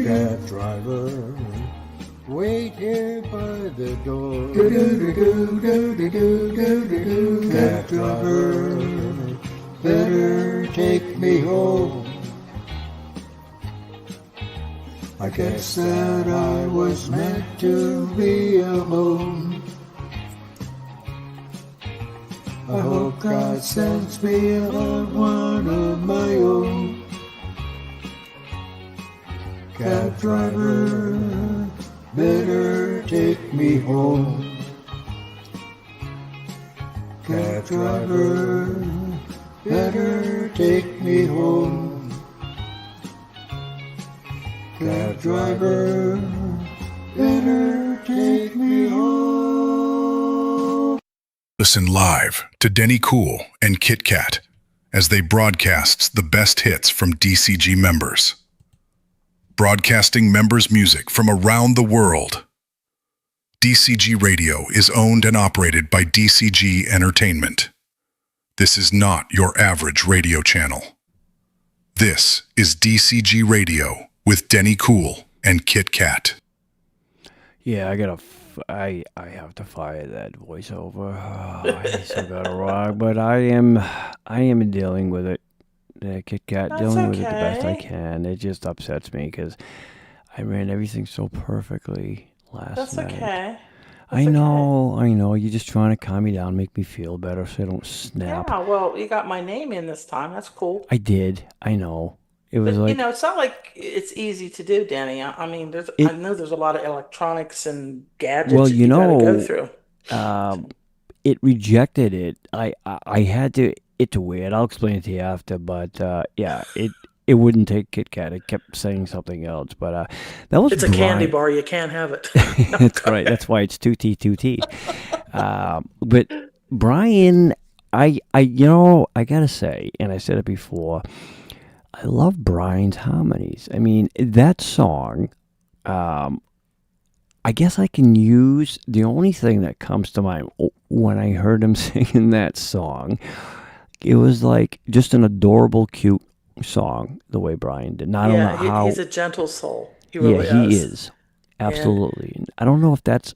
Cab driver, wait here by the door. Cab driver, better take me home. I guess that I was meant to be alone. I hope God sends me one of my own. Cab driver, better take me home. Cab driver, better take me home. Cab driver, better take me home. Listen live to Denny Cool and Kitt-Katt as they broadcast the best hits from DCG members. Broadcasting members' music from around the world. DCG Radio is owned and operated by DCG-Entertainment. This is not your average radio channel. This is DCG Radio with Denny Cool and Kitt-Katt. Yeah, I have to fire that voiceover. Oh, I still got it wrong, but I am dealing with it. Kitt-Katt, dealing with it the best I can. It just upsets me because I ran everything so perfectly last night. That's okay. I know. You're just trying to calm me down, make me feel better so I don't snap. Yeah, well, you got my name in this time. That's cool. I did. I know. It was But like, it's not like it's easy to do, Danny. I mean, I know there's a lot of electronics and gadgets well, that you gotta go through. It rejected it. I had to. It's weird. I'll explain it to you after. But yeah, it wouldn't take Kitt-Katt. It kept saying something else. But that was It's a candy bar. You can't have it. That's right. That's why it's 2T. But Brian, I gotta say, and I said it before, I love Brian's harmonies. I mean, that song, I guess I can use, the only thing that comes to mind when I heard him singing that song, it was like just an adorable, cute song, the way Brian did. And I don't know how. He's a gentle soul. He really he is. Absolutely. And I don't know if that's,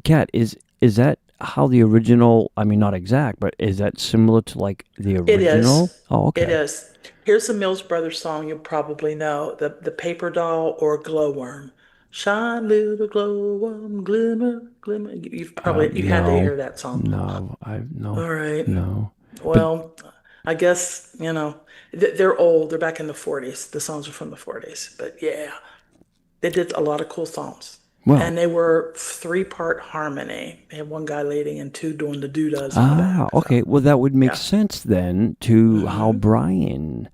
Kat, is that how the original, I mean, not exact, but is that similar to like the original? It is. Oh, okay. It is. Here's the Mills Brothers song you'll probably know, the Paper Doll or Glowworm. Shine, little glowworm, glimmer, glimmer. You've probably you had to No. hear that song. No, no. All right. No. Well, I guess, they're old. They're back in the 40s. The songs are from the 40s. But yeah, they did a lot of cool songs. Well- And they were 3-part harmony. They had one guy leading and 2 doing the doodads. in the back. Okay. Well, that would make Yeah. sense then to how Brian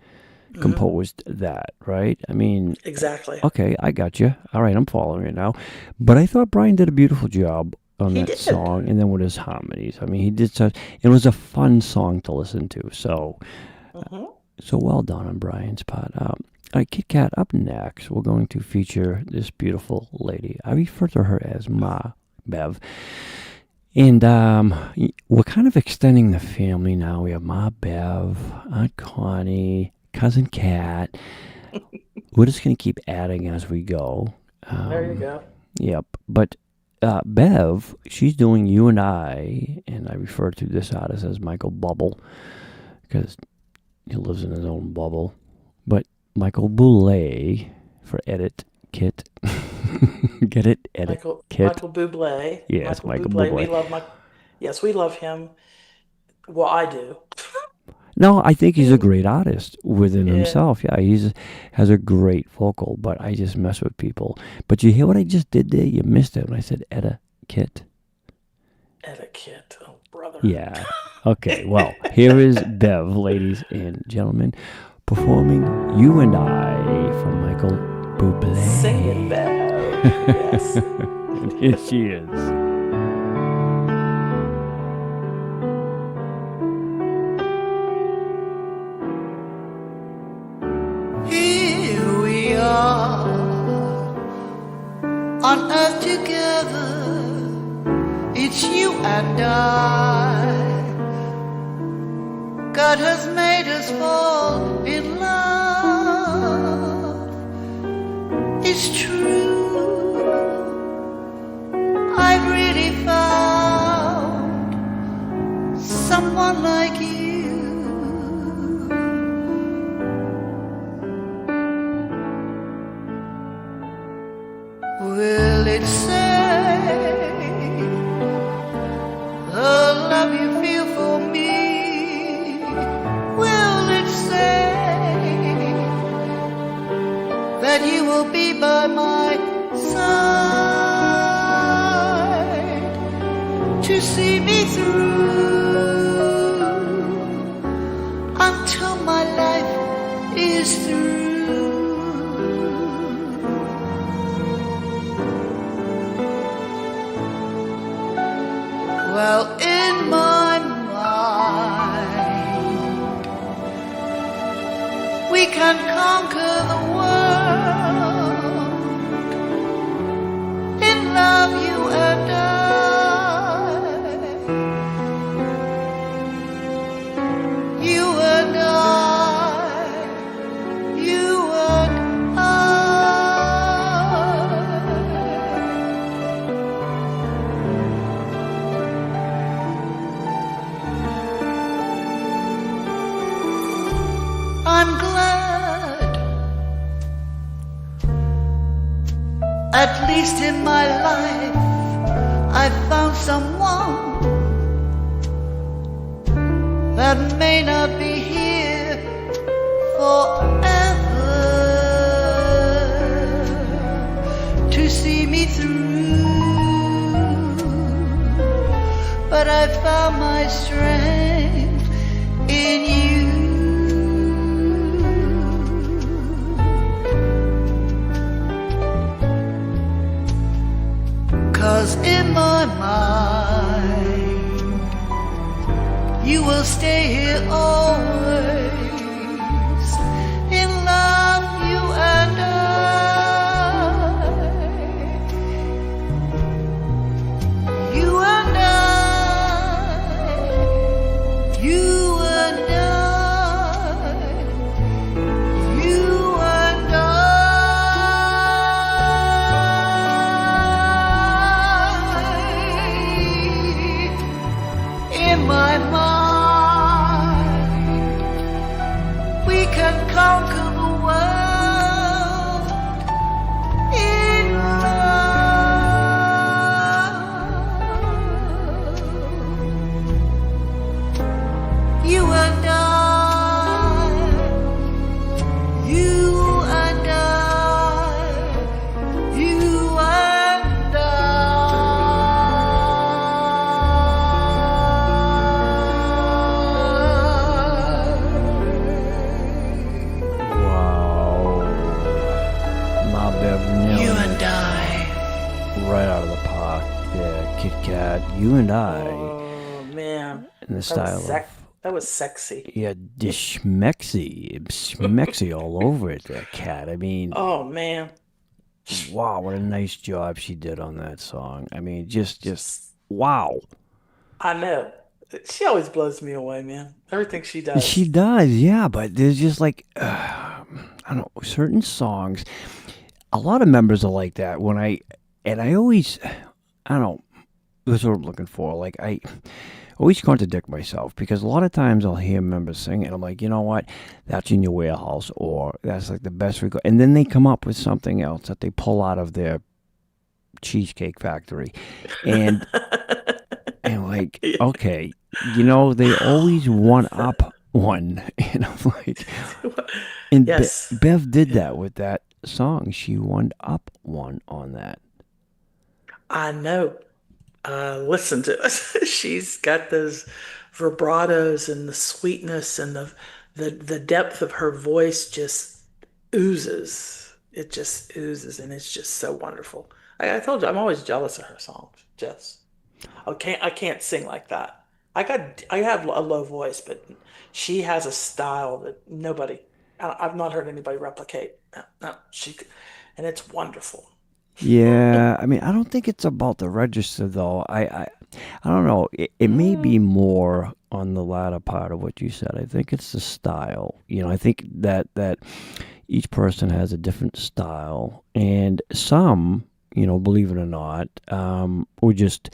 composed that, right? I mean, Exactly. okay, I got you. All right, I'm following it now. But I thought Brian did a beautiful job on He that did. song, and then with his harmonies. I mean, he did such. It was a fun song to listen to. So, so well done on Brian's part. All right, Kitt-Katt, up next, we're going to feature this beautiful lady. I refer to her as Ma Bev. And we're kind of extending the family now. We have Ma Bev, Aunt Connie, Cousin Kat. We're just going to keep adding as we go. There you go. Yep. But Bev, she's doing You and I refer to this artist as Michael Bubble because he lives in his own bubble. But Michael Bublé for Edit Kit. Get it? Edit Kit. Michael Bublé. Yes, Michael We Bublé. love Michael. Yes, we love him. Well, I do. No, I think he's a great artist within Yeah. himself. Yeah, has a great vocal, but I just mess with people. But you hear what I just did there? You missed it when I said Etiquette. Etiquette. Oh, brother. Yeah. Okay, well, here is Bev, ladies and gentlemen, performing You and I from Michael Bublé. Sing it, Bev. Yes. And here she is. Here we are on earth together. It's you and I. God has made us fall in love. It's true. I've really found someone like you. Will it say the love you feel for me? Will it say that you will be by my side to see me through until my life is through? Well, in my mind, we can conquer the world. In love, you and I. You and I. You and I. I'm glad, at least in my life, I found someone that may not be here forever to see me through, but I found my strength in you. 'Cause in my mind, you will stay here always. In love, you and I. You and I. You and I. You and I. In my mind, Bev, nailed You it and I. right out of the park. Yeah, Kitt-Katt, You and I. Oh man. In the style That was sexy. Yeah, schmexy all over it, that cat. I mean, Oh man. wow, what a nice job she did on that song. I mean, just wow. I know. She always blows me away, man. Everything she does. She does, yeah, but there's just like, I don't know, certain songs. A lot of members are like that. I always, I don't know, that's what I'm looking for. Like, I always contradict myself because a lot of times I'll hear members sing and I'm like, you know what, that's in your warehouse, or that's like the best record. And then they come up with something else that they pull out of their Cheesecake Factory. And, and like, okay, you know, they always one up one. And I'm like, and Yes. Bev did that with that song. She one up one on that. I know. Listen to it. She's got those vibratos and the sweetness and the depth of her voice just oozes. It just oozes, and it's just so wonderful. I told you, I'm always jealous of her songs. Just I can't sing like that. I have a low voice, but she has a style that I've not heard anybody replicate. No, and it's wonderful. Yeah, I mean, I don't think it's about the register though. I don't know. It may be more on the latter part of what you said. I think it's the style. You know, I think that each person has a different style, and some, you know, believe it or not, would just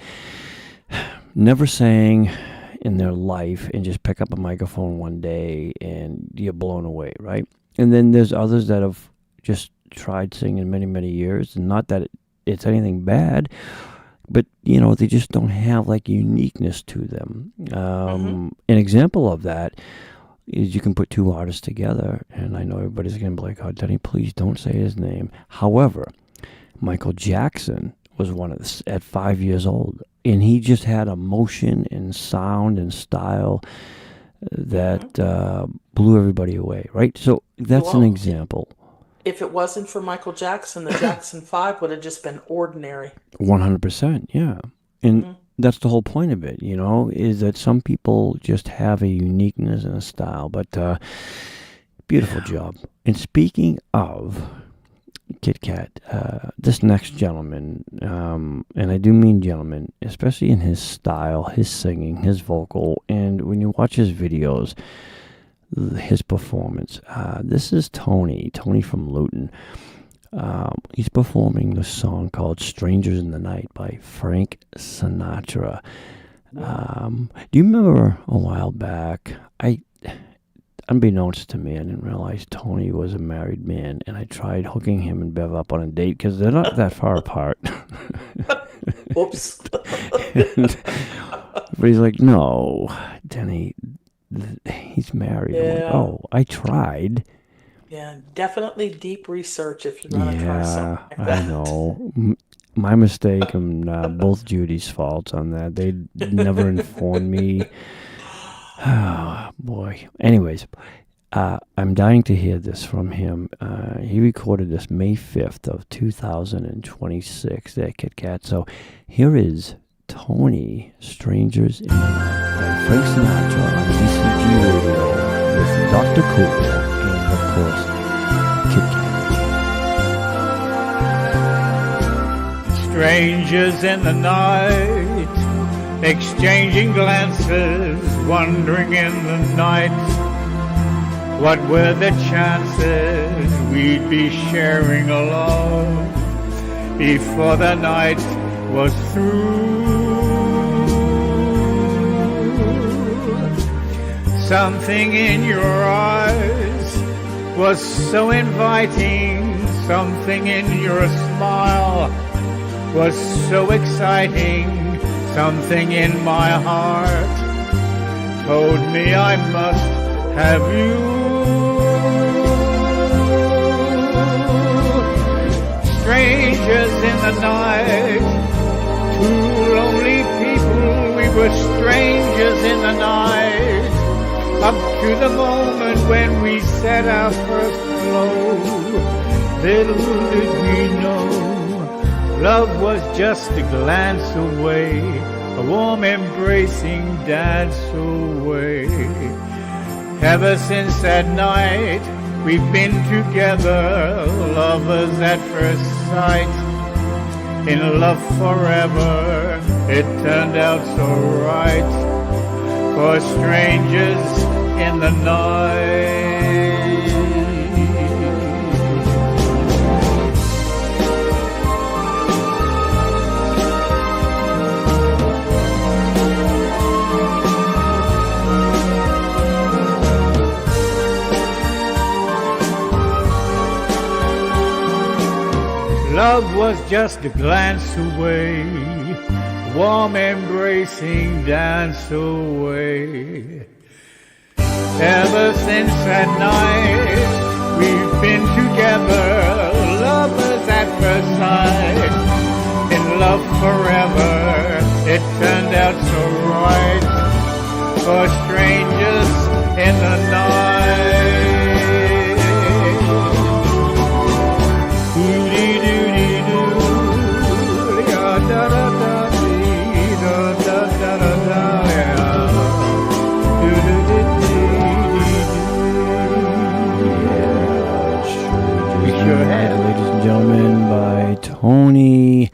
never sang in their life and just pick up a microphone one day and you're blown away, right? And then there's others that have just tried singing many years, and not that it's anything bad, but you know, they just don't have like uniqueness to them. An example of that is you can put two artists together, and I know everybody's gonna be like, oh, Denny, please don't say his name. However, Michael Jackson was one of the, at 5 years old, and he just had emotion and sound and style that blew everybody away, right? So that's an example. If it wasn't for Michael Jackson, the Jackson 5 would have just been ordinary. 100%, yeah. And that's the whole point of it, you know, is that some people just have a uniqueness and a style. But beautiful job. And speaking of Kitt-Katt, this next gentleman, and I do mean gentleman, especially in his style, his singing, his vocal, and when you watch his videos, his performance. This is Tony from Luton. He's performing the song called Strangers in the Night by Frank Sinatra. Do you remember a while back, unbeknownst to me, I didn't realize Tony was a married man, and I tried hooking him and Bev up on a date because they're not that far apart. Oops. But he's like, no, Denny, he's married. Yeah. I'm like, oh, I tried. Yeah, definitely deep research if you're going to try something like that. I know. My mistake and both Judy's faults on that. They never informed me. Oh, boy. Anyways, I'm dying to hear this from him. He recorded this May 5th of 2026 there, Kitt-Katt. So here is Tony, Strangers in the Night by Frank Sinatra on DCG Radio with Dr. Cool and, of course, Kitt-Katt. Strangers in the night, exchanging glances, wandering in the night. What were the chances we'd be sharing a love before the night was through? Something in your eyes was so inviting, something in your smile was so exciting, something in my heart told me I must have you. Strangers in the night, two lonely people, we were strangers in the night, up to the moment when we said our first hello. Little did we know, love was just a glance away, a warm embracing dance away. Ever since that night, we've been together, lovers at first sight. In love forever, it turned out so right. For strangers in the night. Love was just a glance away, warm embracing dance away. Ever since that night, we've been together, lovers at first sight. In love forever, it turned out so right. For strangers in the night. Ladies and gentlemen, by Tony.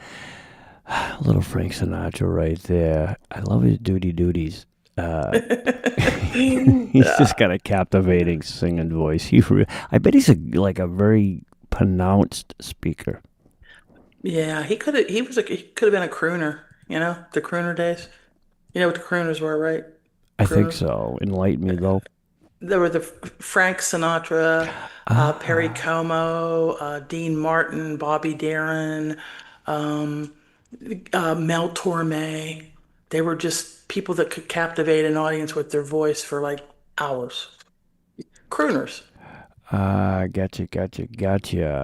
Little Frank Sinatra right there. I love his duties. He's just got a captivating singing voice. I bet he's a very pronounced speaker. Yeah, he could have been a crooner, the crooner days. You know what the crooners were, right? I think so. Enlighten me, though. There were the Frank Sinatra, Perry Como, Dean Martin, Bobby Darin, Mel Torme. They were just people that could captivate an audience with their voice for like hours. Crooners. Gotcha.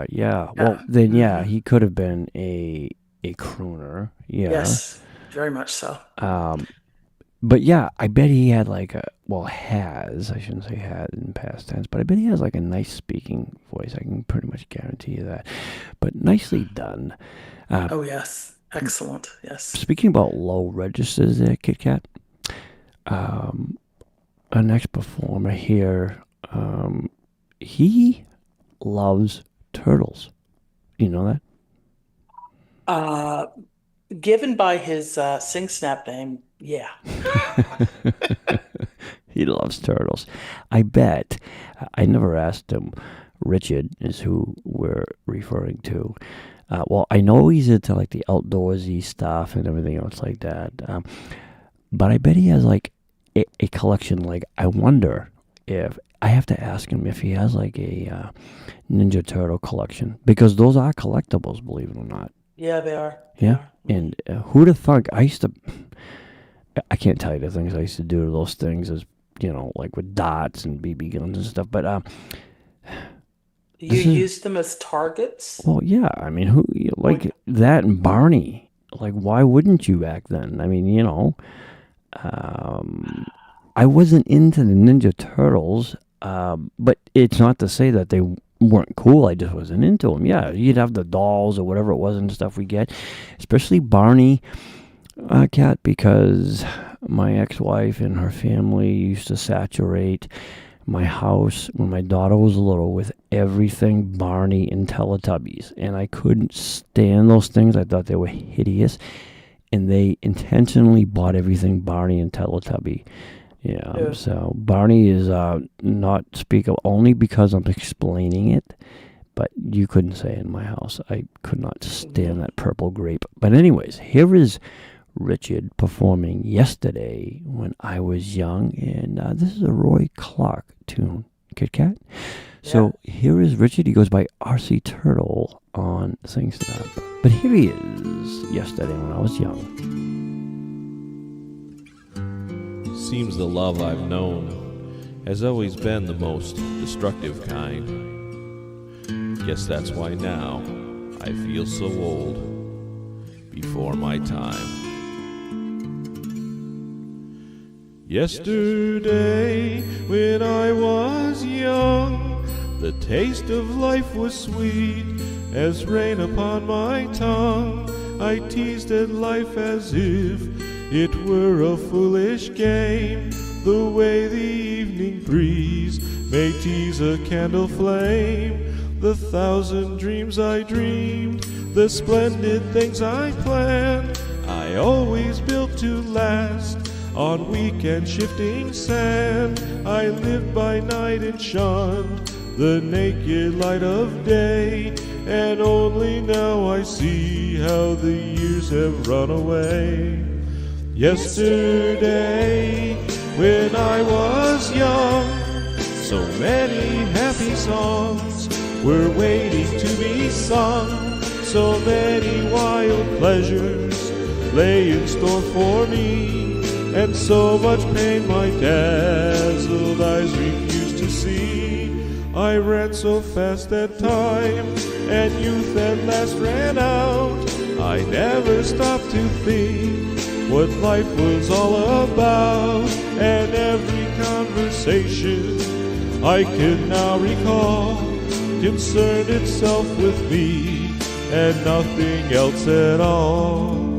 Yeah. Well, then, yeah, he could have been a crooner. Yeah. Yes, very much so. But yeah, I bet he had I shouldn't say had in past tense, but I bet he has a nice speaking voice. I can pretty much guarantee you that. But nicely done. Oh, yes. Excellent. Yes. Speaking about low registers there, Kitt-Katt, our next performer here, he loves turtles. You know that? Given by his Sing Snap name, yeah. He loves turtles. I bet. I never asked him. Richard is who we're referring to. Well, I know he's into the outdoorsy stuff and everything else like that. But I bet he has a collection. I wonder if I have to ask him if he has a Ninja Turtle collection, because those are collectibles, believe it or not. Yeah, they are. Yeah. And who'd have thought? I can't tell you the things I used to do to those things, as with dots and BB guns and stuff. But you used them as targets? Well, yeah. I mean, who that and Barney? Why wouldn't you back then? I mean, I wasn't into the Ninja Turtles, but it's not to say that they weren't cool. I just wasn't into them. Yeah, you'd have the dolls or whatever it was and stuff we get, especially Barney, Cat, because my ex-wife and her family used to saturate my house when my daughter was little with everything Barney and Teletubbies, and I couldn't stand those things. I thought they were hideous, and they intentionally bought everything Barney and Teletubby. Yeah. So Barney is not speakable only because I'm explaining it, but you couldn't say it in my house. I could not stand that purple grape. But anyways, here is Richard performing Yesterday When I Was Young, and this is a Roy Clark tune, Kitt-Katt. So here is Richard. He goes by RC Turtle on Sing Snap. But here he is, Yesterday When I Was Young. Seems the love I've known has always been the most destructive kind. Guess that's why now I feel so old before my time. Yesterday when I was young, The taste of life was sweet as rain upon my tongue. I teased at life as if it were a foolish game, the way the evening breeze may tease a candle flame. The thousand dreams I dreamed, the splendid things I planned, I always built to last on weak and shifting sand. I lived by night and shunned the naked light of day, and only now I see how the years have run away. Yesterday, when I was young, so many happy songs were waiting to be sung. So many wild pleasures lay in store for me, and so much pain my dazzled eyes refused to see. I ran so fast that time and youth at last ran out. I never stopped to think what life was all about, and every conversation I can now recall concerned itself with me and nothing else at all.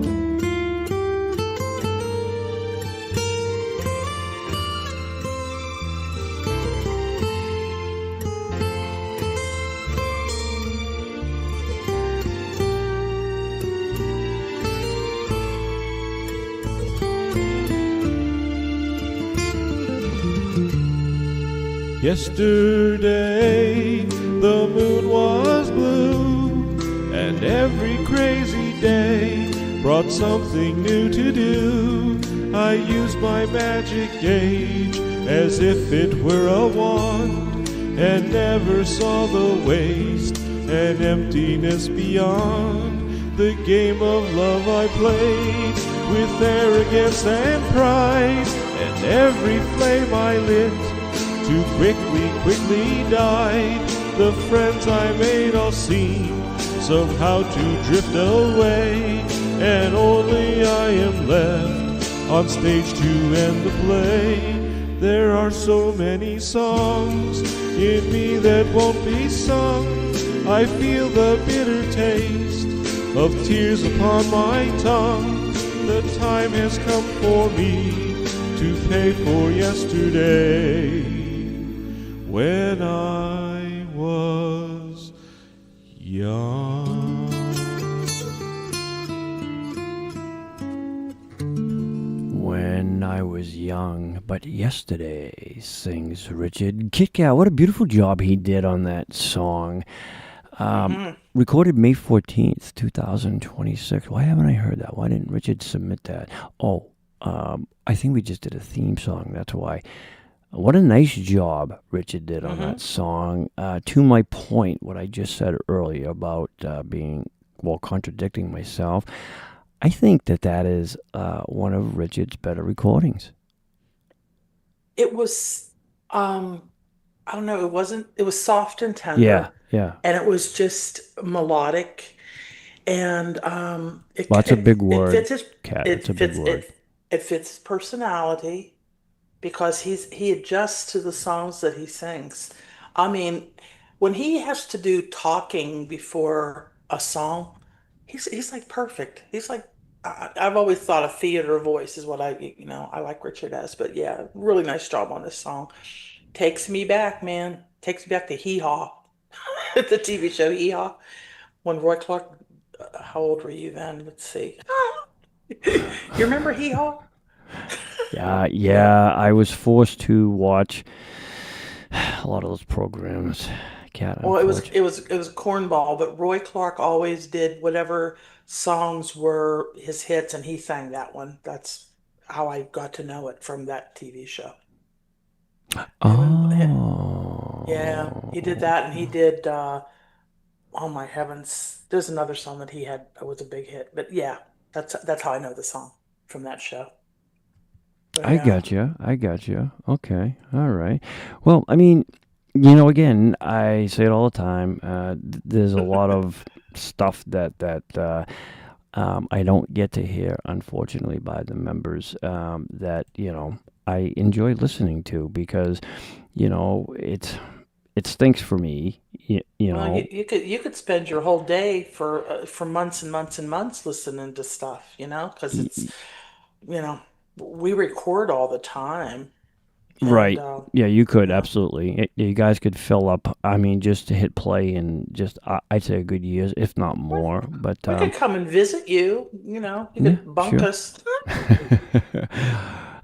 Yesterday, the moon was blue, and every crazy day brought something new to do. I used my magic gauge as if it were a wand, and never saw the waste and emptiness beyond. The game of love I played with arrogance and pride, and every flame I lit too quickly died. The friends I made all seem somehow to drift away, and only I am left on stage to end the play. There are so many songs in me that won't be sung. I feel the bitter taste of tears upon my tongue. The time has come for me to pay for yesterday, when I was young. When I was young, but yesterday, sings Richard. Kitt-Katt, what a beautiful job he did on that song. Recorded May 14th, 2026. Why haven't I heard that? Why didn't Richard submit that? I think we just did a theme song, that's why. What a nice job Richard did on that song. To my point, what I just said earlier about contradicting myself, I think that is one of Richard's better recordings. It was, I don't know, it was soft and tender. Yeah. And it was just melodic. And Lots of big words. It fits Cat, it's a big word. It fits his personality, because he adjusts to the songs that he sings. I mean, when he has to do talking before a song, he's like perfect. He's like, I've always thought a theater voice is what I like Richard as. But yeah, really nice job on this song. Takes me back, man. Takes me back to Hee Haw, the TV show Hee Haw. When Roy Clark, how old were you then? Let's see. You remember Hee Haw? Yeah, I was forced to watch a lot of those programs. Well, it was a cornball, but Roy Clark always did whatever songs were his hits, and he sang that one. That's how I got to know it, from that TV show. Oh. Yeah, he did that, and he did, oh my heavens, there's another song that he had that was a big hit. But yeah, that's how I know the song from that show. But, I got you. Okay, all right. Well, I mean, again, I say it all the time. There's a lot of stuff that I don't get to hear, unfortunately, by the members that I enjoy listening to, because it's it stinks for me. You Well, know, you could spend your whole day for months and months and months listening to stuff, because it's, you know, we record all the time, and right? Yeah, you could yeah, absolutely. You guys could fill up. I mean, just to hit play in just I'd say a good year, if not more. But we could come and visit you. You yeah, could bunk sure. us.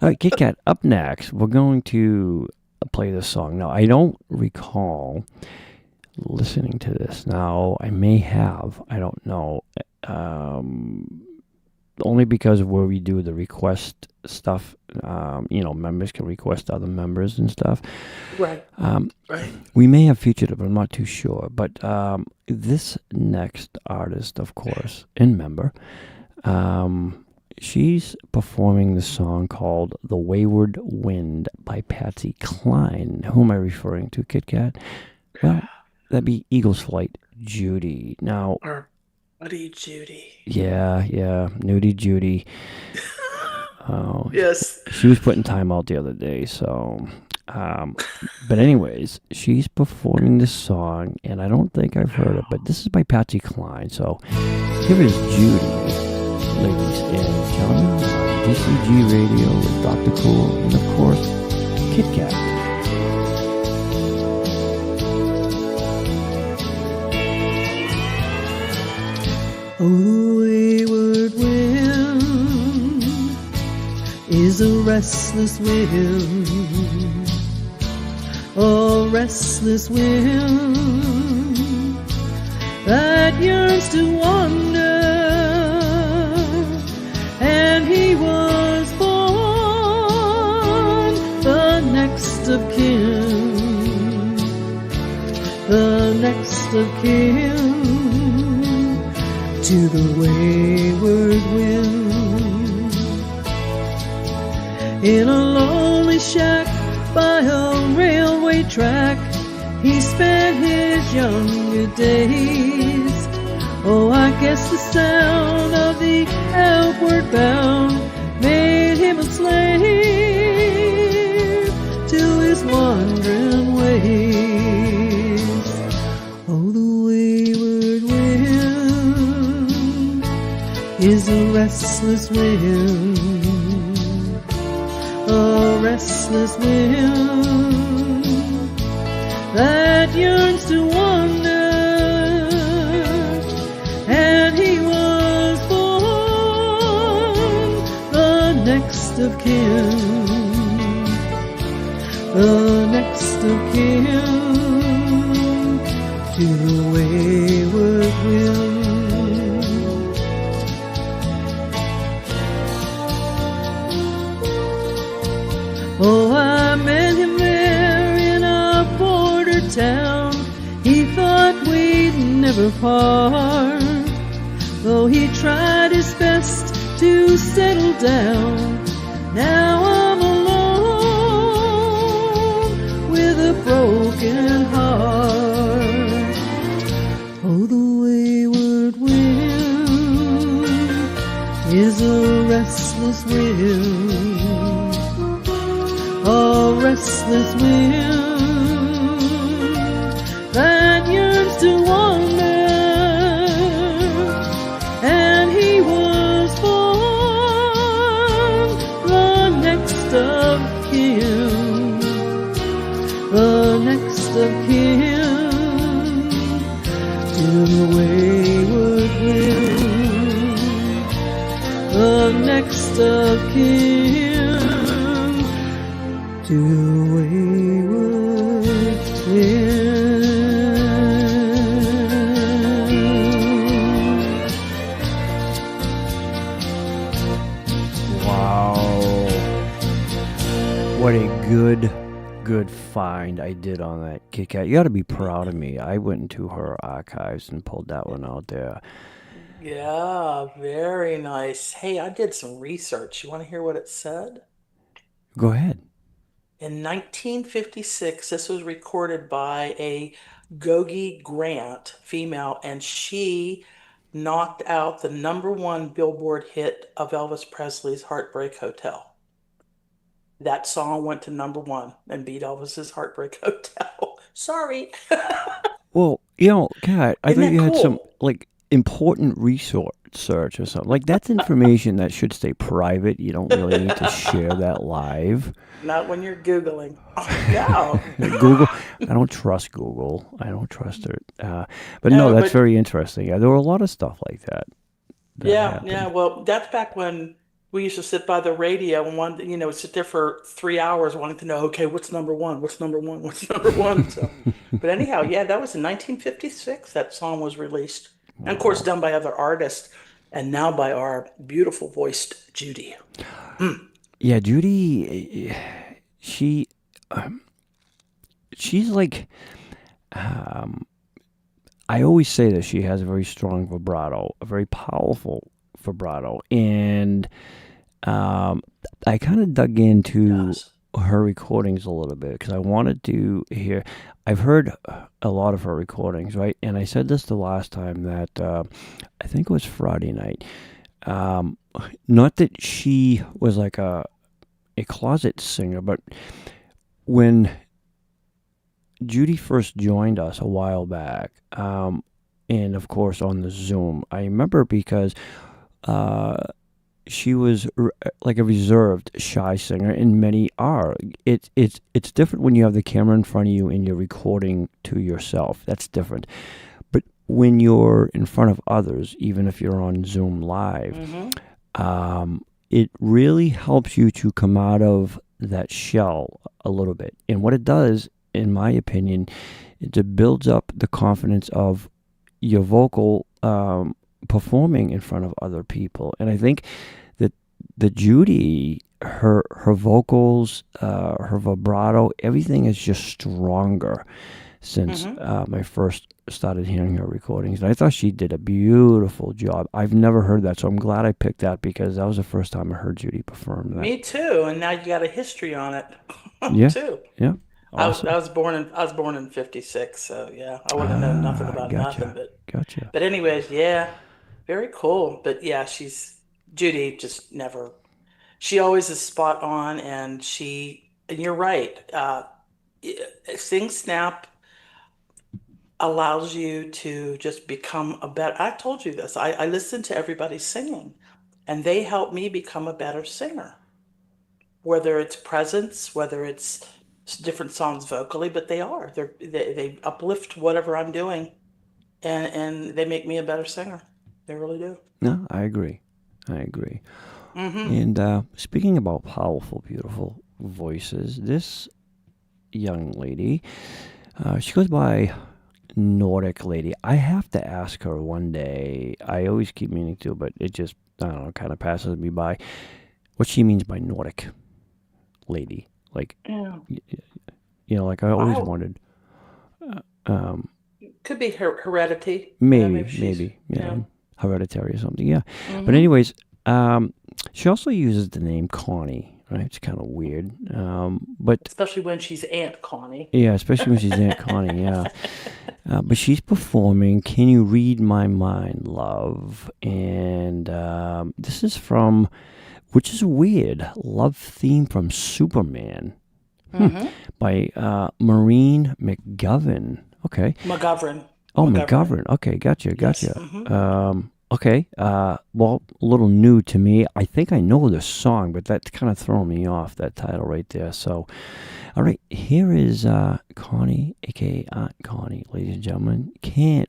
All right, Kitt-Katt, up next, we're going to play this song. Now, I don't recall listening to this. Now, I may have. I don't know. Only because where we do the request stuff, members can request other members and stuff. Right. Right. We may have featured it, but I'm not too sure. But this next artist, of course, and member, she's performing the song called The Wayward Wind by Patsy Cline. Who am I referring to, Kitt-Katt? Well, that'd be Eagles Flight Judy. Now, Our buddy Judy. yeah, Nudie Judy. Oh, Yes. she was putting time out the other day, so... but anyways, she's performing this song, and I don't think I've heard it, but this is by Patsy Cline. So here is Judy, ladies and gentlemen, DCG Radio with Dr. Cool, and of course, Kitt-Katt. Oh, wayward wind is a restless wind, a restless wind that yearns to wander, and he was born the next of kin, the next of kin to the wayward wind. In a lonely shack by a railway track, he spent his younger days. Oh, I guess the sound of the outward bound made him a slave to his wandering ways. Oh, the wayward wind is a restless wind, a restless wind that yearns to wander, and he was born the next of kin, the next of kin to the wayward wind. Oh, I met him there in a border town. He thought we'd never part, though he tried his best to settle down. Now I'm alone with a broken heart. Oh, the wayward wind is a restless wind, a restless wind that yearns to wander, and he was born the next of kin, the next of kin to the wayward wind, the next of kin to the wayward wind. Wow. What a good find I did on that Kitt-Katt. You got to be proud of me. I went into her archives and pulled that one out there. Yeah, very nice. Hey, I did some research. You want to hear what it said? Go ahead. In 1956, this was recorded by a Goode Grant, female, and she knocked out the #1 Billboard hit of Elvis Presley's Heartbreak Hotel. That song went to #1 and beat Elvis's Heartbreak Hotel. Sorry. Well, Kat, I Isn't thought that you had some cool? like important research search or something. Like that's information that should stay private. You don't really need to share that live. Not when you're Googling. Oh, no. Google, I don't trust Google. I don't trust it. But no, No, that's but- very interesting. Yeah, there were a lot of stuff like that. Yeah. Well, that's back when we used to sit by the radio and sit there for 3 hours wanting to know, okay, what's number one? What's number one? What's number one? So, but anyhow, yeah, that was in 1956 that song was released. And of course, done by other artists and now by our beautiful voiced Judy. Yeah, Judy, she's like, I always say that she has a very strong vibrato, a very powerful vibrato. And I kind of dug into her recordings a little bit because I wanted to hear. I've heard a lot of her recordings, right? And I said this the last time that I think it was Friday night. Not that she was like a closet singer, but when Judy first joined us a while back, and of course on the Zoom, I remember because she was like a reserved, shy singer, and many are. It's different when you have the camera in front of you and you're recording to yourself. That's different. But when you're in front of others, even if you're on Zoom Live, it really helps you to come out of that shell a little bit. And what it does, in my opinion, it builds up the confidence of your vocal performing in front of other people. And I think that the Judy, her vocals, her vibrato, everything is just stronger since I first started hearing her recordings. And I thought she did a beautiful job. I've never heard that, so I'm glad I picked that because that was the first time I heard Judy perform that. Me too, and now you got a history on it Yeah, too. yeah. Awesome. I was born in '56, so yeah, I wouldn't know nothing about gotcha. nothing. Gotcha. But anyways, yeah, very cool. But yeah, Judy just never. She always is spot on, and you're right. Sing Snap allows you to just become a better. I told you this. I listen to everybody singing, and they help me become a better singer. Whether it's presence, whether it's different songs vocally, but they uplift whatever I'm doing, and they make me a better singer. They really do. No, I agree. And speaking about powerful, beautiful voices, this young lady, she goes by Nordic Lady. I have to ask her one day. I always keep meaning to, but it just, I don't know, kind of passes me by. What she means by Nordic Lady. Like, like I always wondered. Could be heredity. Maybe, hereditary or something. Yeah, but anyways, she also uses the name Connie. Right, it's kind of weird, but especially when she's Aunt Connie. Yeah, especially when she's Aunt Connie. Yeah, but she's performing "Can You Read My Mind, Love?" And this is from. Which is weird. Love theme from Superman by Maureen McGovern. Okay. McGovern. Oh, McGovern. Okay, gotcha. Yes. Okay. Well, a little new to me. I think I know the song, but that's kind of throwing me off, that title right there. So, all right, here is Connie, a.k.a. Aunt Connie, ladies and gentlemen. Can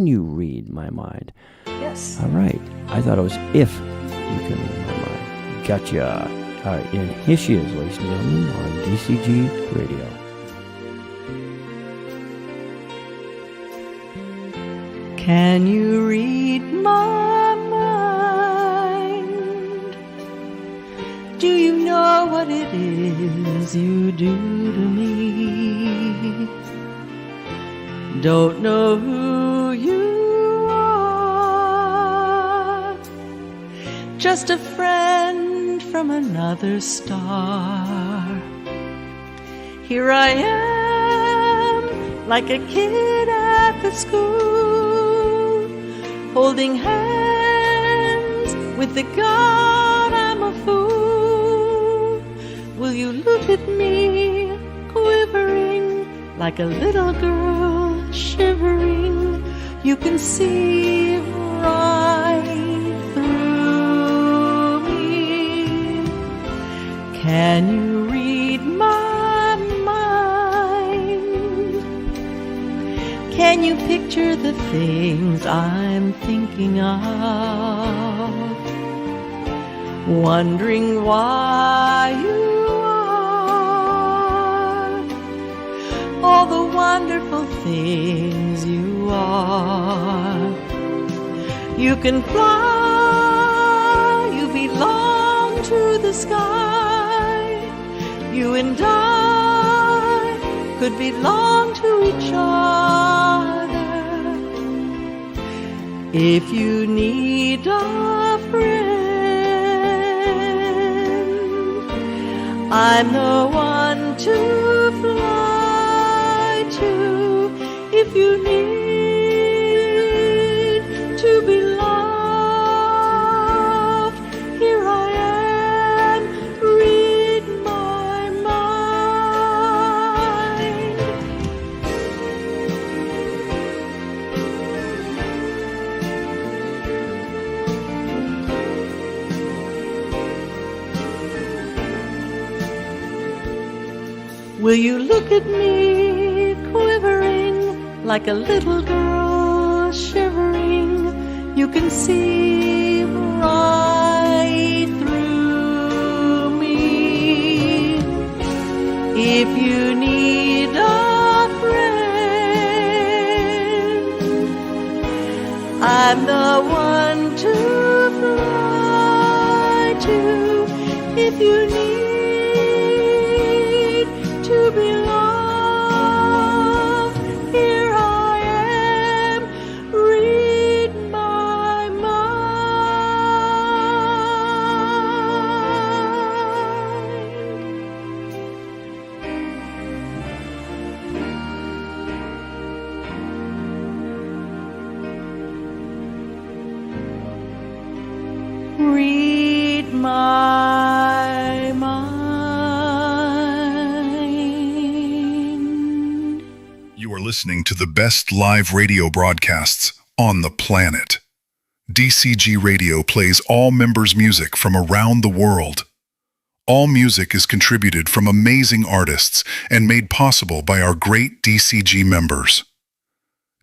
you read my mind? Yes. All right. I thought it was if you can read my mind. Gotcha. All right, and here she is, ladies and gentlemen, on DCG Radio. Can you read my mind? Do you know what it is you do to me? Don't know who you are, just a friend from another star. Here I am, like a kid at the school, holding hands with the God I'm a fool. Will you look at me, quivering like a little girl shivering. You can see right through me. Can you read my mind? Can you picture the things I'm thinking of? Wondering why you are all the wonderful things you are. You can fly, you belong to the sky. You and I could belong to each other. If you need a friend, I'm the one to fly to. If you need to be loved, here I am, read my mind. Will you look at me quivering like a little girl shivering? You can see right through me. If you need a friend, I'm the one to fly to. If you need to be loved, here I am, read my mind. Read my mind. You are listening to the best live radio broadcasts on the planet. DCG Radio plays all members' music from around the world. All music is contributed from amazing artists and made possible by our great DCG members.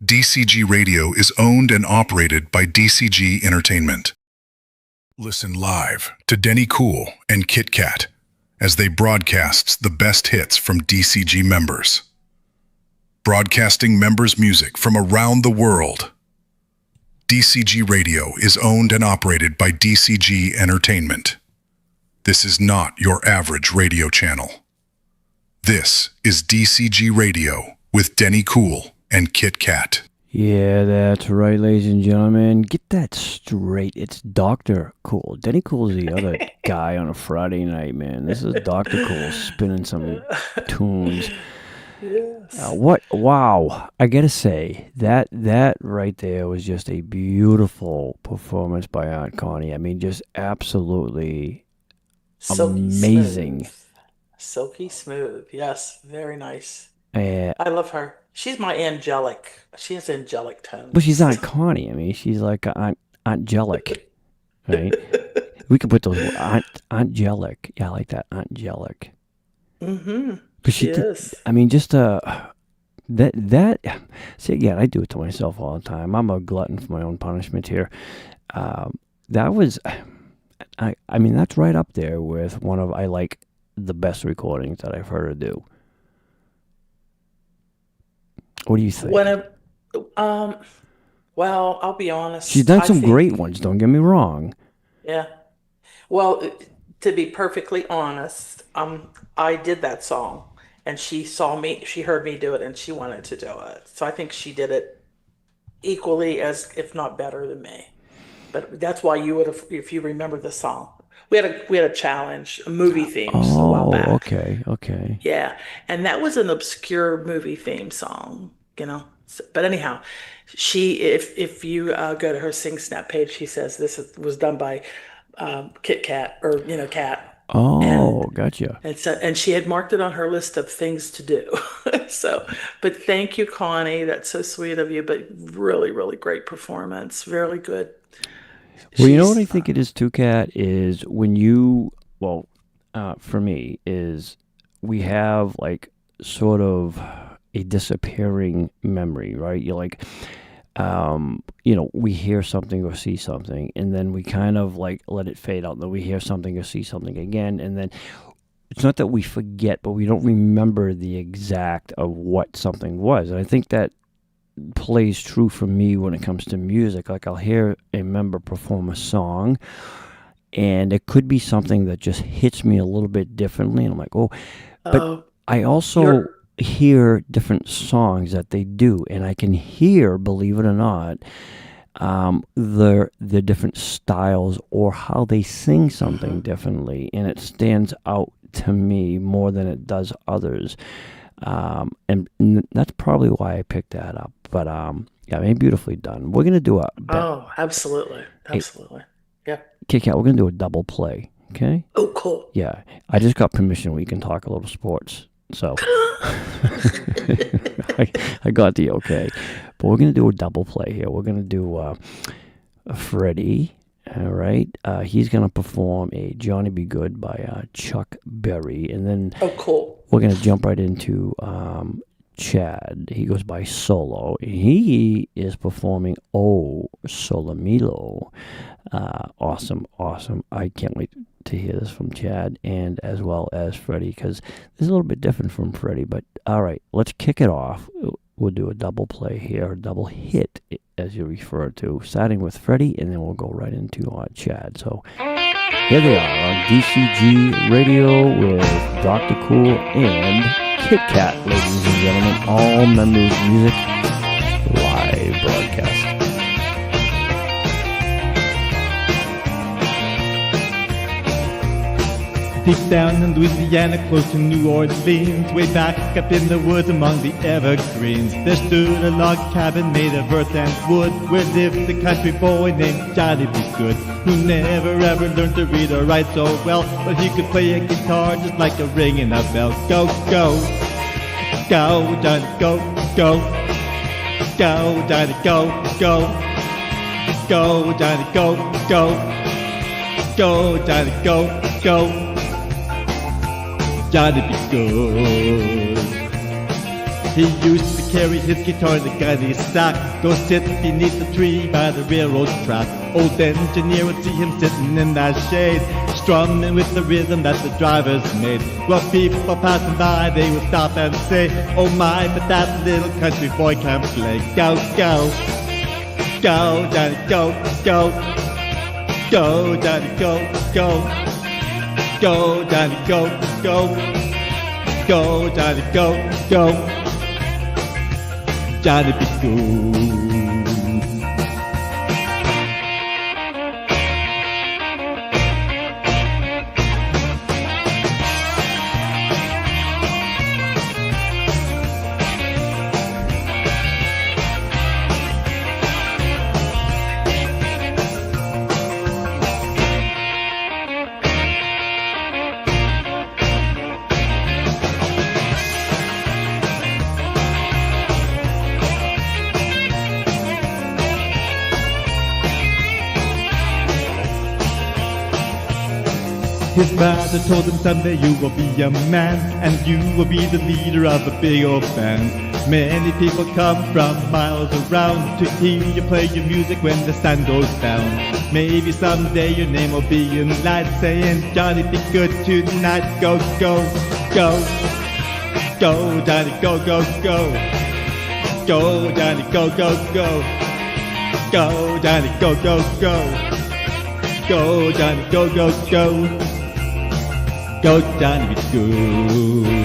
DCG Radio is owned and operated by DCG Entertainment. Listen live to Denny Cool and Kitt-Katt as they broadcast the best hits from DCG members. Broadcasting members' music from around the world. DCG Radio is owned and operated by DCG Entertainment. This is not your average radio channel. This is DCG Radio with Denny Cool and Kitt-Katt. Yeah, that's right, ladies and gentlemen. Get that straight. It's Dr. Cool. Denny Cool's the other guy on a Friday night, man. This is Dr. Cool spinning some tunes. Yes. What? Wow. I gotta say, that right there was just a beautiful performance by Aunt Connie. I mean, just absolutely Silky amazing. smooth. Silky smooth. Yes, very nice. Uh, I love her. She's my angelic. She has angelic tones. but she's Aunt Connie. I mean, she's like Angelic, right? We could put those Angelic. Yeah, I like that, Angelic. Mm-hmm. But She she did, is. I mean, just that. See, again, I do it to myself all the time. I'm a glutton for my own punishment here. That was, I mean, that's right up there with one of the best recordings that I've heard her do. What do you think? Well, I'll be honest. She's done I some think, great ones. Don't get me wrong. yeah. Well, to be perfectly honest, I did that song, and she heard me do it, and she wanted to do it. So I think she did it equally as, if not better than me. But that's why you would have, if you remember the song. We had a challenge, a movie themes a while Oh, back. okay. Yeah, and that was an obscure movie theme song, But anyhow, if you go to her Sing Snap page, she says was done by Kitt-Katt or Cat. Oh, gotcha. And she had marked it on her list of things to do. So, but thank you, Connie. That's so sweet of you. But really, really great performance. Really good. Well, you know what I think it is too, Kat, is when you, for me, is we have like sort of a disappearing memory, right? You're like, we hear something or see something, and then we kind of like let it fade out. Then we hear something or see something again, and then it's not that we forget, but we don't remember the exact of what something was. And I think that plays true for me when it comes to music. Like I'll hear a member perform a song, and it could be something that just hits me a little bit differently, and I'm like, oh, but I also hear different songs that they do, and I can hear, believe it or not, the different styles or how they sing something differently, and it stands out to me more than it does others. And that's probably why I picked that up. But beautifully done. We're gonna do absolutely. Yeah. Kitt-Katt, we're gonna do a double play. Okay. Oh, cool. Yeah, I just got permission. We can talk a little sports. So I got the okay. But we're gonna do a double play here. We're gonna do Freddie. All right. He's going to perform a Johnny Be Good by Chuck Berry. And then cool. We're going to jump right into Chad. He goes by Solo. He is performing Oh Solamilo. Awesome. I can't wait to hear this from Chad and as well as Freddie, because it's a little bit different from Freddie. But all right, let's kick it off. We'll do a double play here, a double hit, as you refer to, starting with Freddie, and then we'll go right into Chad. So here they are on DCG Radio with Dr. Cool and Kitt-Katt, ladies and gentlemen. All members music live broadcast. Deep down in Louisiana, close to New Orleans, way back up in the woods among the evergreens, there stood a log cabin made of earth and wood, where lived a country boy named Johnny Be Good, who never ever learned to read or write so well, but he could play a guitar just like a ringing a bell. Go, go, go, Johnny, go, go, go, Johnny, go, go, go, Johnny, go, go, go, Johnny, go, go. Johnny Be Good. He used to carry his guitar in the gunny sack, go sit beneath the tree by the railroad track. Old engineer would see him sitting in that shade, strumming with the rhythm that the drivers made. Well, people passing by, they would stop and say, oh my, but that little country boy can play. Go, go, go, Johnny, go, go, go, Johnny, go, go. Go, Johnny, go, go. Go, Johnny, go, go. Johnny Be Good. His father told him someday you will be a man, and you will be the leader of a big old band. Many people come from miles around to hear you play your music when the sun goes down. Maybe someday your name will be in lights saying, Johnny, be good tonight. Go, go, go. Go, Johnny, go, go, go. Go, Johnny, go, go, go. Go, Johnny, go, go, go. Go, Johnny, go, go, go. Go, Johnny, be good.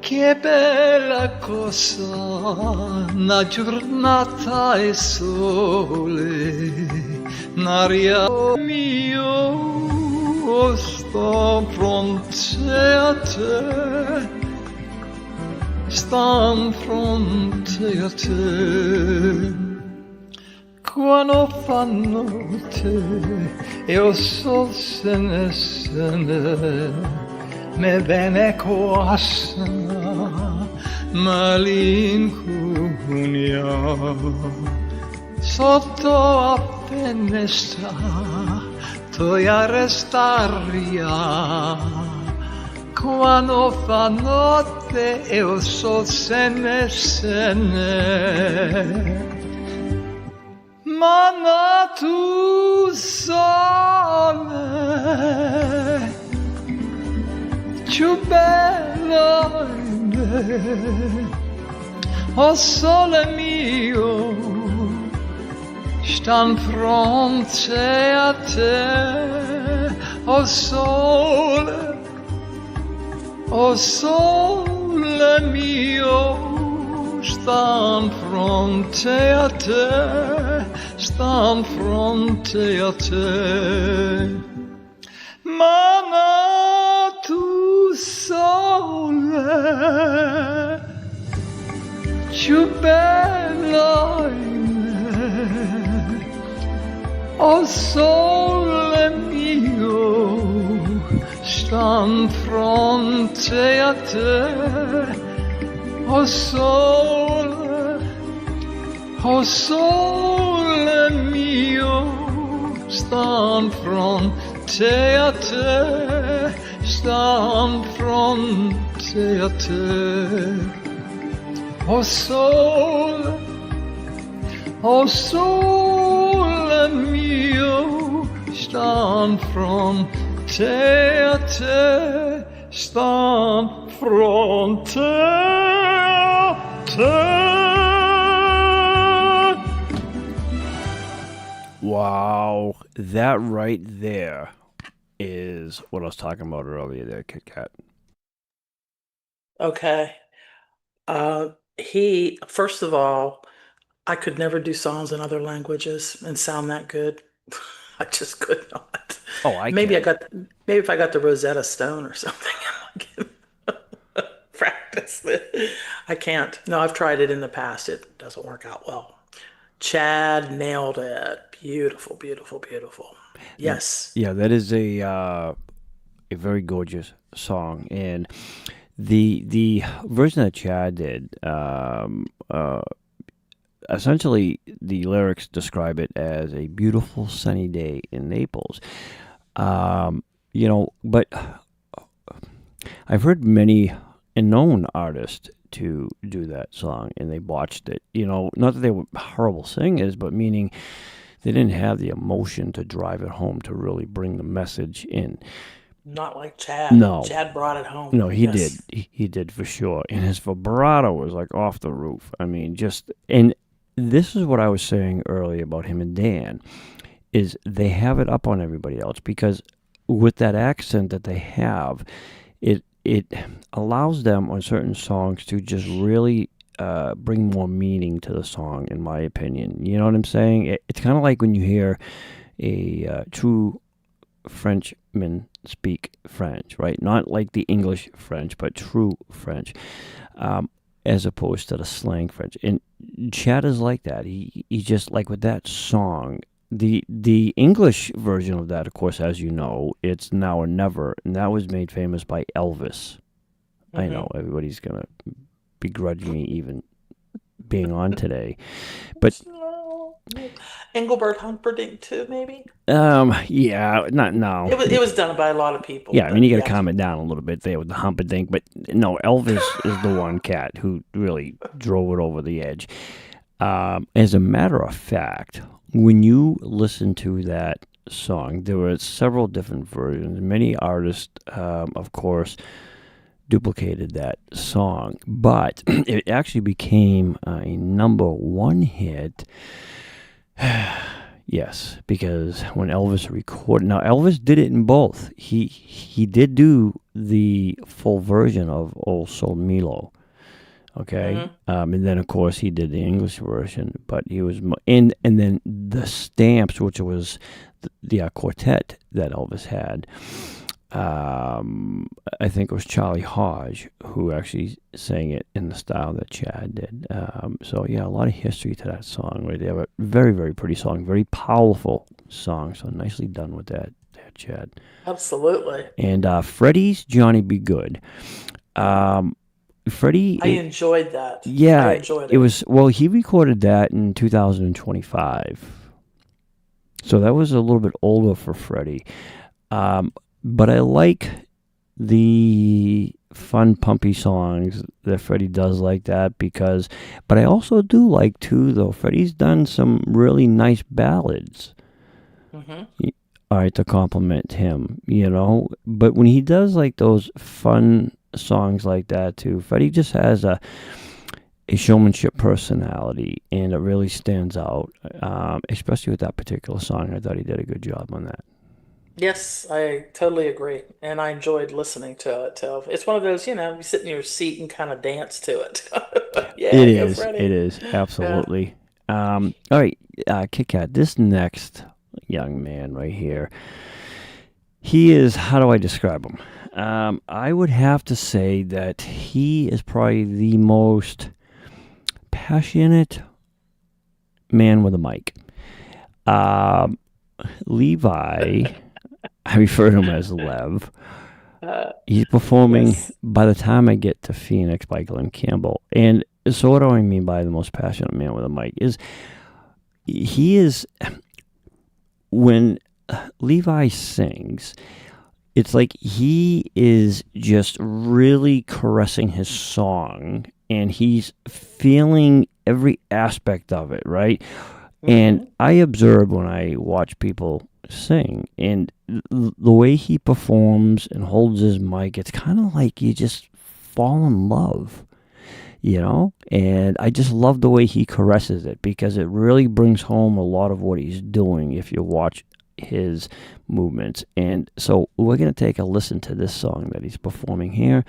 Che bella cosa, una giornata e sole, un'aria mio, sto fronte a te, sto fronte a te. Quando fa notte e il sol se ne me viene quasna malinconia sotto a finestra tu a restaria quando fa notte e il sol se ne ma tu sole più bello in me, o sole mio, stan fronte a te, o sole mio, stan fronte a te, stan fronte a te, ma tu sole più bello in me, o sole mio, stan fronte a te, o sole mio, stan fronte a te, stan fronte a te, o sole mio, stan fronte a te, stan fronte a te. Wow, that right there is what I was talking about earlier there, Kitt-Katt. Okay. First of all, I could never do songs in other languages and sound that good. I just could not. Oh, maybe if I got the Rosetta Stone or something, I can practice it. I can't. No, I've tried it in the past. It doesn't work out well. Chad nailed it. Beautiful, beautiful, beautiful. Yes. Yeah, that is a very gorgeous song, and the version that Chad did, essentially the lyrics describe it as a beautiful sunny day in Naples. But I've heard many known artists to do that song, and they botched it. Not that they were horrible singers, but meaning they didn't have the emotion to drive it home to really bring the message in. Not like Chad. No. Chad brought it home. No, he did. He did for sure. And his vibrato was like off the roof. I mean, and this is what I was saying earlier about him and Dan, is they have it up on everybody else because with that accent that they have, it allows them on certain songs to just really bring more meaning to the song, in my opinion. You know what I'm saying? It's kind of like when you hear a true Frenchman speak French, right? Not like the English French, but true French, as opposed to the slang French. And Chad is like that. He just, like with that song, the English version of that, of course, as you know, it's Now or Never, and that was made famous by Elvis. Mm-hmm. I know everybody's gonna begrudge me even being on today, but Engelbert Humperdinck too, maybe. Yeah, not no. It was done by a lot of people. Yeah, I mean, you got to calm it down a little bit there with the Humperdinck, but no, Elvis is the one cat who really drove it over the edge. As a matter of fact, when you listen to that song, there were several different versions. Many artists, of course, duplicated that song, but it actually became a #1 hit. Yes, because when Elvis recorded, now Elvis did it in both. He did do the full version of Old Sol Milo, okay, and then of course he did the English version. But he was and then the Stamps, which was the quartet that Elvis had. I think it was Charlie Hodge who actually sang it in the style that Chad did. So yeah, a lot of history to that song right there. But very, very pretty song, very powerful song. So nicely done with that, Chad. Absolutely. And Freddie's Johnny Be Good. Freddie, I enjoyed that. Yeah, I enjoyed it was. Well, he recorded that in 2025, so that was a little bit older for Freddie. But I like the fun, pumpy songs that Freddie does like that but I also do like too, though, Freddie's done some really nice ballads. All right, to compliment him, But when he does like those fun songs like that too, Freddie just has a showmanship personality, and it really stands out, especially with that particular song. I thought he did a good job on that. Yes, I totally agree, and I enjoyed listening to it. It's one of those, you sit in your seat and kind of dance to it. Yeah, It go is. Freddie. It is absolutely. All right, Kitt-Katt. This next young man right here, he is. How do I describe him? I would have to say that he is probably the most passionate man with a mic. Levi. I refer to him as Lev. He's performing By the Time I Get to Phoenix by Glenn Campbell. And so what do I mean by the most passionate man with a mic? When Levi sings, it's like he is just really caressing his song, and he's feeling every aspect of it, right? And I observe when I watch people sing, and the way he performs and holds his mic, it's kind of like you just fall in love, and I just love the way he caresses it, because it really brings home a lot of what he's doing if you watch his movements. And so we're going to take a listen to this song that he's performing here.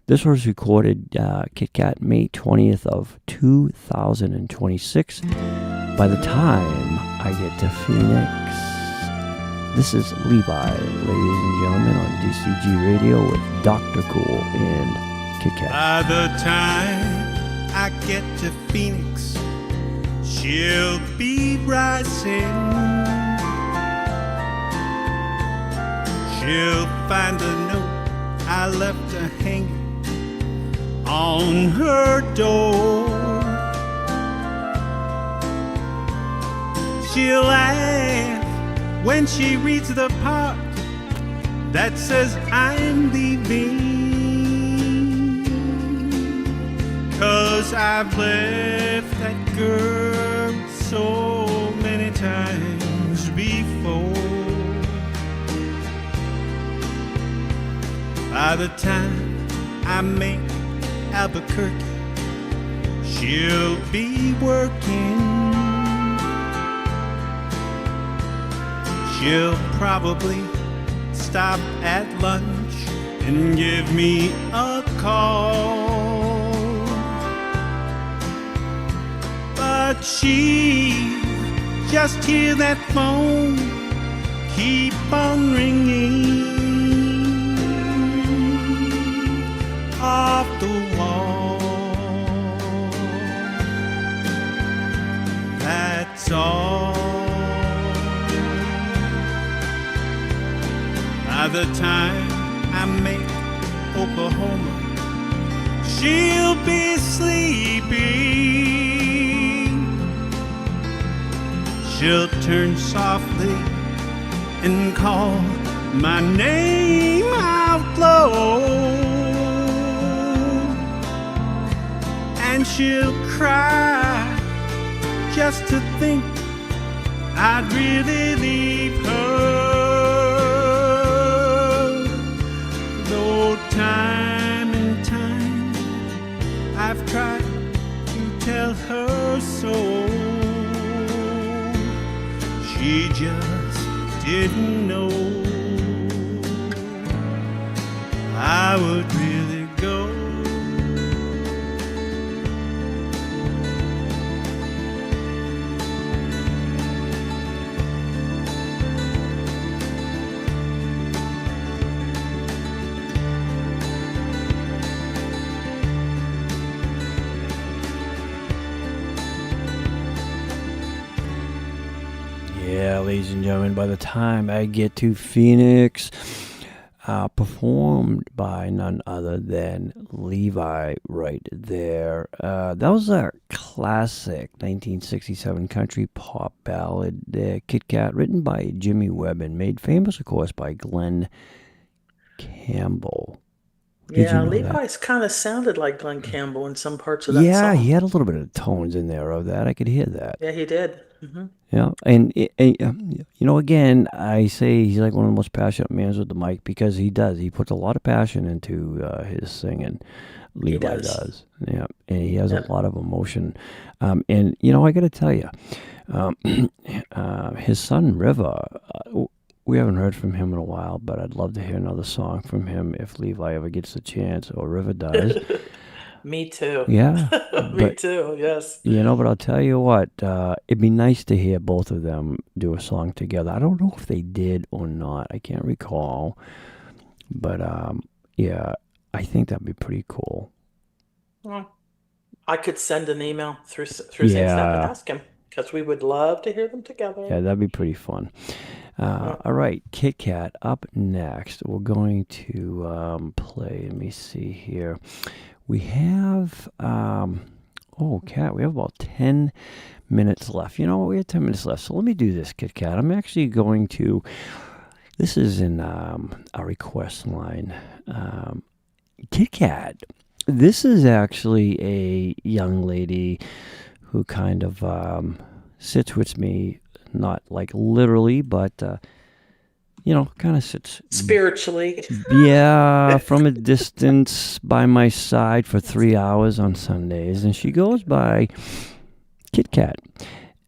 This was recorded, Kitt-Katt, May 20th of 2026. By the Time I Get to Phoenix. This is Levi, ladies and gentlemen, on DCG Radio with Dr. Cool and Kitt-Katt. By the time I get to Phoenix, she'll be rising. She'll find the note I left her hanging on her door. She'll laugh when she reads the part that says I'm leaving, 'cause I've left that girl so many times before. By the time I make Albuquerque, she'll be working. She'll probably stop at lunch and give me a call. But she just hear that phone keep on ringing off the wall. That's all. By the time I make Oklahoma, she'll be sleeping. She'll turn softly and call my name out low, and she'll cry just to think I'd really leave her. Time and time I've tried to tell her so. She just didn't know I would really go. Yeah, ladies and gentlemen, by the time I get to Phoenix, performed by none other than Levi right there. That was a classic 1967 country pop ballad, Kitt-Katt, written by Jimmy Webb and made famous, of course, by Glenn Campbell. Yeah, Levi's kind of sounded like Glenn Campbell in some parts of that Yeah, song. he had a little bit of tones in there of that. I could hear that. Yeah, he did. Yeah, and again, I say he's like one of the most passionate men with the mic because he does. He puts a lot of passion into his singing. Levi does. Yeah, and he has a lot of emotion. And I got to tell you, his son River. We haven't heard from him in a while, but I'd love to hear another song from him if Levi ever gets the chance or River does. Me too. Yeah. Me too, yes. But I'll tell you what, it'd be nice to hear both of them do a song together. I don't know if they did or not. I can't recall. But, yeah, I think that'd be pretty cool. Well, I could send an email through Sam Snap and ask him, because we would love to hear them together. Yeah, that'd be pretty fun. All right, Kitt-Katt up next. We're going to play, let me see here. We have, Kat, we have about 10 minutes left. You know what? We have 10 minutes left. So let me do this, Kitt-Katt. I'm actually going to, this is in our request line. Kitt-Katt, this is actually a young lady who kind of sits with me, not like literally, but, kind of sits spiritually. Yeah, from a distance by my side for 3 hours on Sundays. And she goes by Kitt-Katt.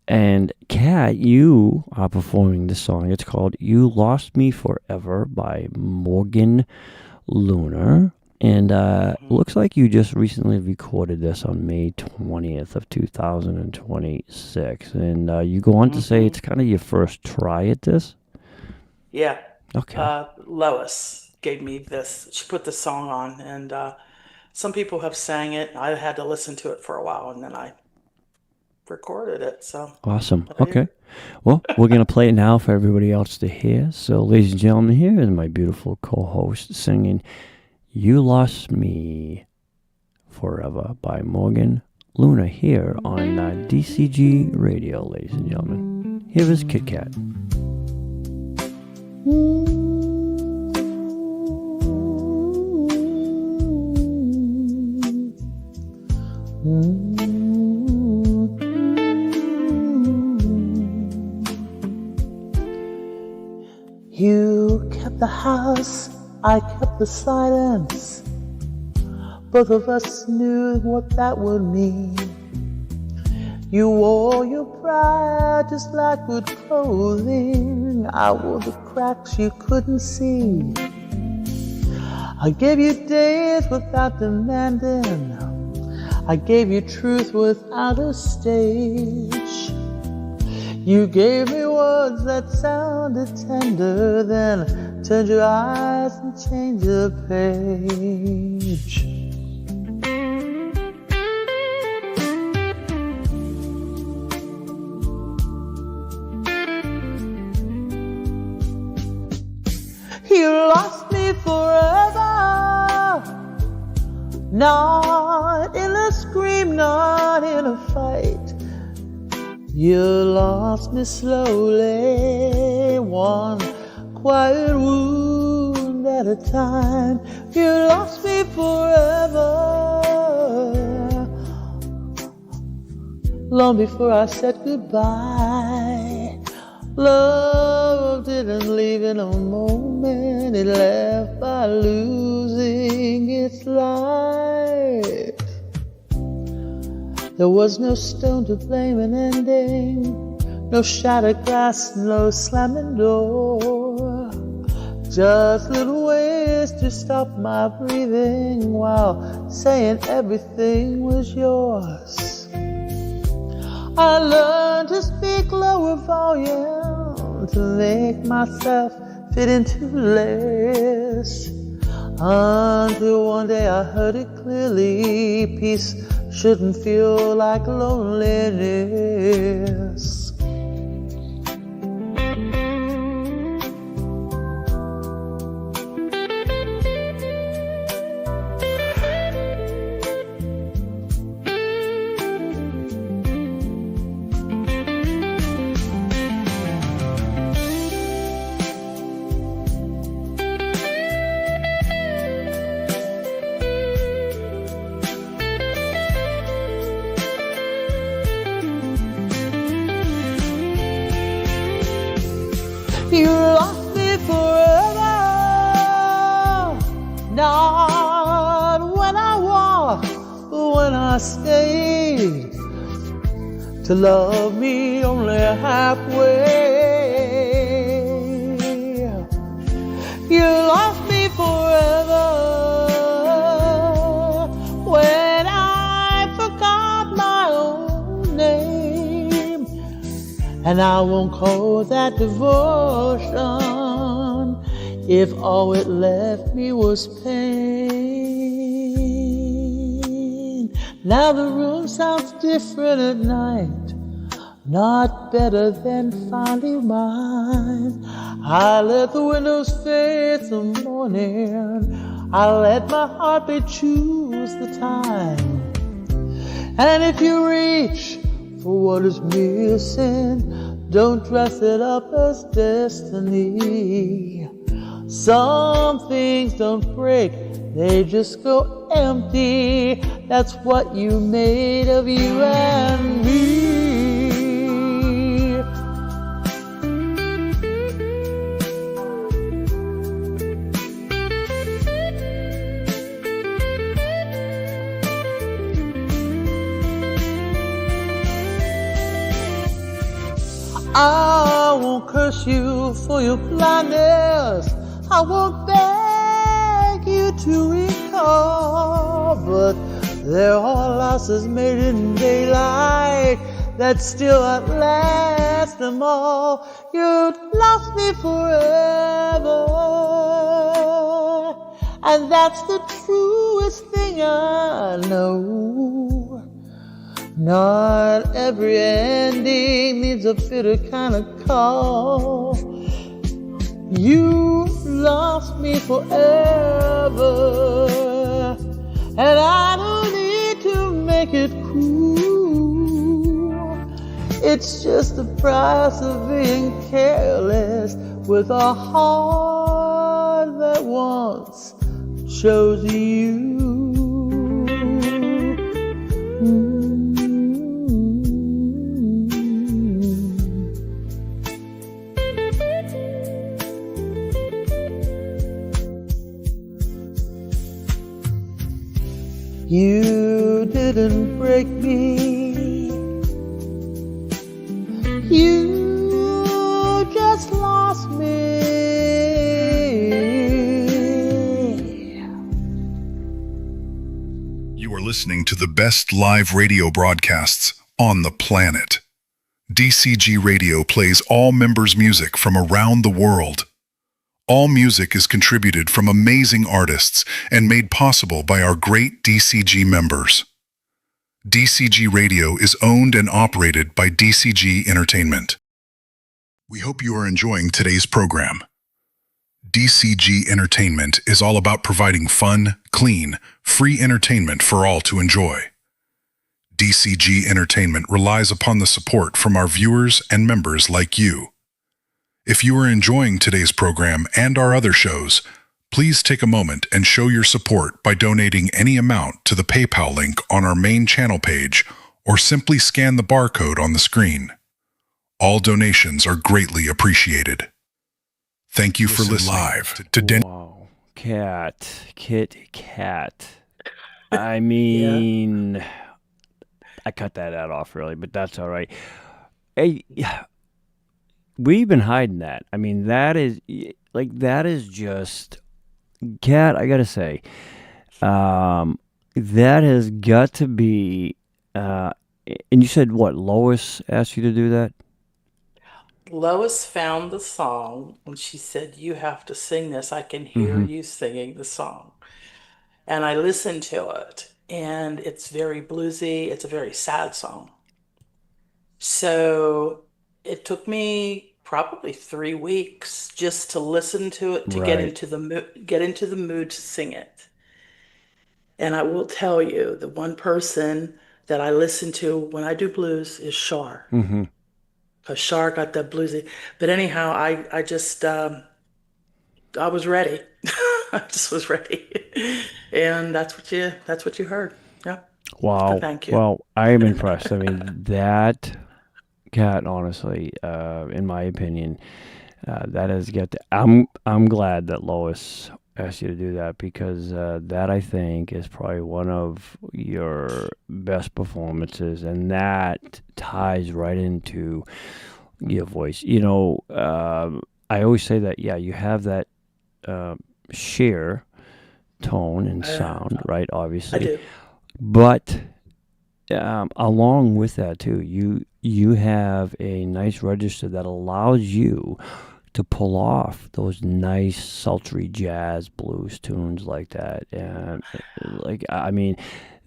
And Kat, you are performing this song. It's called You Lost Me Forever by Morgan Lunar. And looks like you just recently recorded this on May 20th of 2026. And you go on to say it's kind of your first try at this? Yeah. Okay. Lois gave me this. She put the song on, and some people have sang it. I had to listen to it for a while, and then I recorded it. So awesome. Okay. Well, we're going to play it now for everybody else to hear. So, ladies and gentlemen, here is my beautiful co-host singing You Lost Me Forever by Morgan Lunar here on DCG Radio, ladies and gentlemen. Here is Kitt-Katt. You kept the house, I kept the silence. Both of us knew what that would mean. You wore your pride just like good clothing. I wore the cracks you couldn't see. I gave you days without demanding. I gave you truth without a stage. You gave me words that sounded tender, then turned your eyes and changed the page. You lost me forever, not in a scream, not in a fight. You lost me slowly, one quiet wound at a time. You lost me forever, long before I said goodbye. Love didn't leave in a moment, it left by losing its life. There was no stone to blame an ending, No shattered glass, no slamming door. Just little ways to stop my breathing while saying everything was yours. I learned to speak lower volume to make myself fit into less. Until one day I heard it clearly, peace shouldn't feel like loneliness. You lost me forever, not when I walked, but when I stayed, to love me only halfway. You lost me forever, when I forgot my own name. And I won't call that devotion if all it left me was pain. Now the room sounds different at night, not better than finally mine. I let the windows face the morning, I let my heartbeat choose the time. And if you reach for what is missing, don't dress it up as destiny. Some things don't break, they just go empty. That's what you made of you and me. I won't curse you for your blindness, I won't beg you to recall, but there are losses made in daylight that still outlast them all. You lost me forever, and that's the truest thing I know. Not every ending needs a bitter kind of call. You lost me forever, and I don't need to make it cool. It's just the price of being careless with a heart that once chose you. You didn't break me, you just lost me. You are listening to the best live radio broadcasts on the planet. DCG Radio plays all members' music from around the world. All music is contributed from amazing artists and made possible by our great DCG members. DCG Radio is owned and operated by DCG Entertainment. We hope you are enjoying today's program. DCG Entertainment is all about providing fun, clean, free entertainment for all to enjoy. DCG Entertainment relies upon the support from our viewers and members like you. If you are enjoying today's program and our other shows, please take a moment and show your support by donating any amount to the PayPal link on our main channel page or simply scan the barcode on the screen. All donations are greatly appreciated. Thank you for listening live to Denny. Wow. Kitt-Katt. I mean, I cut that out off really, but that's all right. Hey, we've been hiding that. I mean, that is just, Kat, I gotta say, that has got to be, and you said what, Lois asked you to do that? Lois found the song and she said, "You have to sing this. I can hear Mhm. you singing the song." And I listened to it, and it's very bluesy. It's a very sad song. So it took me probably 3 weeks just to listen to it to get Right. into the mood to sing it. And I will tell you, the one person that I listen to when I do blues is Shar. Mm-hmm. Because Shar got that bluesy. But anyhow, I just I was ready. I just was ready. And that's what you heard. Yeah. Wow. Thank you. Well, I am impressed. I mean, that Cat, honestly, in my opinion, that has got to, I'm glad that Lois asked you to do that, because that, I think, is probably one of your best performances, and that ties right into your voice. You know, I always say that, yeah, you have that sheer tone and sound, right? Obviously. I do. But along with that too, you have a nice register that allows you to pull off those nice sultry jazz blues tunes like that. And like, I mean,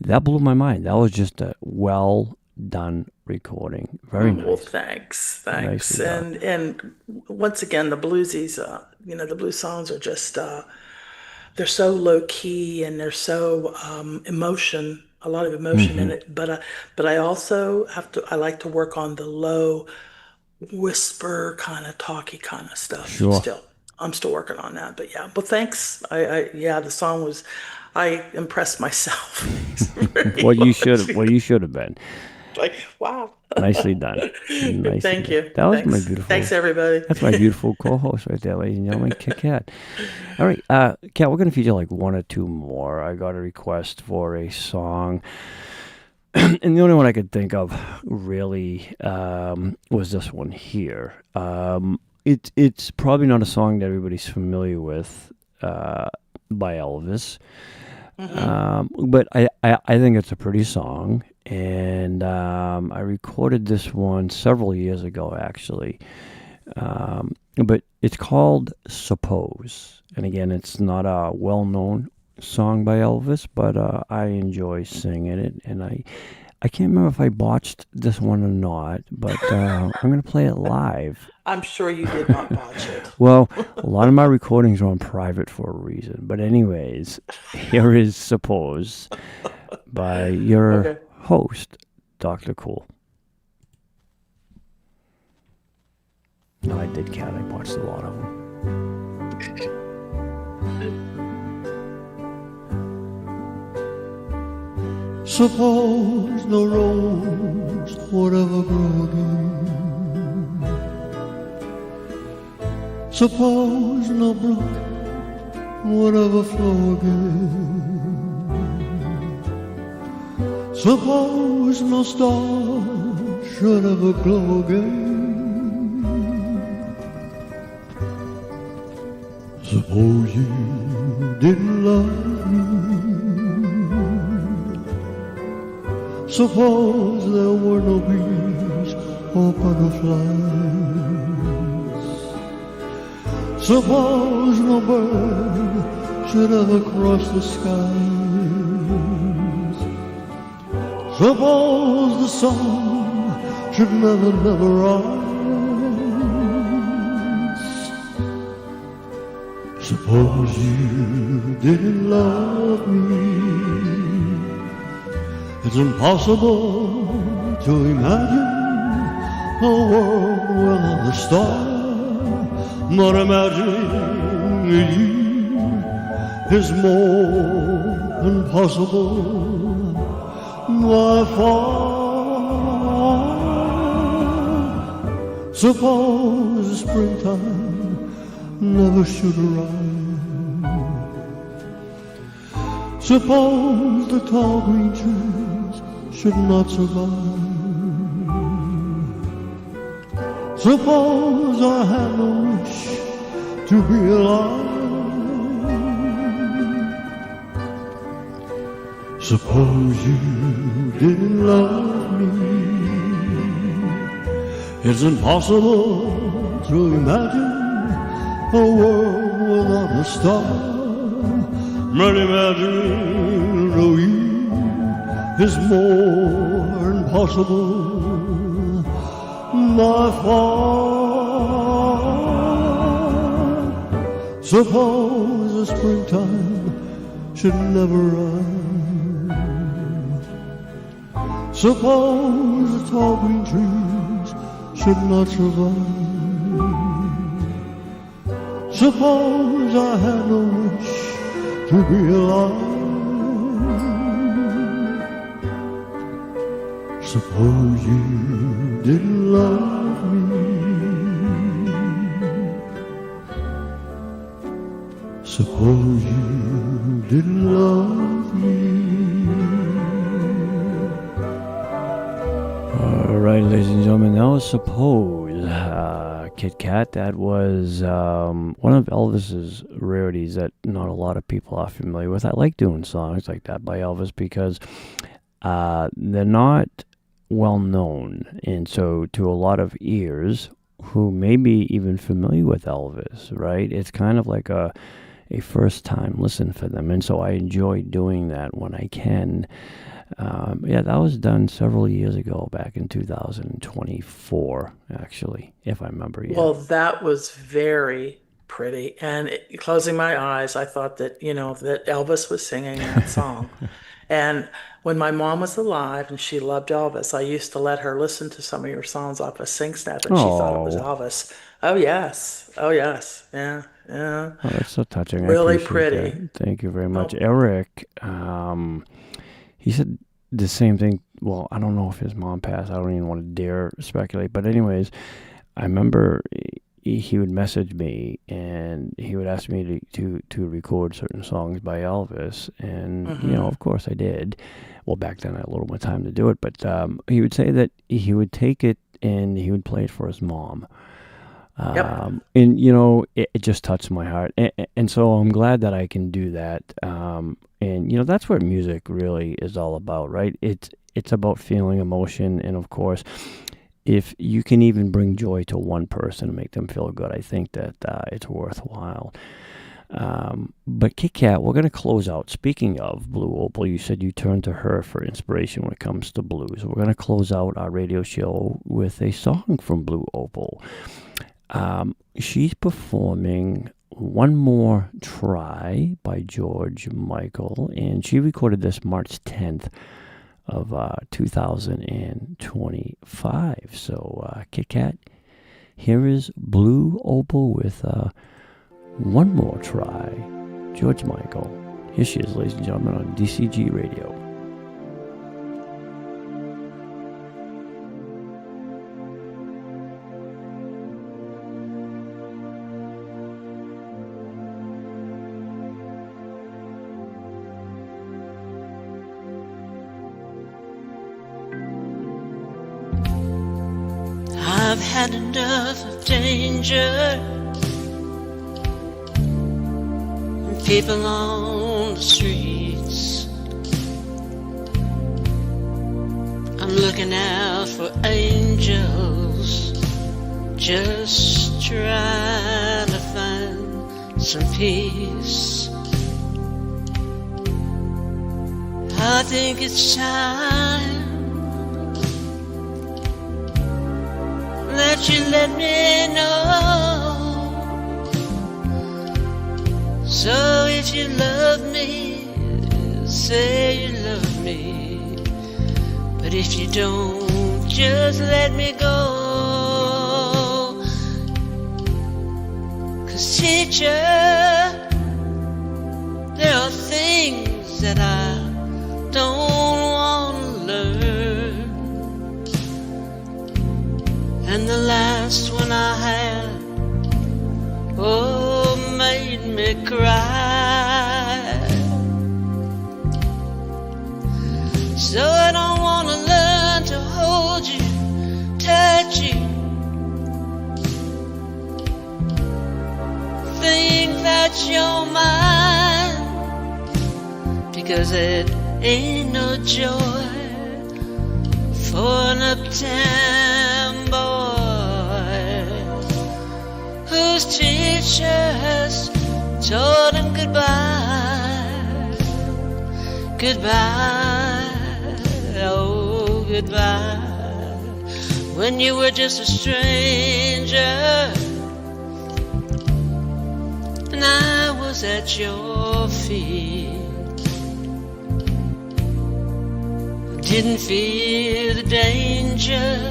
that blew my mind. That was just a well done recording. Very nice. Well, thanks. Nicely done. And once again, the bluesies, the blues songs are just they're so low key, and they're so a lot of emotion in it. But I also I like to work on the low whisper kind of talky kind of stuff. Sure. I'm still working on that. But yeah, but thanks. The song was, I impressed myself. Well, you should have been. Like, wow. Nicely done. Nicely Thank you. That was Thanks. my beautiful. Thanks, everybody. That's my beautiful co-host right there, ladies and gentlemen, Kitt-Katt. All right, Kat, we're going to feature like one or two more. I got a request for a song, and the only one I could think of really was this one here. It's probably not a song that everybody's familiar with by Elvis. But I think it's a pretty song, and I recorded this one several years ago, actually. But it's called Suppose, and again, it's not a well-known song by Elvis, but I enjoy singing it, and I can't remember if I botched this one or not, but I'm going to play it live. I'm sure you did not botch it. Well, a lot of my recordings are on private for a reason. But anyways, here is Suppose by your host, Dr. Cool. No, I did count. I botched a lot of them. Suppose no rose would ever grow again. Suppose no brook would ever flow again. Suppose no star should ever glow again. Suppose you didn't love me. Suppose there were no bees or butterflies. Suppose no bird should ever cross the skies. Suppose the sun should never rise. Suppose you didn't love me. It's impossible to imagine a world without a star, but imagining you is more impossible by far. Suppose springtime never should arrive. Suppose the tall green trees should not survive. Suppose I had no wish to be alive. Suppose you didn't love me. It's impossible to imagine a world without a star. But imagine no Eve is more impossible by far. Suppose the springtime should never run. Suppose the tall green trees should not survive. Suppose I had no wish to be alive. Suppose you didn't love me. Suppose you didn't love me. All right, ladies and gentlemen, that was Suppose. Kitt-Katt, that was one of Elvis's rarities that not a lot of people are familiar with. I like doing songs like that by Elvis because they're not well known, and so to a lot of ears who may be even familiar with Elvis, right, it's kind of like a first time listen for them, and so I enjoy doing that when I can. Yeah, that was done several years ago, back in 2024, actually, if I remember. Yeah. Well, that was very pretty. And closing my eyes, I thought that, that Elvis was singing that song. And when my mom was alive and she loved Elvis, I used to let her listen to some of your songs off a SingSnap, and she thought it was Elvis. Oh, yes. Oh, yes. Yeah. Yeah. Oh, that's so touching. Really I appreciate pretty. That. Thank you very much. Eric, he said the same thing. Well, I don't know if his mom passed. I don't even want to dare speculate. But anyways, I remember he would message me and he would ask me to record certain songs by Elvis. And, of course I did. Well, back then I had a little more time to do it. But he would say that he would take it and he would play it for his mom. And, it just touched my heart. And so I'm glad that I can do that. And, that's what music really is all about, right? It's about feeling emotion. And, of course, if you can even bring joy to one person and make them feel good, I think that it's worthwhile. But Kitt-Katt, we're going to close out. Speaking of Blue Opal, you said you turned to her for inspiration when it comes to blues. We're going to close out our radio show with a song from Blue Opal. She's performing One More Try by George Michael, and she recorded this March 10th of 2025. So, Kitt-Katt, here is Blue Opal with One More Try, George Michael. Here she is, ladies and gentlemen, on DCG Radio. I've had enough of danger, people on the streets. I'm looking out for angels, just trying to find some peace. I think it's time that you let me know. So if you love me, say you love me. But if you don't, just let me go. 'Cause teacher, there are things that I don't want to learn. And the last one I had, made me cry. So I don't want to learn to hold you, touch you, that you're mine, because it ain't no joy for an uptown boy whose teacher has told him goodbye, goodbye, oh goodbye, when you were just a stranger and I was at your feet. Didn't feel the danger,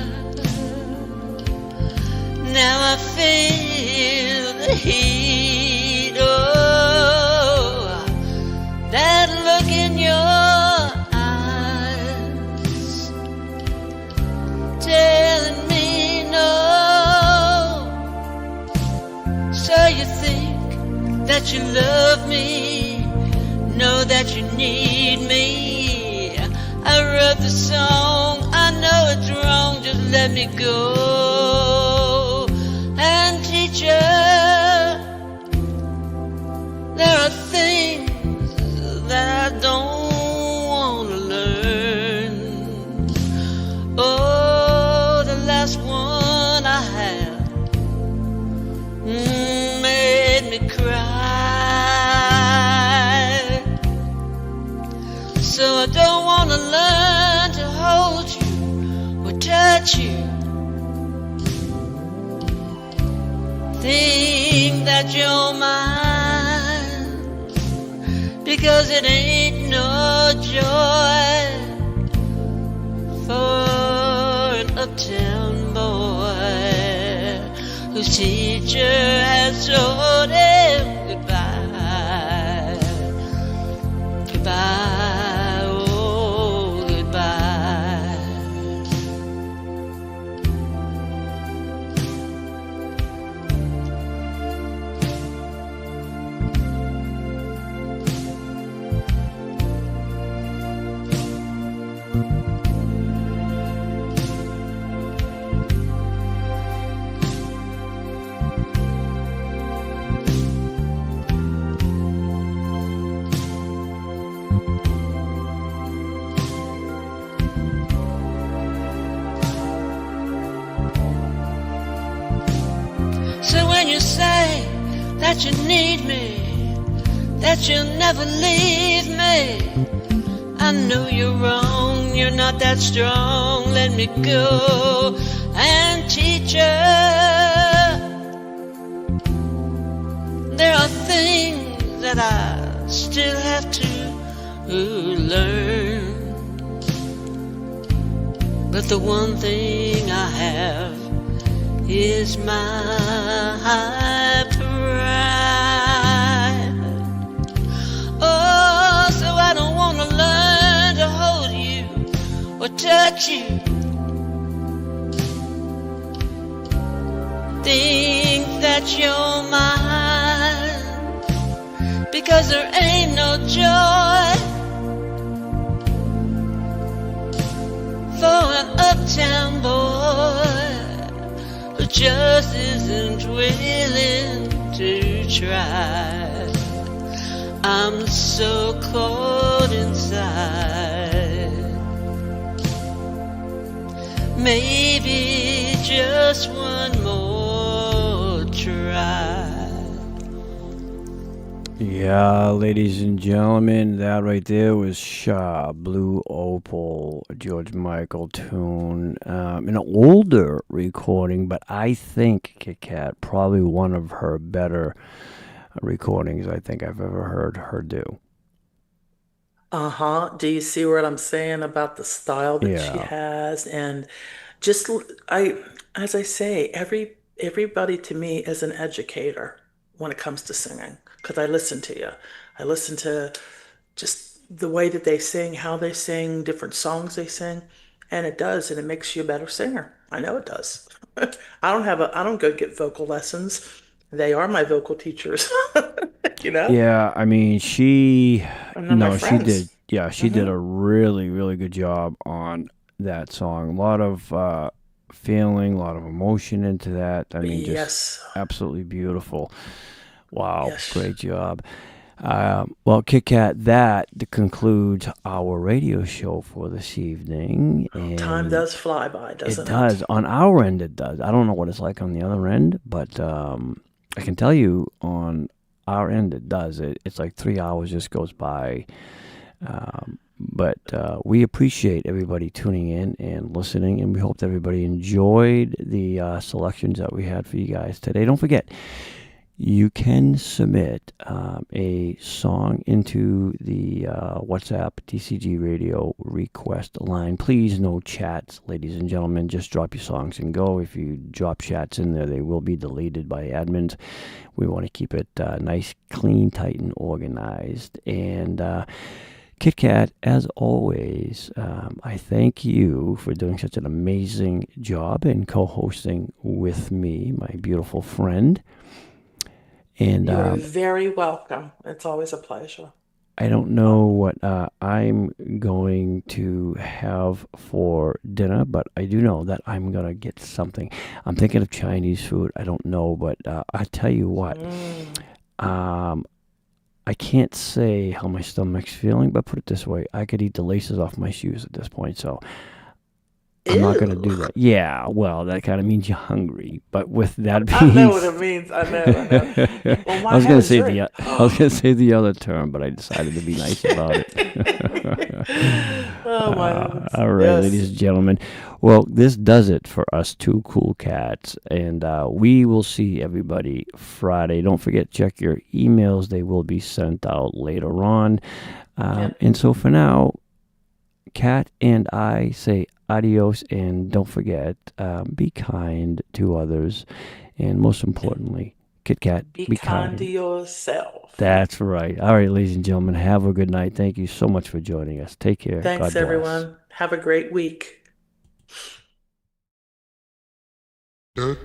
now I feel the heat. Oh, that look in your eyes telling me no. So you think that you love me, know that you need me. I wrote the song, I know it's wrong, just let me go. And teacher, there are things that I don't want to learn. Oh, the last one I had made me cry. So I don't want to learn to hold you or touch you. Think that you're mine, because it ain't no joy for an uptown boy whose teacher has told him goodbye, goodbye. So when you say that you need me, that you'll never leave me, I know you're wrong, you're not that strong, let me go. And teacher, there are things that I still have to learn, but the one thing I have is my high pride. Oh, so I don't want to learn to hold you or touch you. Think that you're mine, because there ain't no joy for an uptown boy who just isn't willing to try. I'm so caught inside. Maybe just one more try. Yeah, ladies and gentlemen, that right there was Blue Opal, a George Michael tune. An older recording, but I think Kitt-Katt, probably one of her better recordings I think I've ever heard her do. Do you see what I'm saying about the style that she Yeah. has? And just as I say, everybody to me is an educator when it comes to singing, because I listen to you. I listen to just the way that they sing, how they sing, different songs they sing, and it does, and it makes you a better singer. I know it does. I don't go get vocal lessons. They are my vocal teachers. You know? Yeah, I mean, she And they're my she friends. did. Yeah, she did a really, really good job on that song. A lot of feeling, a lot of emotion into that. I mean, just Yes. absolutely beautiful. Wow, Yes. great job. Well, Kitt-Katt, that concludes our radio show for this evening. And Time does fly by, doesn't it? It does. On our end, it does. I don't know what it's like on the other end, but I can tell you on our end, it does. It's like 3 hours just goes by. But we appreciate everybody tuning in and listening, and we hope that everybody enjoyed the selections that we had for you guys today. Don't forget, you can submit a song into the WhatsApp DCG Radio request line. Please, no chats, ladies and gentlemen. Just drop your songs and go. If you drop chats in there, they will be deleted by admins. We want to keep it nice, clean, tight, and organized. And Kitt-Katt, as always, I thank you for doing such an amazing job and co-hosting with me, my beautiful friend. And You're very welcome. It's always a pleasure. I don't know what I'm going to have for dinner, but I do know that I'm going to get something. I'm thinking of Chinese food. I don't know, but I tell you what. I can't say how my stomach's feeling, but put it this way. I could eat the laces off my shoes at this point, so I'm not going to do that. Yeah, well, that kind of means you're hungry. But with that being, I know what it means. I know. Well, I was going to say the other term, but I decided to be nice about it. Oh my goodness. All right, Yes. ladies and gentlemen. Well, this does it for us two cool cats, and we will see everybody Friday. Don't forget, check your emails. They will be sent out later on. And so for now, Kat and I say adios, and don't forget, be kind to others, and most importantly, Kitt-Katt, Be kind to yourself. That's right. All right, ladies and gentlemen, have a good night. Thank you so much for joining us. Take care. God Thanks, bless. everyone. Have a great week. Good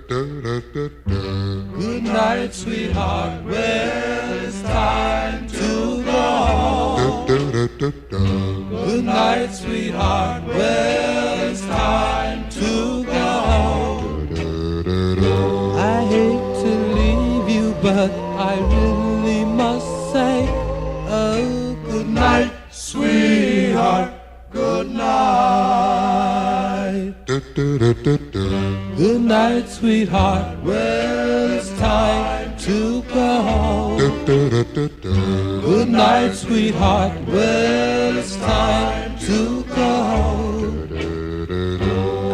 night, sweetheart. Well, it's time to go home. Good night, sweetheart. Well, it's time to go home. I hate to leave you, but I really must say, oh, good night, Sweetheart, good night. Good night, sweetheart. Well, it's time To go home. Good night, sweetheart. Well, it's time to go home.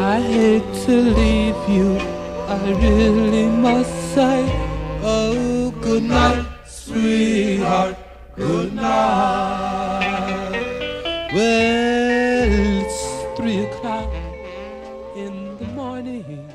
I hate to leave you, I really must say, oh, good night, sweetheart, good night. Well, it's 3 o'clock in the morning.